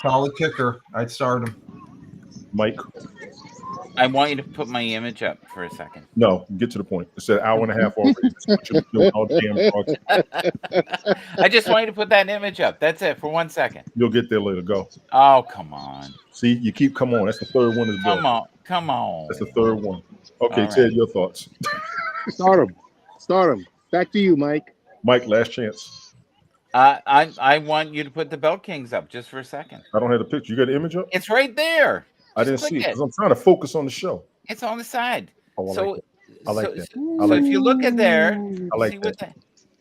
Speaker 3: Solid kicker. I'd start him.
Speaker 2: Mike?
Speaker 1: I want you to put my image up for a second.
Speaker 2: No, get to the point. It's an hour and a half already.
Speaker 1: I just want you to put that image up. That's it for 1 second.
Speaker 2: You'll get there later. Go.
Speaker 1: Oh, come on.
Speaker 2: See, you keep come on. That's the third one as well.
Speaker 1: Come on.
Speaker 2: That's the third one. Okay,
Speaker 1: All
Speaker 2: Ted,
Speaker 1: right.
Speaker 2: your thoughts.
Speaker 5: Start him. Back to you, Mike.
Speaker 2: Mike, last chance.
Speaker 1: I want you to put the Belt Kings up just for a second.
Speaker 2: I don't have the picture. You got the image up?
Speaker 1: It's right there.
Speaker 2: I didn't see it because I'm trying to focus on the show.
Speaker 1: It's on the side.
Speaker 2: Oh, I like that.
Speaker 1: So if you look at there,
Speaker 2: I like
Speaker 1: see
Speaker 2: that.
Speaker 1: what that.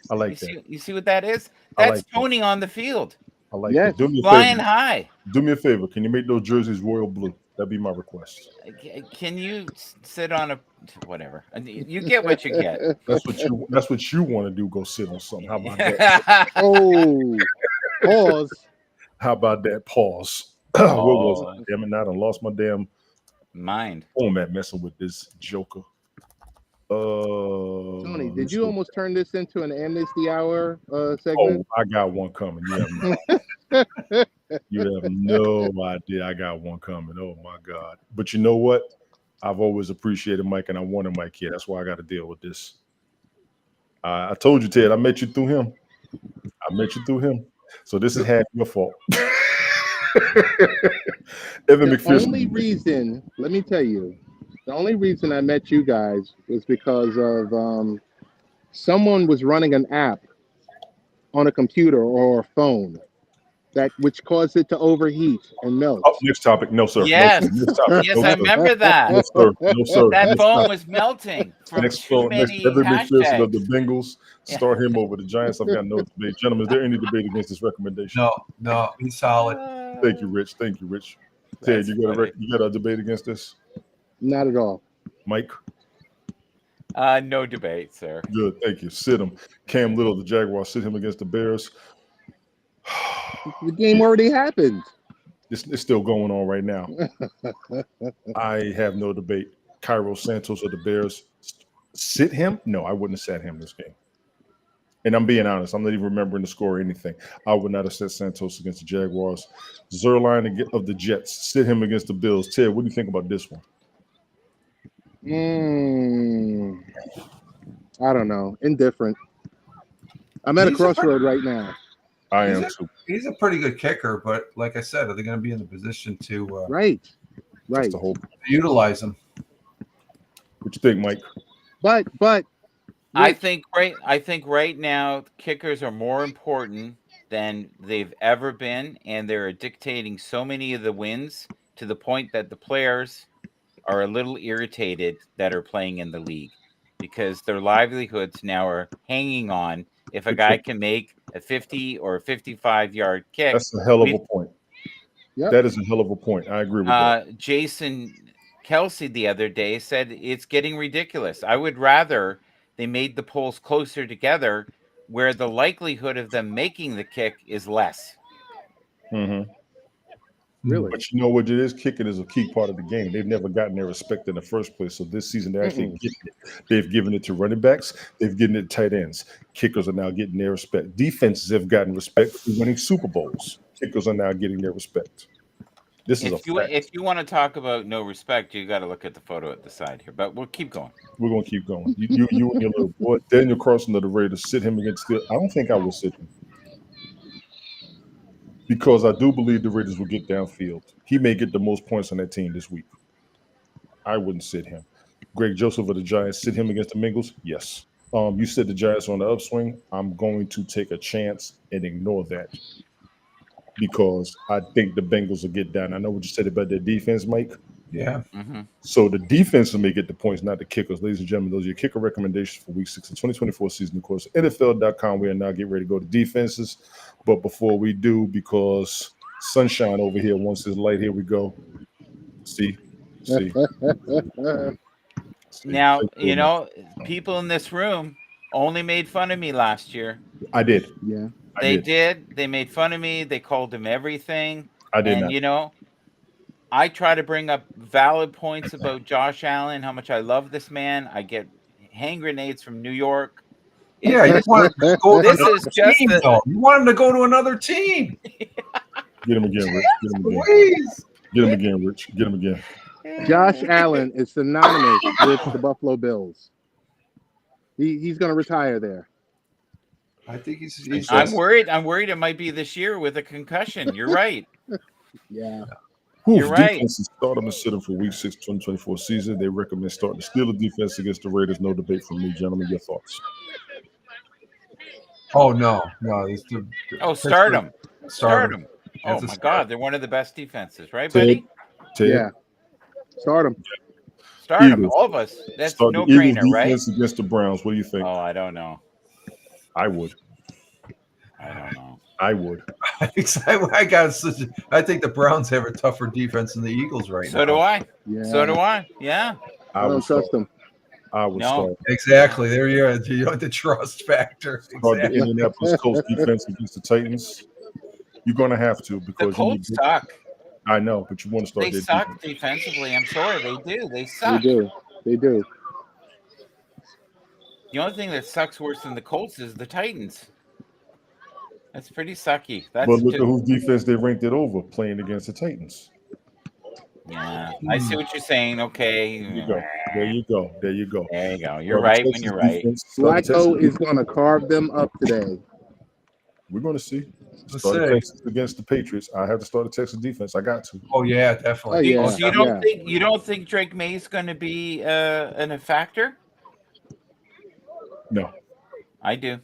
Speaker 2: I like that.
Speaker 1: You see what that is?
Speaker 2: I
Speaker 1: That's
Speaker 2: like that.
Speaker 1: Tony on the field,
Speaker 2: I like
Speaker 5: Yes.
Speaker 2: that. Do me a
Speaker 1: flying
Speaker 2: favor.
Speaker 1: high.
Speaker 2: Do me a favor. Can you make those jerseys royal blue? That'd be my request.
Speaker 1: Can you sit on a whatever? You get what you get.
Speaker 2: That's what you want to do. Go sit on something. How about that?
Speaker 5: Oh, pause.
Speaker 2: How about that? Pause. What was it? Damn it! Now I done lost my damn
Speaker 1: Mind.
Speaker 2: format messing with this joker.
Speaker 5: Tony, did you
Speaker 2: let's
Speaker 5: almost turn this into an Amnesty Hour
Speaker 2: see.
Speaker 5: segment?
Speaker 2: Oh, I got one coming. You have no idea. I got one coming. Oh my God! But you know what? I've always appreciated Mike, and I wanted Mike here. That's why I got to deal with this. I told you, Ted. I met you through him. So this is half your fault. Evan
Speaker 5: The
Speaker 2: McPherson.
Speaker 5: only reason, let me tell you, the only reason I met you guys was because of someone was running an app on a computer or a phone which caused it to overheat and melt.
Speaker 2: Oh, next topic. No, sir.
Speaker 1: Yes.
Speaker 2: No, sir. Next topic.
Speaker 1: Yes,
Speaker 2: No,
Speaker 1: I
Speaker 2: sir.
Speaker 1: remember that.
Speaker 2: No, sir. No, sir.
Speaker 1: That
Speaker 2: Next
Speaker 1: phone
Speaker 2: topic.
Speaker 1: was melting from
Speaker 2: Next
Speaker 1: too
Speaker 2: phone. Next
Speaker 1: many
Speaker 2: Evan McPherson of the
Speaker 1: hashtags.
Speaker 2: Bengals. Start him over the Giants. I've got no debate. Gentlemen, is there any debate against this recommendation?
Speaker 3: No, he's solid.
Speaker 2: Thank you, Rich. Ted,
Speaker 1: That's
Speaker 2: you got a debate against this?
Speaker 5: Not at all.
Speaker 2: Mike?
Speaker 1: No debate, sir.
Speaker 2: Good. Thank you. Sit him. Cam Little, the Jaguars, sit him against the Bears.
Speaker 5: The game already happened.
Speaker 2: It's still going on right now. I have no debate. Cairo Santos of the Bears. Sit him? No, I wouldn't have sat him this game. And I'm being honest. I'm not even remembering the score or anything. I would not have set Santos against the Jaguars. Zerline of the Jets. Sit him against the Bills. Ted, what do you think about this one?
Speaker 5: I don't know. Indifferent. I'm at a crossroad right now.
Speaker 2: I am too.
Speaker 3: He's a pretty good kicker, but like I said, are they going to be in the position to
Speaker 5: Right.
Speaker 2: That's the whole.
Speaker 3: utilize him?
Speaker 2: What you think, Mike?
Speaker 5: But
Speaker 1: I think right now kickers are more important than they've ever been, and they're dictating so many of the wins to the point that the players are a little irritated that are playing in the league because their livelihoods now are hanging on if a guy can make a 50 or a 55-yard kick.
Speaker 2: That's a hell of a point.
Speaker 5: Yep.
Speaker 2: That is a hell of a point. I agree with that.
Speaker 1: Jason Kelsey the other day said it's getting ridiculous. I would rather they made the polls closer together where the likelihood of them making the kick is less.
Speaker 2: Mm-hmm.
Speaker 5: Really?
Speaker 2: But you know what it is? Kicking is a key part of the game. They've never gotten their respect in the first place. So this season they're actually getting it. They've given it to running backs. They've given it to tight ends. Kickers are now getting their respect. Defenses have gotten respect for winning Super Bowls. Kickers are now getting their respect. This is a fact.
Speaker 1: If you want to talk about no respect, you got to look at the photo at the side here. But we'll keep going.
Speaker 2: We're gonna keep going. You and your little boy, Daniel Carlson of the Raiders, sit him against the. I don't think I will sit him. Because I do believe the Raiders will get downfield. He may get the most points on that team this week. I wouldn't sit him. Greg Joseph of the Giants, sit him against the Bengals? Yes. You said the Giants are on the upswing. I'm going to take a chance and ignore that because I think the Bengals will get down. I know what you said about their defense, Mike.
Speaker 3: Yeah.
Speaker 1: Mm-hmm.
Speaker 2: So the defense may get the points, not the kickers. Ladies and gentlemen, those are your kicker recommendations for week 6 of 2024 season. Of course, NFL.com. We are now getting ready to go to defenses. But before we do, because Sunshine over here wants his light, here we go. See.
Speaker 1: Now, you know, people in this room only made fun of me last year.
Speaker 2: I did.
Speaker 5: Yeah.
Speaker 1: They did. They made fun of me. They called him everything.
Speaker 2: I did
Speaker 1: And,
Speaker 2: not.
Speaker 1: you know, I try to bring up valid points about Josh Allen, how much I love this man. I get hand grenades from New York.
Speaker 3: Yeah, you want him to go to
Speaker 1: This
Speaker 3: another
Speaker 1: is just
Speaker 3: team,
Speaker 1: the-
Speaker 3: though. You want him to go to another team.
Speaker 2: Get him again, Rich. Get him again.
Speaker 3: Please.
Speaker 2: Get him again, Rich. Get him again.
Speaker 5: Josh Allen is synonymous with the Buffalo Bills. He's going to retire there.
Speaker 3: I think he's
Speaker 1: I'm worried. I'm worried it might be this year with a concussion. You're right.
Speaker 5: Yeah.
Speaker 2: Whose
Speaker 1: You're right.
Speaker 2: defense is start him and sit him for week 6, 2024 season. They recommend starting the Steelers defense against the Raiders. No debate from me, gentlemen. Your thoughts?
Speaker 3: Oh no. It's the
Speaker 1: Oh, start him.
Speaker 3: Start him.
Speaker 1: Oh
Speaker 3: It's a
Speaker 1: my
Speaker 3: start.
Speaker 1: God, they're one of the best defenses, right,
Speaker 2: Ted,
Speaker 1: buddy?
Speaker 2: Ted,
Speaker 5: Yeah. Start him.
Speaker 1: Start them,
Speaker 2: Eagles.
Speaker 1: all of us. That's
Speaker 2: start
Speaker 1: no
Speaker 2: the Eagles
Speaker 1: brainer, right?
Speaker 2: defense against the Browns. What do you think?
Speaker 1: Oh, I don't know.
Speaker 2: I would.
Speaker 1: I don't know.
Speaker 2: I would.
Speaker 3: I think the Browns have a tougher defense than the Eagles right now.
Speaker 1: So do I.
Speaker 5: Yeah.
Speaker 1: So do I. Yeah.
Speaker 5: I
Speaker 2: would
Speaker 5: don't
Speaker 2: start.
Speaker 5: trust him.
Speaker 2: I would
Speaker 1: No.
Speaker 2: start.
Speaker 3: Exactly. There you are. You know the trust factor.
Speaker 2: Start the
Speaker 3: Exactly.
Speaker 2: Indianapolis Colts defense against the Titans. You're going to have to
Speaker 1: The
Speaker 2: because you
Speaker 1: Colts
Speaker 2: need-
Speaker 1: suck.
Speaker 2: I know, but you want to start
Speaker 1: They
Speaker 2: their
Speaker 1: suck
Speaker 2: defense.
Speaker 1: defensively. I'm sorry, they do. They
Speaker 5: They
Speaker 1: suck.
Speaker 5: do. They do.
Speaker 1: The only thing that sucks worse than the Colts is the Titans. That's pretty sucky. That's
Speaker 2: But look at
Speaker 1: just-
Speaker 2: whose defense they ranked it over playing against the Titans.
Speaker 1: yeah. I see what you're saying. Okay.
Speaker 2: There you go. There you go. There you go.
Speaker 1: There you go. You're
Speaker 2: Start the
Speaker 1: right when
Speaker 2: Texans
Speaker 1: you're right.
Speaker 2: defense, start the
Speaker 5: Flacco
Speaker 2: Texans
Speaker 5: is going to carve them up today.
Speaker 2: We're going to see.
Speaker 3: Let's
Speaker 2: Start the
Speaker 3: see.
Speaker 2: Texans against the Patriots. I have to start the Texas defense. I got to.
Speaker 3: Oh yeah, definitely.
Speaker 5: Oh, yeah.
Speaker 1: So you don't
Speaker 5: Yeah.
Speaker 1: think Drake May is going to be a factor?
Speaker 2: No.
Speaker 1: I do.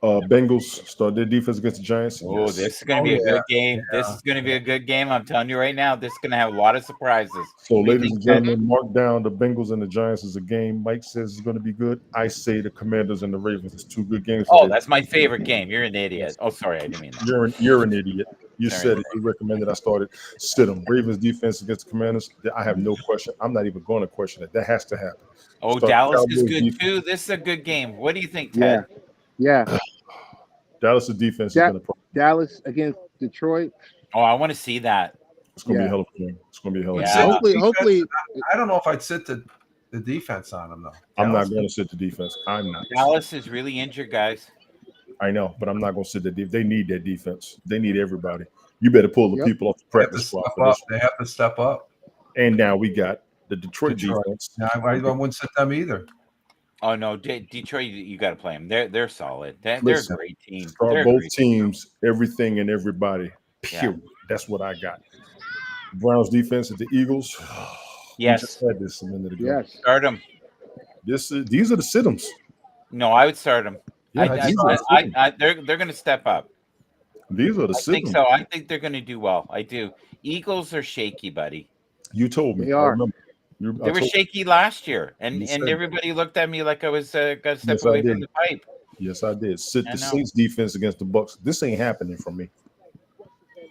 Speaker 2: Bengals start their defense against the Giants.
Speaker 1: Oh,
Speaker 2: Yes.
Speaker 1: this is going to
Speaker 3: Oh,
Speaker 1: be a
Speaker 3: yeah.
Speaker 1: good game. This is going to be a good game. I'm telling you right now. This is going to have a lot of surprises.
Speaker 2: So,
Speaker 1: We
Speaker 2: ladies
Speaker 1: think
Speaker 2: and gentlemen, mark down the Bengals and the Giants as a game. Mike says it's going to be good. I say the Commanders and the Ravens is two good games.
Speaker 1: Oh, that's my favorite game. You're an idiot. Oh, sorry, I didn't mean that.
Speaker 2: You're an idiot. You
Speaker 1: Sorry.
Speaker 2: said it. You recommended I started. Sit them. Ravens defense against the Commanders. I have no question. I'm not even going to question it. That has to happen.
Speaker 1: Oh,
Speaker 2: Start
Speaker 1: Dallas is
Speaker 2: Cowboys
Speaker 1: good
Speaker 2: defense.
Speaker 1: too. This is a good game. What do you think,
Speaker 5: Yeah.
Speaker 1: Ted?
Speaker 5: Yeah.
Speaker 2: Dallas' defense is
Speaker 5: Ja-
Speaker 2: going to.
Speaker 5: Dallas against Detroit.
Speaker 1: Oh, I want to see that.
Speaker 2: It's going to be
Speaker 5: Yeah.
Speaker 2: a hell of a game. It's going to be a hell of a
Speaker 1: Yeah.
Speaker 2: game.
Speaker 5: Hopefully,
Speaker 3: I don't know if I'd sit the defense on them though.
Speaker 2: I'm not
Speaker 3: Dallas.
Speaker 2: going to sit the defense. I'm not.
Speaker 1: Dallas is really injured, guys.
Speaker 2: I know, but I'm not going to sit the defense. They need that defense. They need everybody. You better pull the
Speaker 5: Yep.
Speaker 2: people off the
Speaker 3: They have to
Speaker 2: practice
Speaker 3: step
Speaker 2: squad for
Speaker 3: up.
Speaker 2: this.
Speaker 3: They have to step up.
Speaker 2: And now we got the Detroit
Speaker 3: Detroit.
Speaker 2: defense.
Speaker 3: No, I wouldn't sit them either.
Speaker 1: Oh no, Detroit, you got to play them. They're solid. They're a
Speaker 2: Listen,
Speaker 1: great team. They're
Speaker 2: Start
Speaker 1: a
Speaker 2: both
Speaker 1: great team.
Speaker 2: teams, everything and everybody. Period. That's what I got. Browns defense at the Eagles.
Speaker 1: Yes.
Speaker 2: We just had this a minute ago.
Speaker 5: yes.
Speaker 1: Start them.
Speaker 2: These are the sit-ems.
Speaker 1: No, I would start them.
Speaker 2: Yeah, these are the sit-ems.
Speaker 1: They're going to step up.
Speaker 2: These are the
Speaker 1: I think
Speaker 2: sit-ems.
Speaker 1: so. I think they're going to do well. I do. Eagles are shaky, buddy.
Speaker 2: You told me.
Speaker 5: They
Speaker 2: I
Speaker 5: are.
Speaker 2: remember.
Speaker 1: They were shaky last year, and
Speaker 2: You said-
Speaker 1: everybody looked at me like I was going to step
Speaker 2: Yes, I
Speaker 1: away from
Speaker 2: did.
Speaker 1: the pipe.
Speaker 2: Yes, I did. Sit
Speaker 1: I
Speaker 2: the
Speaker 1: know.
Speaker 2: Saints defense against the Bucks. This ain't happening for me.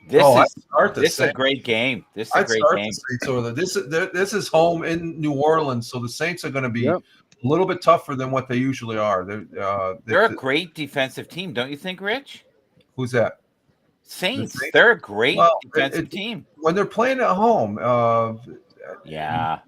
Speaker 1: This
Speaker 3: I'd
Speaker 1: is
Speaker 3: start the
Speaker 1: this is a
Speaker 3: Saints.
Speaker 1: great game. This is a
Speaker 3: I'd
Speaker 1: great
Speaker 3: start
Speaker 1: game.
Speaker 3: the Saints over there. This is home in New Orleans, so the Saints are going to be
Speaker 5: Yep.
Speaker 3: a little bit tougher than what they usually are.
Speaker 1: They're a great defensive team, don't you think, Rich?
Speaker 3: Who's that?
Speaker 1: Saints.
Speaker 3: Saints?
Speaker 1: They're a great
Speaker 3: Well,
Speaker 1: defensive team.
Speaker 3: when they're playing at home,
Speaker 1: Yeah.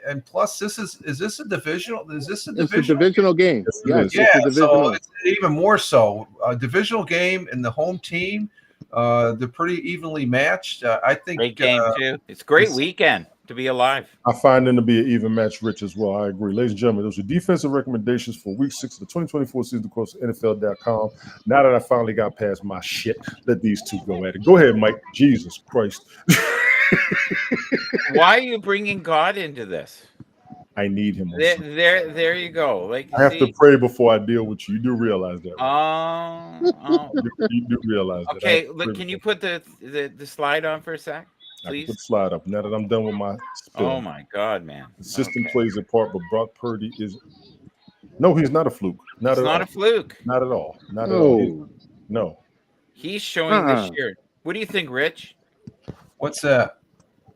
Speaker 3: and plus this is this a divisional? Is this a
Speaker 5: It's a
Speaker 3: divisional?
Speaker 5: divisional game.
Speaker 2: Yes, it
Speaker 5: Yes,
Speaker 2: is.
Speaker 3: Yeah,
Speaker 5: it's a divisional.
Speaker 3: so it's even more so. A divisional game and the home team, they're pretty evenly matched. I think
Speaker 1: Great game too. It's a great weekend to be alive.
Speaker 2: I find them to be an even match, Rich, as well. I agree. Ladies and gentlemen, those are defensive recommendations for week 6 of the 2024 season across NFL.com. Now that I finally got past my shit, let these two go at it. Go ahead, Mike. Jesus Christ.
Speaker 1: Why are you bringing God into this?
Speaker 2: I need him.
Speaker 1: There you go. Like,
Speaker 2: I have to pray before I deal with you. You do realize that, right?
Speaker 1: Oh.
Speaker 2: You do realize that.
Speaker 1: Okay, look, can you put the slide on for a sec,
Speaker 2: I can
Speaker 1: please?
Speaker 2: put the slide up. Now that I'm done with my spill.
Speaker 1: Oh my God, man!
Speaker 2: The system
Speaker 1: Okay.
Speaker 2: plays a part, but Brock Purdy is no, he's not a fluke. Not
Speaker 1: It's
Speaker 2: at
Speaker 1: not
Speaker 2: all.
Speaker 1: a fluke.
Speaker 2: Not at all. Not at all. No.
Speaker 1: He's showing this
Speaker 5: Uh-uh.
Speaker 1: year. What do you think, Rich?
Speaker 3: What's that?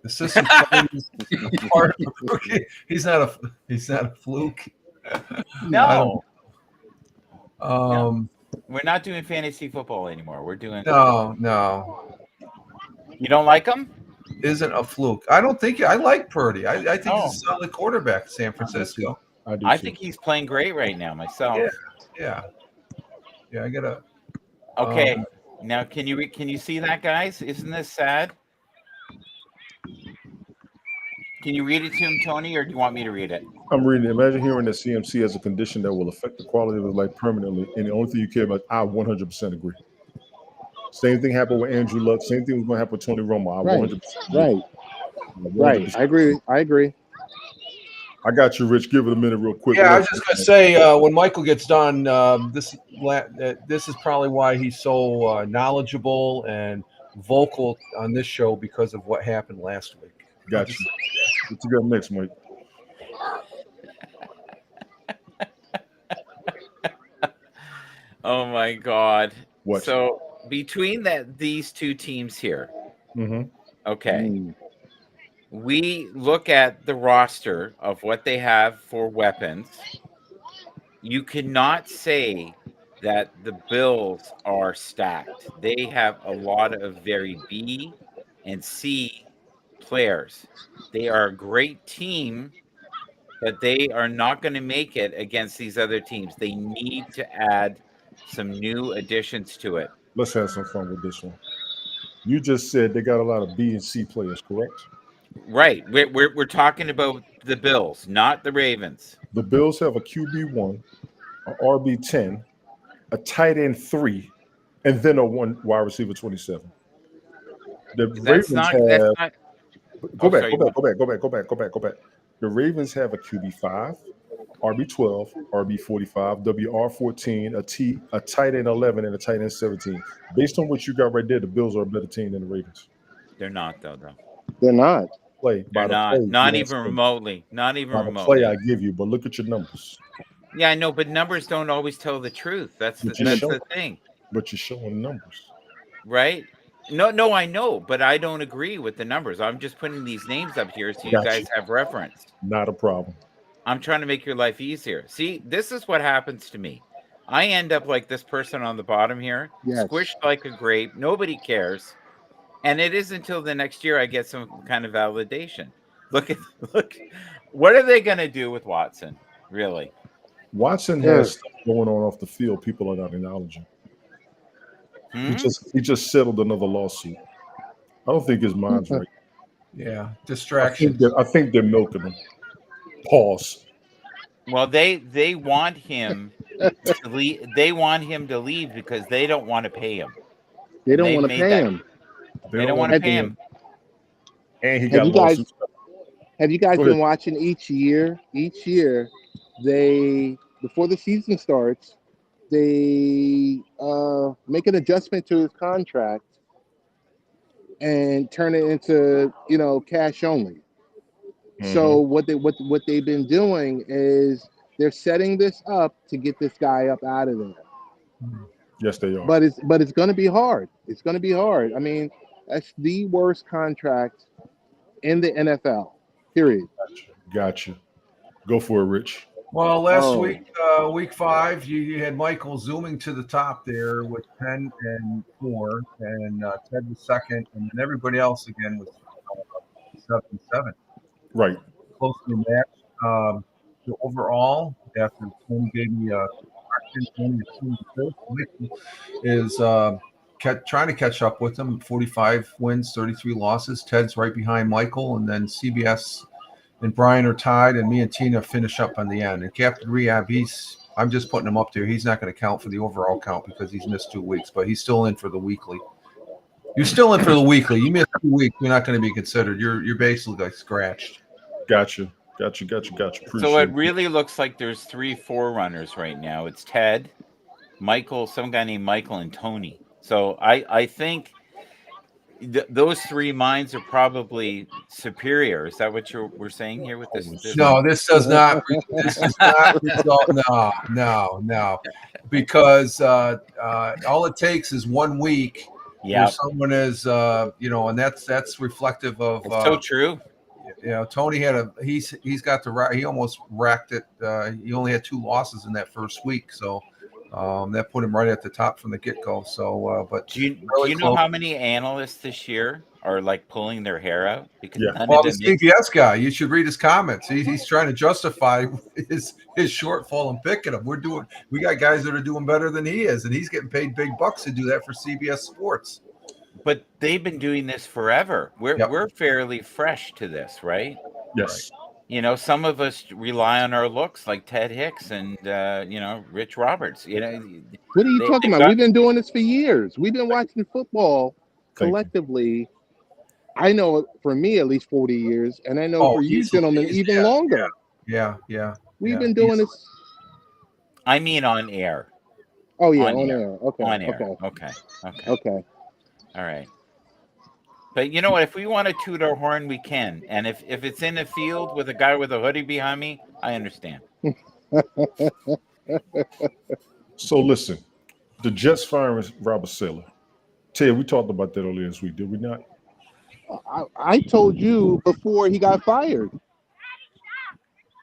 Speaker 3: The system plays part of the rookie. He's not a fluke.
Speaker 1: No,
Speaker 3: Um,
Speaker 1: we're not doing fantasy football anymore. We're doing.
Speaker 3: no,
Speaker 1: You don't like him?
Speaker 3: isn't a fluke. I don't think I like Purdy. I think
Speaker 1: No.
Speaker 3: he's a solid quarterback in San Francisco.
Speaker 2: I do.
Speaker 1: I
Speaker 2: too.
Speaker 1: think he's playing great right now myself.
Speaker 3: Yeah. Yeah, I gotta.
Speaker 1: Okay, now can you see that, guys? Isn't this sad? Can you read it to him, Tony, or do you want me to read it?
Speaker 2: I'm reading it. Imagine hearing that CMC has a condition that will affect the quality of his life permanently, and the only thing you care about, I 100% agree. Same thing happened with Andrew Luck. Same thing was going to happen with Tony Romo. I
Speaker 5: Right.
Speaker 2: 100% agree.
Speaker 5: Right.
Speaker 2: 100%.
Speaker 5: I agree.
Speaker 2: I got you, Rich. Give it a minute real quick.
Speaker 3: Yeah, I was just gonna say when Michael gets done, this is probably why he's so knowledgeable and vocal on this show because of what happened last week.
Speaker 2: Got you. What you got next, Mike?
Speaker 1: Oh my God!
Speaker 2: What?
Speaker 1: So between these two teams here,
Speaker 2: Mm-hmm.
Speaker 1: okay,
Speaker 5: Mm.
Speaker 1: we look at the roster of what they have for weapons. You cannot say that the Bills are stacked. They have a lot of very B and C players. They are a great team, but they are not going to make it against these other teams. They need to add some new additions to it.
Speaker 2: Let's have some fun with this one. You just said they got a lot of B and C players, correct?
Speaker 1: Right. We're talking about the Bills, not the Ravens.
Speaker 2: The Bills have a QB1, a RB10, a tight end 3, and then a one wide receiver 27. The Ravens have. Go back. The Ravens have a QB5, RB12, RB45, WR14, a tight end 11, and a tight end 17. Based on what you got right there, the Bills are a better team than the Ravens.
Speaker 1: They're not though.
Speaker 5: They're not.
Speaker 2: Play by
Speaker 1: They're
Speaker 2: the
Speaker 1: not.
Speaker 2: play,
Speaker 1: Not
Speaker 2: yes,
Speaker 1: even remotely. Not even
Speaker 2: by the
Speaker 1: remotely.
Speaker 2: play I give you, but look at your numbers.
Speaker 1: Yeah, I know, but numbers don't always tell the truth. That's
Speaker 2: But you
Speaker 1: the thing,
Speaker 2: But you're showing numbers.
Speaker 1: right? No, I know, but I don't agree with the numbers. I'm just putting these names up here so you
Speaker 2: Got
Speaker 1: guys
Speaker 2: you.
Speaker 1: have reference.
Speaker 2: Not a problem.
Speaker 1: I'm trying to make your life easier. See, this is what happens to me. I end up like this person on the bottom here,
Speaker 5: Yes.
Speaker 1: squished like a grape. Nobody cares. And it isn't until the next year I get some kind of validation. Look. What are they going to do with Watson? Really?
Speaker 2: Watson
Speaker 5: Yeah.
Speaker 2: has stuff going on off the field. People are not acknowledging.
Speaker 1: Hmm?
Speaker 2: He just settled another lawsuit. I don't think his mind's right.
Speaker 3: Yeah,
Speaker 2: I
Speaker 3: distraction.
Speaker 2: think they're milking him. Pause.
Speaker 1: Well, they want him to leave. They want him to leave because they don't want to pay him.
Speaker 5: They don't
Speaker 1: They
Speaker 5: want to
Speaker 1: made
Speaker 5: pay
Speaker 1: that-
Speaker 5: him.
Speaker 1: They don't want to
Speaker 5: Have
Speaker 1: pay
Speaker 5: you-
Speaker 1: him.
Speaker 2: And he
Speaker 5: Have
Speaker 2: got
Speaker 5: you guys-
Speaker 2: lawsuits.
Speaker 5: Have you guys
Speaker 2: Go
Speaker 5: been
Speaker 2: ahead.
Speaker 5: watching each year? Each year, they before the season starts, they make an adjustment to his contract and turn it into cash only. So what they've been doing is they're setting this up to get this guy up out of there.
Speaker 2: Yes, they are.
Speaker 5: But it's going to be hard. It's going to be hard. I mean, that's the worst contract in the NFL. Period.
Speaker 2: Gotcha. Go for it, Rich.
Speaker 3: Well, last
Speaker 5: Oh.
Speaker 3: week 5, you had Michael zooming to the top there with 10 and 4, and Ted was second, and then everybody else again was 7 and 7.
Speaker 2: Right.
Speaker 3: Closely matched. So overall, after Tony gave me a correction, Tony is trying to catch up with him. 45 wins, 33 losses. Ted's right behind Michael, and then CBS and Brian are tied, and me and Tina finish up on the end. And Captain Rehab, I'm just putting him up there. He's not going to count for the overall count because he's missed 2 weeks, but he's still in for the weekly. You're still in for the weekly. You missed 2 weeks, you're not going to be considered. You're basically like scratched.
Speaker 2: Gotcha. Appreciate
Speaker 1: So it really looks like there's 3 forerunners right now. It's Ted, Michael, some guy named Michael, and Tony. So I think those 3 minds are probably superior. Is that what we're saying here with this?
Speaker 3: No, this does not. This is not result. No. Because all it takes is 1 week.
Speaker 1: Yeah,
Speaker 3: Where someone is, and that's reflective of.
Speaker 1: it's so true.
Speaker 3: Tony had he's got he almost racked it. He only had 2 losses in that first week, so that put him right at the top from the get-go. So, but
Speaker 1: do you know how many analysts this year are like pulling their hair out? Because
Speaker 3: the CBS guy, you should read his comments. He's trying to justify his shortfall in picking him. We got guys that are doing better than he is, and he's getting paid big bucks to do that for CBS Sports.
Speaker 1: But they've been doing this forever. We're fairly fresh to this, right?
Speaker 2: Yes.
Speaker 1: Some of us rely on our looks, like Ted Hicks and Rich Roberts.
Speaker 5: What are you talking about? We've been doing this for years. We've been watching football collectively. I know for me at least 40 years, and I know for you gentlemen even longer.
Speaker 3: Yeah.
Speaker 5: We've been doing this.
Speaker 1: I mean, on air.
Speaker 5: Oh yeah, on air. Okay.
Speaker 1: On air. Okay. All right. But you know what? If we want to toot our horn, we can. And if it's in a field with a guy with a hoodie behind me, I understand.
Speaker 2: So listen, the Jets firing Robert Saleh. Ted, we talked about that earlier this week, did we not?
Speaker 5: I told you before he got fired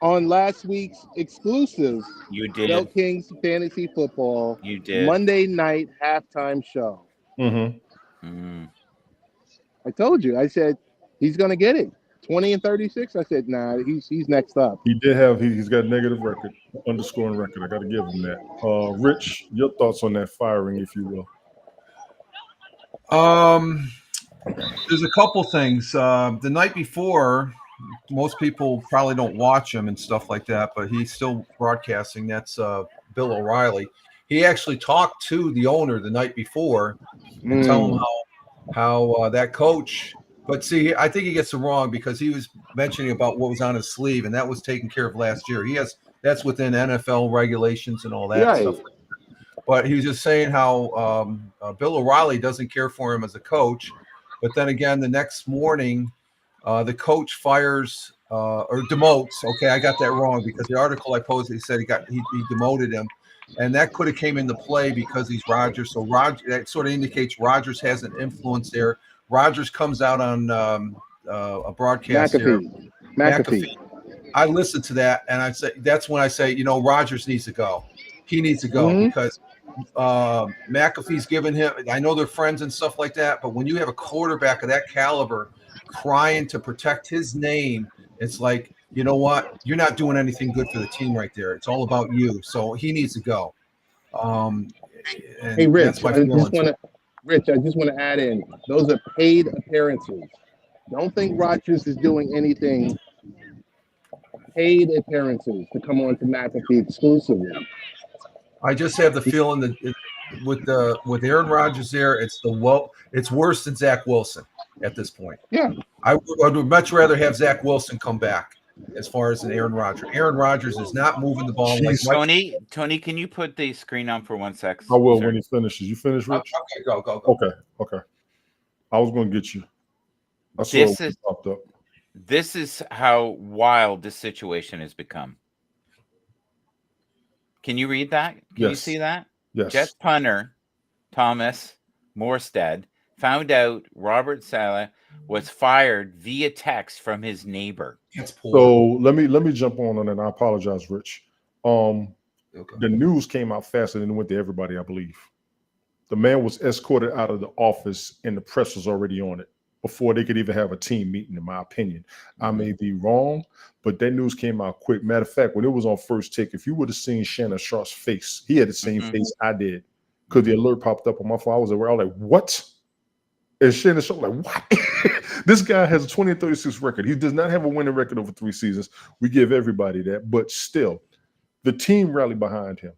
Speaker 5: on last week's exclusive.
Speaker 1: You did.
Speaker 5: Bell Kings Fantasy Football.
Speaker 1: You did.
Speaker 5: Monday night halftime show.
Speaker 2: Mm-hmm.
Speaker 5: I told you. I said he's going to get it. 20 and 36. I said, nah, he's next up.
Speaker 2: He did have. He's got a negative record, underscoring record. I got to give him that. Rich, your thoughts on that firing, if you will?
Speaker 3: There's a couple things. The night before, most people probably don't watch him and stuff like that, but he's still broadcasting. That's Bill O'Reilly. He actually talked to the owner the night before and tell him how that coach. But see, I think he gets it wrong because he was mentioning about what was on his sleeve, and that was taken care of last year. That's within NFL regulations and all that stuff. But he was just saying how Bill O'Reilly doesn't care for him as a coach. But then again, the next morning, the coach fires or demotes. Okay, I got that wrong because the article I posted, he said he demoted him. And that could have came into play because he's Rodgers. So that sort of indicates Rodgers has an influence there. Rodgers comes out on a broadcast
Speaker 5: McAfee.
Speaker 3: I listened to that, and that's when I say, Rodgers needs to go. He needs to go because McAfee's given him. I know they're friends and stuff like that, but when you have a quarterback of that caliber crying to protect his name, it's like, you know what? You're not doing anything good for the team right there. It's all about you. So he needs to go.
Speaker 5: Hey, Rich, I just want to add in. Those are paid appearances. Don't think Rodgers is doing anything. Paid appearances to come on to McAfee exclusively.
Speaker 3: I just have the feeling that with Aaron Rodgers there, it's worse than Zach Wilson at this point.
Speaker 5: Yeah,
Speaker 3: I would much rather have Zach Wilson come back as far as an Aaron Rodgers. Aaron Rodgers is not moving the ball.
Speaker 1: Tony, can you put the screen on for 1 sec?
Speaker 2: I will when he finishes. You finish, Rich?
Speaker 3: Okay, go.
Speaker 2: Okay. I was going to get you.
Speaker 1: This is how wild this situation has become. Can you read that? Can you see that?
Speaker 2: Yes.
Speaker 1: Jets punter Thomas Morstead found out Robert Saleh was fired via text from his neighbor.
Speaker 2: So let me jump on that. I apologize, Rich.
Speaker 3: Okay.
Speaker 2: The news came out faster than it went to everybody, I believe. The man was escorted out of the office and the press was already on it before they could even have a team meeting, in my opinion. I may be wrong, but that news came out quick. Matter of fact, when it was on First Take, if you would have seen Shannon Sharp's face, he had the same face I did because the alert popped up on my phone. I was like, what? And Shannon Sharp like, what? This guy has a 20-36 record. He does not have a winning record over 3 seasons. We give everybody that, but still, the team rallied behind him.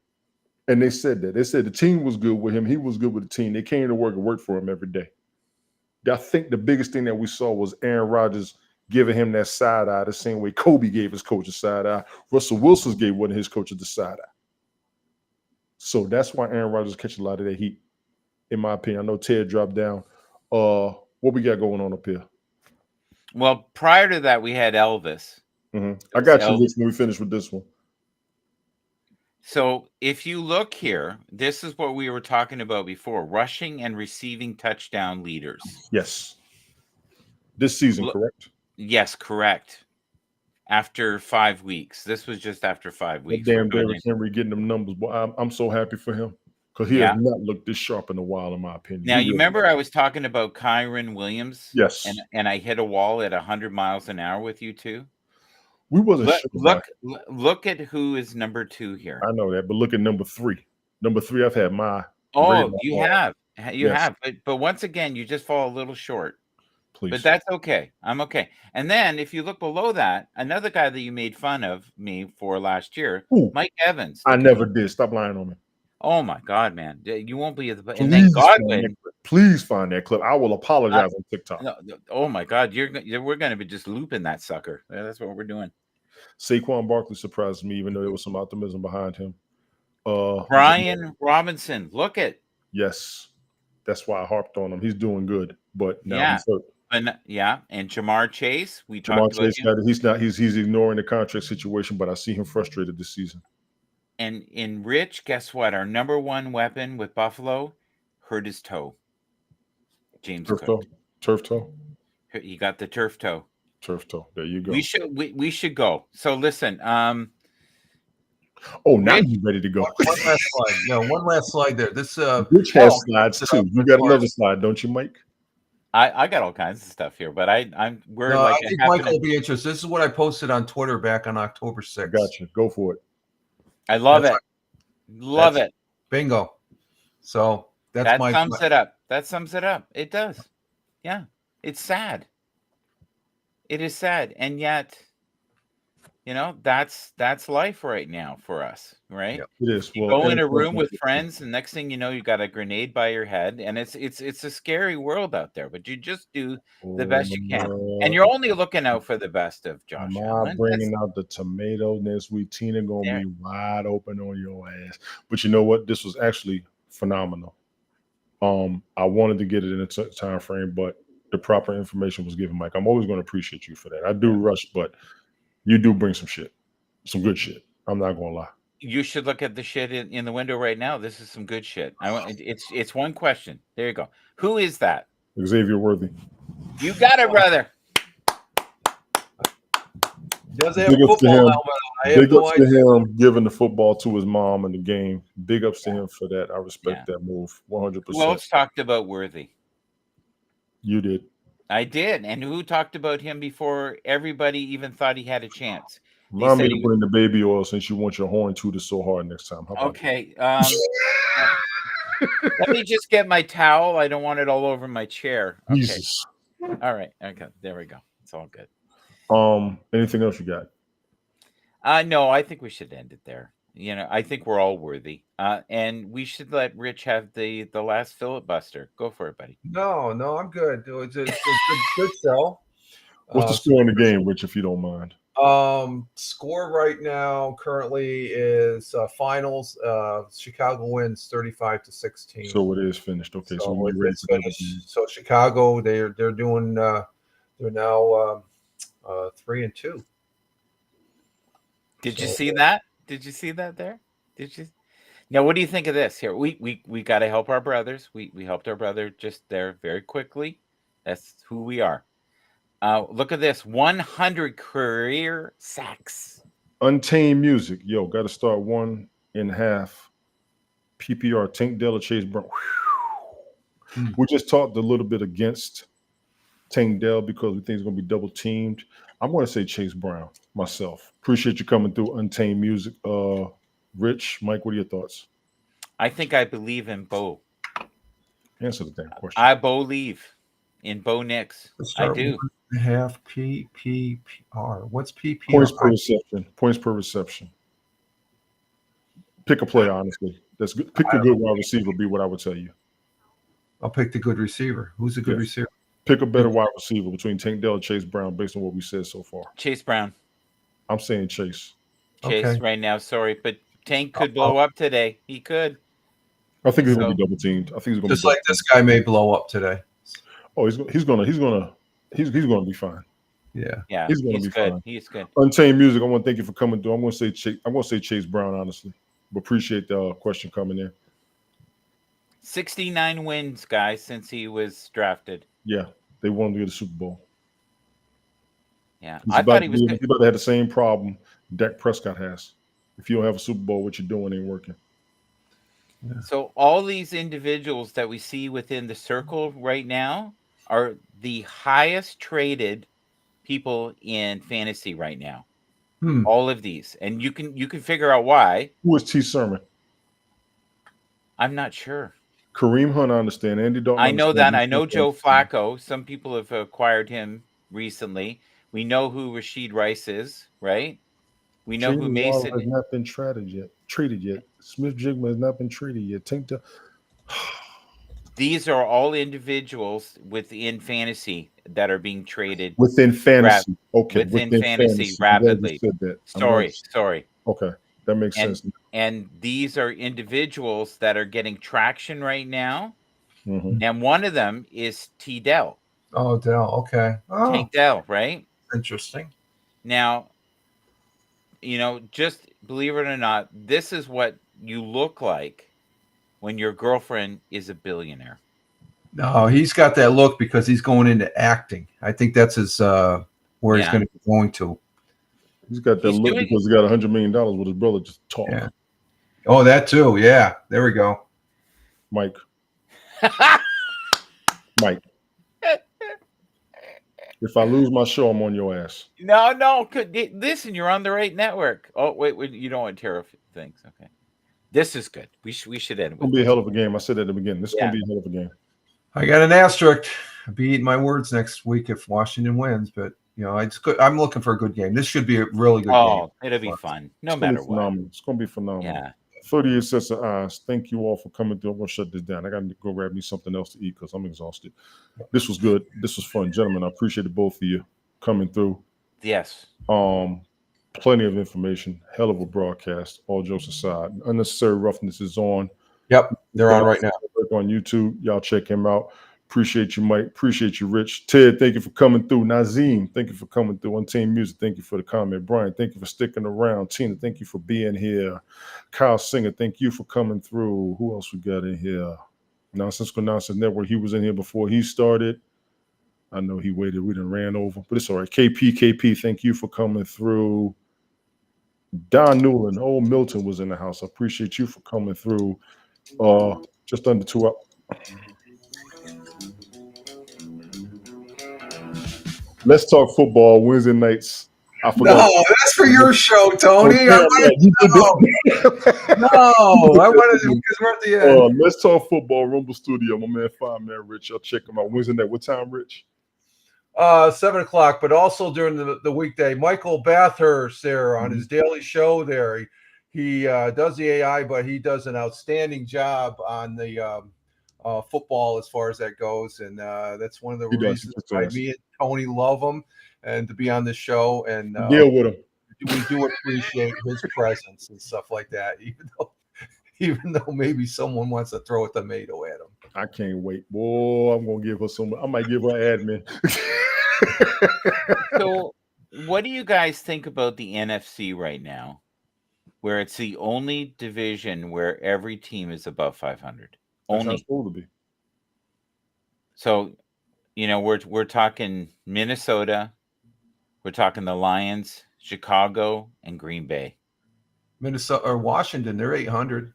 Speaker 2: And they said that. They said the team was good with him. He was good with the team. They came to work and worked for him every day. I think the biggest thing that we saw was Aaron Rodgers giving him that side eye the same way Kobe gave his coach a side eye. Russell Wilson gave one of his coaches the side eye. So that's why Aaron Rodgers catches a lot of that heat, in my opinion. I know Ted dropped down. What we got going on up here?
Speaker 1: Well, prior to that, we had Elvis.
Speaker 2: I got you, Rich, when we finish with this one.
Speaker 1: So if you look here, this is what we were talking about before, rushing and receiving touchdown leaders.
Speaker 2: Yes. This season, correct?
Speaker 1: Yes, correct. After 5 weeks. This was just after 5 weeks.
Speaker 2: That damn Derrick Henry getting them numbers. Boy, I'm so happy for him because he has not looked this sharp in a while, in my opinion.
Speaker 1: Now, you remember I was talking about Kyron Williams?
Speaker 2: Yes.
Speaker 1: And I hit a wall at 100 miles an hour with you two?
Speaker 2: We wasn't sure.
Speaker 1: Look at who is number 2 here.
Speaker 2: I know that, but look at number 3. Number 3, I've had my.
Speaker 1: Oh, you have. You have. But once again, you just fall a little short.
Speaker 2: Please.
Speaker 1: But that's okay. I'm okay. And then if you look below that, another guy that you made fun of me for last year, Mike Evans.
Speaker 2: I never did. Stop lying on me.
Speaker 1: Oh my God, man! You won't be. And then Godwin.
Speaker 2: Please find that clip. I will apologize on TikTok.
Speaker 1: Oh my God, we're going to be just looping that sucker. That's what we're doing.
Speaker 2: Saquon Barkley surprised me, even though there was some optimism behind him.
Speaker 1: Brian Robinson, look at.
Speaker 2: Yes, that's why I harped on him. He's doing good, but now he's hurt.
Speaker 1: And Jamar Chase. We talked about him.
Speaker 2: He's ignoring the contract situation, but I see him frustrated this season.
Speaker 1: And in Rich, guess what? Our number 1 weapon with Buffalo hurt his toe. James Cook.
Speaker 2: Turf toe.
Speaker 1: He got the turf toe.
Speaker 2: Turf toe. There you go.
Speaker 1: We should go. So listen.
Speaker 2: Now you're ready to go.
Speaker 3: One last slide. No, one last slide there. This
Speaker 2: Rich has slides too. You got another slide, don't you, Mike?
Speaker 1: I got all kinds of stuff here, but I think
Speaker 3: Mike will be interested. This is what I posted on Twitter back on October 6th.
Speaker 2: Gotcha. Go for it.
Speaker 1: I love it. Love it.
Speaker 3: Bingo. So
Speaker 1: that sums it up. That sums it up. It does. Yeah. It's sad. It is sad. And yet, that's life right now for us, right?
Speaker 2: It is.
Speaker 1: You go in a room with friends, and next thing you know, you got a grenade by your head, and it's a scary world out there. But you just do the best you can, and you're only looking out for the best of Josh Allen.
Speaker 2: Bringing out the tomato next week. Tina gonna be wide open on your ass. But you know what? This was actually phenomenal. I wanted to get it in a time frame, but the proper information was given, Mike. I'm always going to appreciate you for that. I do rush, but you do bring some good shit. I'm not going to lie.
Speaker 1: You should look at the shit in the window right now. This is some good shit. It's one question. There you go. Who is that?
Speaker 2: Xavier Worthy.
Speaker 1: You got it, brother.
Speaker 3: Does have a football helmet on. I have no idea.
Speaker 2: To him giving the football to his mom in the game. Big ups to him for that. I respect that move 100%.
Speaker 1: Who else talked about Worthy?
Speaker 2: You did.
Speaker 1: I did. And who talked about him before everybody even thought he had a chance?
Speaker 2: Remind me to put in the baby oil since you want your horn tooted so hard next time.
Speaker 1: Okay. Let me just get my towel. I don't want it all over my chair. Okay.
Speaker 2: Jesus.
Speaker 1: All right. Okay. There we go. It's all good.
Speaker 2: Anything else you got?
Speaker 1: No, I think we should end it there. I think we're all worthy. And we should let Rich have the last filibuster. Go for it, buddy.
Speaker 3: No, I'm good. It's a good show.
Speaker 2: What's the score in the game, Rich, if you don't mind?
Speaker 3: Score right now currently is finals. Chicago wins 35-16.
Speaker 2: So it is finished. Okay, so we're ready
Speaker 3: to finished. So Chicago, they're doing they're now 3-2.
Speaker 1: Did you see that? Did you see that there? Did you? Now, what do you think of this? Here, we got to help our brothers. We helped our brother just there very quickly. That's who we are. Look at this: 100 career sacks.
Speaker 2: Untamed Music. Yo, got to start 1.5 PPR. Tank Dell or Chase Brown.
Speaker 3: Hmm.
Speaker 2: We just talked a little bit against Tank Dell because we think it's going to be double teamed. I'm going to say Chase Brown myself. Appreciate you coming through. Untamed Music. Rich, Mike, what are your thoughts?
Speaker 1: I think I believe in Bo.
Speaker 2: Answer the damn question.
Speaker 1: I believe in Bo Nix.
Speaker 3: Let's
Speaker 1: I
Speaker 3: start
Speaker 1: do.
Speaker 3: 1.5 PPR. What's PPR?
Speaker 2: Points per reception. Points per reception. Pick a player, honestly. That's good. Pick a good wide receiver. Be what I would tell you.
Speaker 3: I'll pick the good receiver. Who's a good
Speaker 2: Yes.
Speaker 3: receiver?
Speaker 2: Pick a better wide receiver between Tank Dell and Chase Brown, based on what we said so far.
Speaker 1: Chase Brown.
Speaker 2: I'm saying Chase.
Speaker 1: Chase
Speaker 3: Okay.
Speaker 1: right now. Sorry, but Tank could blow up today. He could.
Speaker 2: I think he's
Speaker 1: So-
Speaker 2: going to be double teamed. I think he's going to
Speaker 3: Just like this guy may blow up today.
Speaker 2: Oh, he's going to be fine.
Speaker 3: Yeah.
Speaker 1: Yeah,
Speaker 2: He's gonna be
Speaker 1: good.
Speaker 2: fine.
Speaker 1: He's good.
Speaker 2: Untamed Music. I want to thank you for coming through. I'm going to say Chase Brown, honestly, but appreciate the question coming in.
Speaker 1: 69 wins, guys, since he was drafted.
Speaker 2: Yeah, they wanted to get a Super Bowl.
Speaker 1: Yeah,
Speaker 2: He's
Speaker 1: I
Speaker 2: about
Speaker 1: thought he was
Speaker 2: to
Speaker 1: good.
Speaker 2: he's about to have the same problem Dak Prescott has. If you don't have a Super Bowl, what you're doing ain't working.
Speaker 1: So all these individuals that we see within the circle right now are the highest traded people in fantasy right now.
Speaker 3: Hmm.
Speaker 1: All of these, and you can figure out why.
Speaker 2: Who is T. Sermon?
Speaker 1: I'm not sure.
Speaker 2: Kareem Hunt, I understand. Andy Dalton.
Speaker 1: I know that. I know
Speaker 2: understand.
Speaker 1: Joe Flacco. Some people have acquired him recently. We know who Rashid Rice is, right? We know who
Speaker 2: Jalen Waddle
Speaker 1: Mason.
Speaker 2: has not been treated yet. Smith Jigma has not been treated yet. Tank Dell.
Speaker 1: These are all individuals within fantasy that are being traded.
Speaker 2: Within fantasy. Okay.
Speaker 1: within fantasy
Speaker 2: I'm glad you
Speaker 1: rapidly.
Speaker 2: said that. I'm glad
Speaker 1: Sorry.
Speaker 2: you- Okay. That makes sense.
Speaker 1: And these are individuals that are getting traction right now.
Speaker 2: Mhm.
Speaker 1: And one of them is T. Dell,
Speaker 3: Oh, Dell. Okay. Oh,
Speaker 1: Tank Dell, right?
Speaker 3: interesting.
Speaker 1: Now, just believe it or not, this is what you look like when your girlfriend is a billionaire.
Speaker 3: No, he's got that look because he's going into acting. I think that's his where he's
Speaker 1: Yeah.
Speaker 3: going to be going to.
Speaker 2: He's got that
Speaker 1: He's
Speaker 2: look
Speaker 1: doing-
Speaker 2: because he got $100 million with his brother just talk.
Speaker 3: Yeah. Oh, that too. Yeah. There we go.
Speaker 2: Mike. If I lose my show, I'm on your ass.
Speaker 1: No. Listen, you're on the right network. Oh, wait, you don't want to tear up things. Okay. This is good. We should end
Speaker 2: It's gonna
Speaker 1: with
Speaker 2: be a
Speaker 1: this.
Speaker 2: hell of a game. I said at the beginning. This is gonna be a hell of a game.
Speaker 3: I got an asterisk. I'll be eating my words next week if Washington wins, but I'm looking for a good game. This should be a really good game.
Speaker 1: Oh, it'll be fun. No
Speaker 2: It's gonna
Speaker 1: matter
Speaker 2: be
Speaker 1: what.
Speaker 2: phenomenal. It's gonna be phenomenal.
Speaker 1: Yeah.
Speaker 2: 38 sets of eyes. Thank you all for coming through. I'm gonna shut this down. I gotta go grab me something else to eat because I'm exhausted. This was good. This was fun, gentlemen. I appreciate both of you coming through.
Speaker 1: Yes.
Speaker 2: Plenty of information. Hell of a broadcast. All jokes aside, Unnecessary Roughness is on.
Speaker 3: Yep, they're on right now.
Speaker 2: On YouTube. Y'all check him out. Appreciate you, Mike. Appreciate you, Rich. Ted, thank you for coming through. Nazim, thank you for coming through. Untamed Music, thank you for the comment. Brian, thank you for sticking around. Tina, thank you for being here. Kyle Singer, thank you for coming through. Who else we got in here? Nonsensical Nonsense Network. He was in here before he started. I know he waited. We done ran over, but it's all right. KP, thank you for coming through. Don Newland, old Milton was in the house. I appreciate you for coming through. Just under 2 hours. Let's talk football Wednesday nights. I forgot.
Speaker 3: No, that's for your show, Tony. I wanted
Speaker 2: You did
Speaker 3: to know. No, I wanted to because we're at the end.
Speaker 2: Let's talk football. Rumble Studio. My man, 5-Man Rich. I'll check him out Wednesday night. What time, Rich?
Speaker 3: 7:00, but also during the weekday. Michael Bathurst there on his daily show there. He does the AI, but he does an outstanding job on the football as far as that goes. And that's one of the
Speaker 2: He does.
Speaker 3: reasons why me and Tony love him and to be on the show. And
Speaker 2: Deal with him.
Speaker 3: we do appreciate his presence and stuff like that, even though maybe someone wants to throw a tomato at him.
Speaker 2: I can't wait. Boy, I'm gonna give her some. I might give her admin.
Speaker 1: So, what do you guys think about the NFC right now, where it's the only division where every team is above 500?
Speaker 2: That's how
Speaker 1: Only.
Speaker 2: it's supposed to be.
Speaker 1: So, we're talking Minnesota, we're talking the Lions, Chicago, and Green Bay.
Speaker 3: Minnesota or Washington, they're 800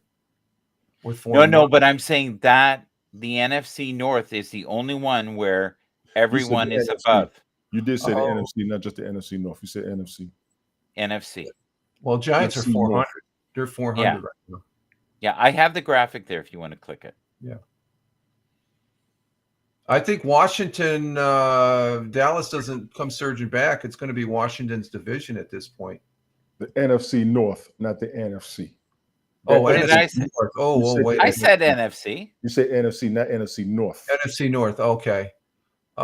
Speaker 3: with
Speaker 1: No, but I'm saying that the NFC North is the only one where everyone
Speaker 2: the
Speaker 1: is
Speaker 2: NFC.
Speaker 1: above
Speaker 2: You did say the
Speaker 3: Oh.
Speaker 2: NFC, not just the NFC North. You said NFC.
Speaker 1: NFC.
Speaker 3: Well, Giants are
Speaker 2: NFC
Speaker 3: 400.
Speaker 2: North.
Speaker 3: They're 400
Speaker 1: Yeah.
Speaker 3: right now.
Speaker 1: Yeah, I have the graphic there if you want to click it.
Speaker 3: I think Washington, Dallas doesn't come surging back. It's going to be Washington's division at this point.
Speaker 2: The NFC North, not the NFC.
Speaker 3: Oh,
Speaker 1: What did
Speaker 3: NFC
Speaker 1: I say?
Speaker 3: North. Oh,
Speaker 2: You
Speaker 3: well,
Speaker 2: said
Speaker 3: wait.
Speaker 1: I said NFC.
Speaker 2: You say NFC, not NFC North.
Speaker 3: NFC North. Okay. I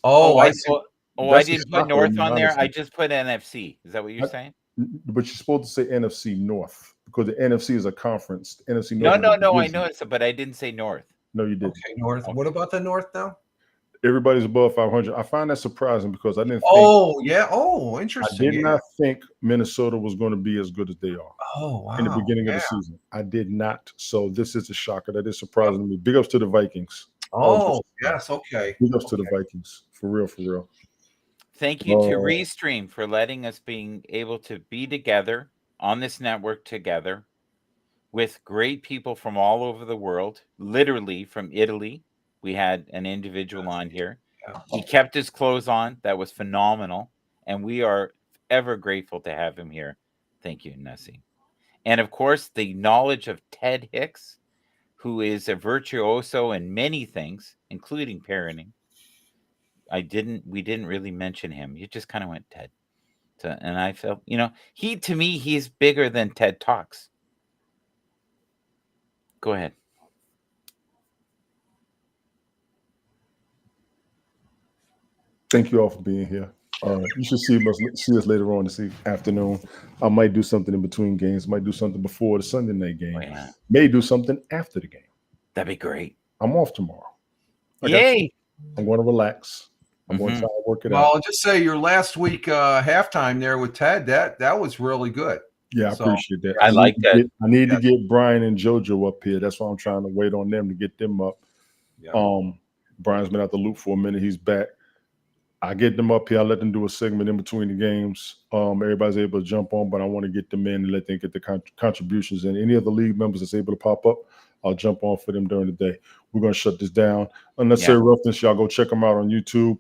Speaker 1: I
Speaker 3: see.
Speaker 1: I
Speaker 2: That's a
Speaker 1: didn't put
Speaker 2: shocker,
Speaker 1: North on there.
Speaker 2: honestly.
Speaker 1: I just put NFC. Is that what you're saying?
Speaker 2: But you're supposed to say NFC North because the NFC is a conference. The NFC
Speaker 1: No,
Speaker 2: North. is a
Speaker 1: I
Speaker 2: division.
Speaker 1: know it's, but I didn't say North.
Speaker 2: No, you didn't.
Speaker 3: Okay, North. What about the North now?
Speaker 2: Everybody's above 500. I find that surprising because I didn't think.
Speaker 3: Oh, yeah. Oh,
Speaker 2: I
Speaker 3: interesting.
Speaker 2: did not think Minnesota was going to be as good as they are
Speaker 3: Oh, wow.
Speaker 2: in the beginning of the season. I did not. So this is a shocker. That is surprising to me. Big ups to the Vikings.
Speaker 3: Oh, yes. Okay.
Speaker 2: Big ups to the Vikings. For real, for real.
Speaker 1: Thank you to
Speaker 2: Oh.
Speaker 1: Restream for letting us being able to be together on this network together with great people from all over the world, literally from Italy. We had an individual on here. He kept his clothes on. That was phenomenal. And we are ever grateful to have him here. Thank you, Nessie. And of course, the knowledge of Ted Hicks, who is a virtuoso in many things, including parenting. We didn't really mention him. You just kind of went Ted. And I felt, to me, he's bigger than TED Talks. Go ahead.
Speaker 2: Thank you all for being here. You should see us later on this afternoon. I might do something in between games. Might do something before the Sunday night game.
Speaker 1: Oh, yeah.
Speaker 2: May do something after the game.
Speaker 1: That'd be great.
Speaker 2: I'm off tomorrow.
Speaker 1: Yay!
Speaker 2: I'm going to relax. I'm going to try to work it
Speaker 3: Well,
Speaker 2: out.
Speaker 3: I'll just say your last week halftime there with Ted, that was really good.
Speaker 2: Yeah, I
Speaker 3: So,
Speaker 2: appreciate that.
Speaker 1: I like that.
Speaker 2: I need to get Brian and JoJo up here. That's why I'm trying to wait on them to get them up.
Speaker 3: Yeah.
Speaker 2: Brian's been out the loop for a minute. He's back. I get them up here. I let them do a segment in between the games. Everybody's able to jump on, but I want to get them in and let them get the contributions. And any of the league members that's able to pop up, I'll jump on for them during the day. We're going to shut this down. Unnecessary Roughness, y'all go check them out on YouTube.